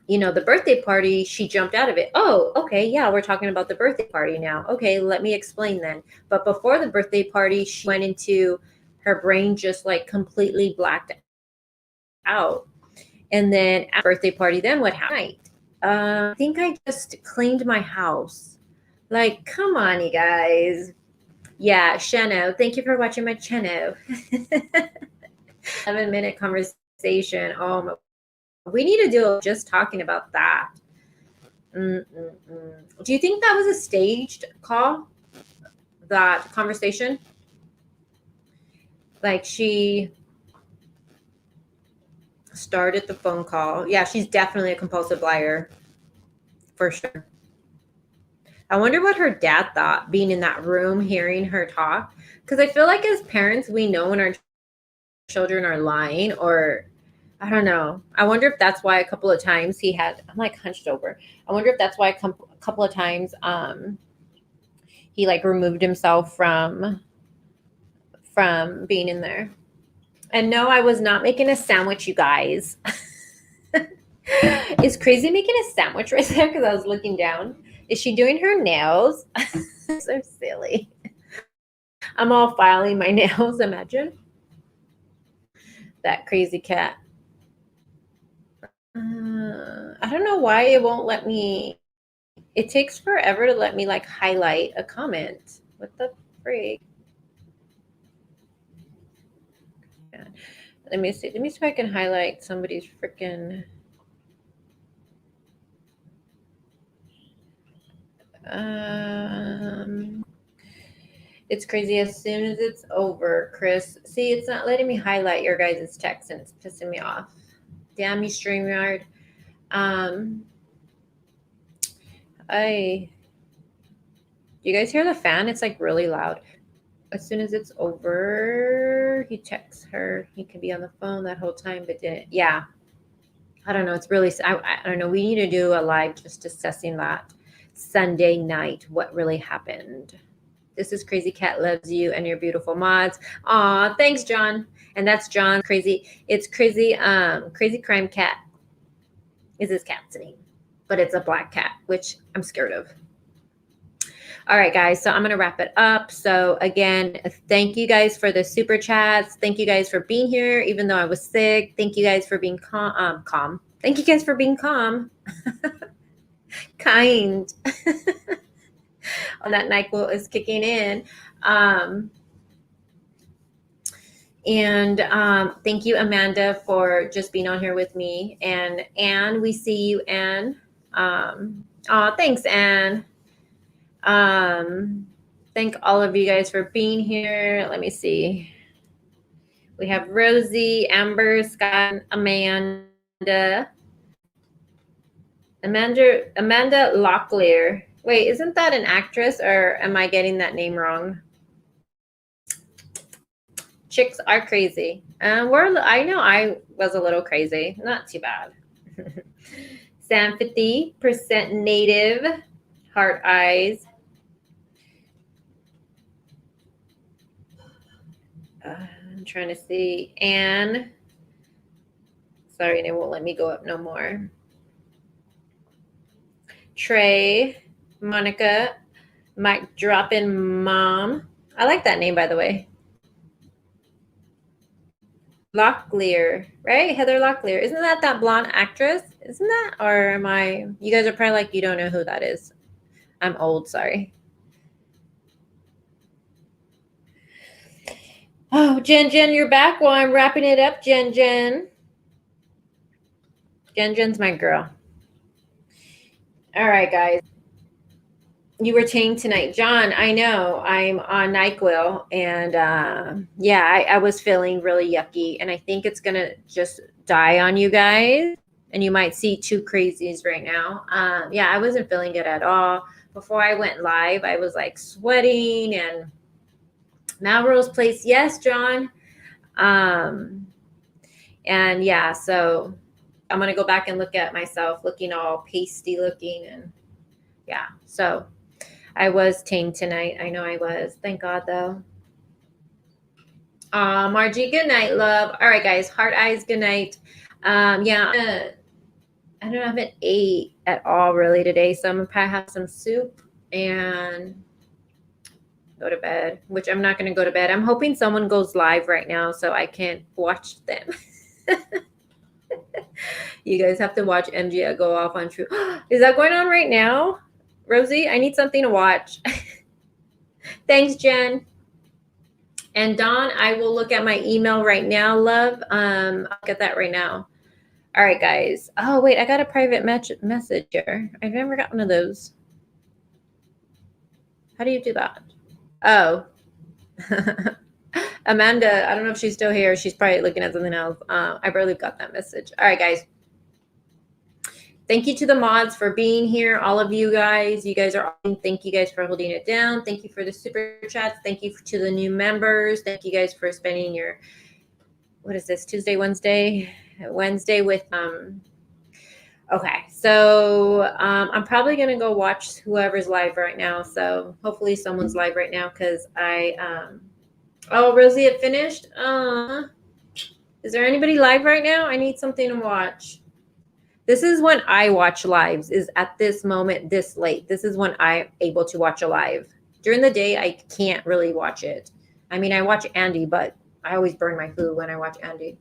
the birthday party, she jumped out of it. Oh, okay. Yeah, we're talking about the birthday party now. Okay, let me explain then. But before the birthday party, she went into her brain just like completely blacked out. And then at the birthday party, then what happened? I think I just cleaned my house. Like, come on, you guys. Yeah, Shano, thank you for watching my channel. 7-minute conversation. Oh, we need to do just talking about that. Do you think that was a staged call? That conversation? Like she started the phone call. Yeah, she's definitely a compulsive liar. For sure. I wonder what her dad thought being in that room, hearing her talk. Because I feel like as parents, we know when our children are lying, or I don't know. I wonder if that's why a couple of times I'm like hunched over. I wonder if that's why a couple of times he like removed himself from being in there. And no, I was not making a sandwich, you guys. Is Crazy making a sandwich right there? Because I was looking down. Is she doing her nails? So silly. I'm all filing my nails, imagine. That crazy cat. I don't know why it won't let me. It takes forever to let me like highlight a comment. What the freak? Yeah. Let me see. Let me see if I can highlight somebody's freaking. It's crazy. As soon as it's over, Chris. See, it's not letting me highlight your guys' text, and it's pissing me off. Damn you, StreamYard. You guys hear the fan? It's like really loud. As soon as it's over, he texts her. He can be on the phone that whole time, but didn't. Yeah. I don't know. It's really, I don't know. We need to do a live just assessing that Sunday night, what really happened. This is Crazy Cat loves you and your beautiful mods. Aw, thanks, John. And that's John. Crazy. It's Crazy Crime Cat is his cat's name. But it's a black cat, which I'm scared of. All right, guys. So I'm going to wrap it up. So again, thank you guys for the super chats. Thank you guys for being here, even though I was sick. Thank you guys for being calm. Thank you guys for being calm. Kind. That NICHOL is kicking in. And thank you, Amanda, for just being on here with me. And Anne, we see you, Anne. Thanks, Anne. Thank all of you guys for being here. Let me see. We have Rosie, Amber, Scott, Amanda Locklear. Wait, isn't that an actress, or am I getting that name wrong? Chicks are crazy. I know I was a little crazy. Not too bad. Sam 50% native. Heart eyes. I'm trying to see. Anne. Sorry, and it won't let me go up no more. Trey. Monica. Mike dropping mom. I like that name, by the way. Locklear, right? Heather Locklear. Isn't that blonde actress? Isn't that? Or am I? You guys are probably like, you don't know who that is. I'm old, sorry. Oh, Jen, you're back while I'm wrapping it up, Jen. Jen's my girl. All right, guys. You were tamed tonight. John, I know. I'm on NICHOL, and I was feeling really yucky, and I think it's going to just die on you guys, and you might see two crazies right now. I wasn't feeling good at all. Before I went live, I was like sweating, and Melrose Place. Yes, John. So I'm going to go back and look at myself looking all pasty looking, and so I was tamed tonight. I know I was. Thank God, though. Margie, good night, love. All right, guys. Heart eyes, good night. I haven't ate at all really today, so I'm going to probably have some soup and go to bed, which I'm not going to go to bed. I'm hoping someone goes live right now so I can watch them. You guys have to watch MGA go off on True. Is that going on right now? Rosie, I need something to watch. Thanks, Jen. And Dawn, I will look at my email right now, love. I'll get that right now. All right, guys. Oh, wait, I got a private message here. I've never got one of those. How do you do that? Oh. Amanda, I don't know if she's still here. She's probably looking at something else. I barely got that message. All right, guys. Thank you to the mods for being here. All of you guys. You guys are awesome. Thank you guys for holding it down. Thank you for the super chats. Thank you to the new members. Thank you guys for spending your, what is this, Tuesday, Wednesday with, okay. So I'm probably going to go watch whoever's live right now. So hopefully someone's live right now because oh, Rosie, it finished? Is there anybody live right now? I need something to watch. This is when I watch lives, is at this moment, this late. This is when I'm able to watch a live. During the day, I can't really watch it. I mean, I watch Andy, but I always burn my food when I watch Andy.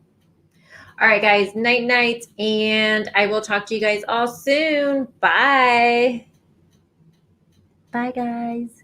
All right, guys, night, and I will talk to you guys all soon. Bye. Bye, guys.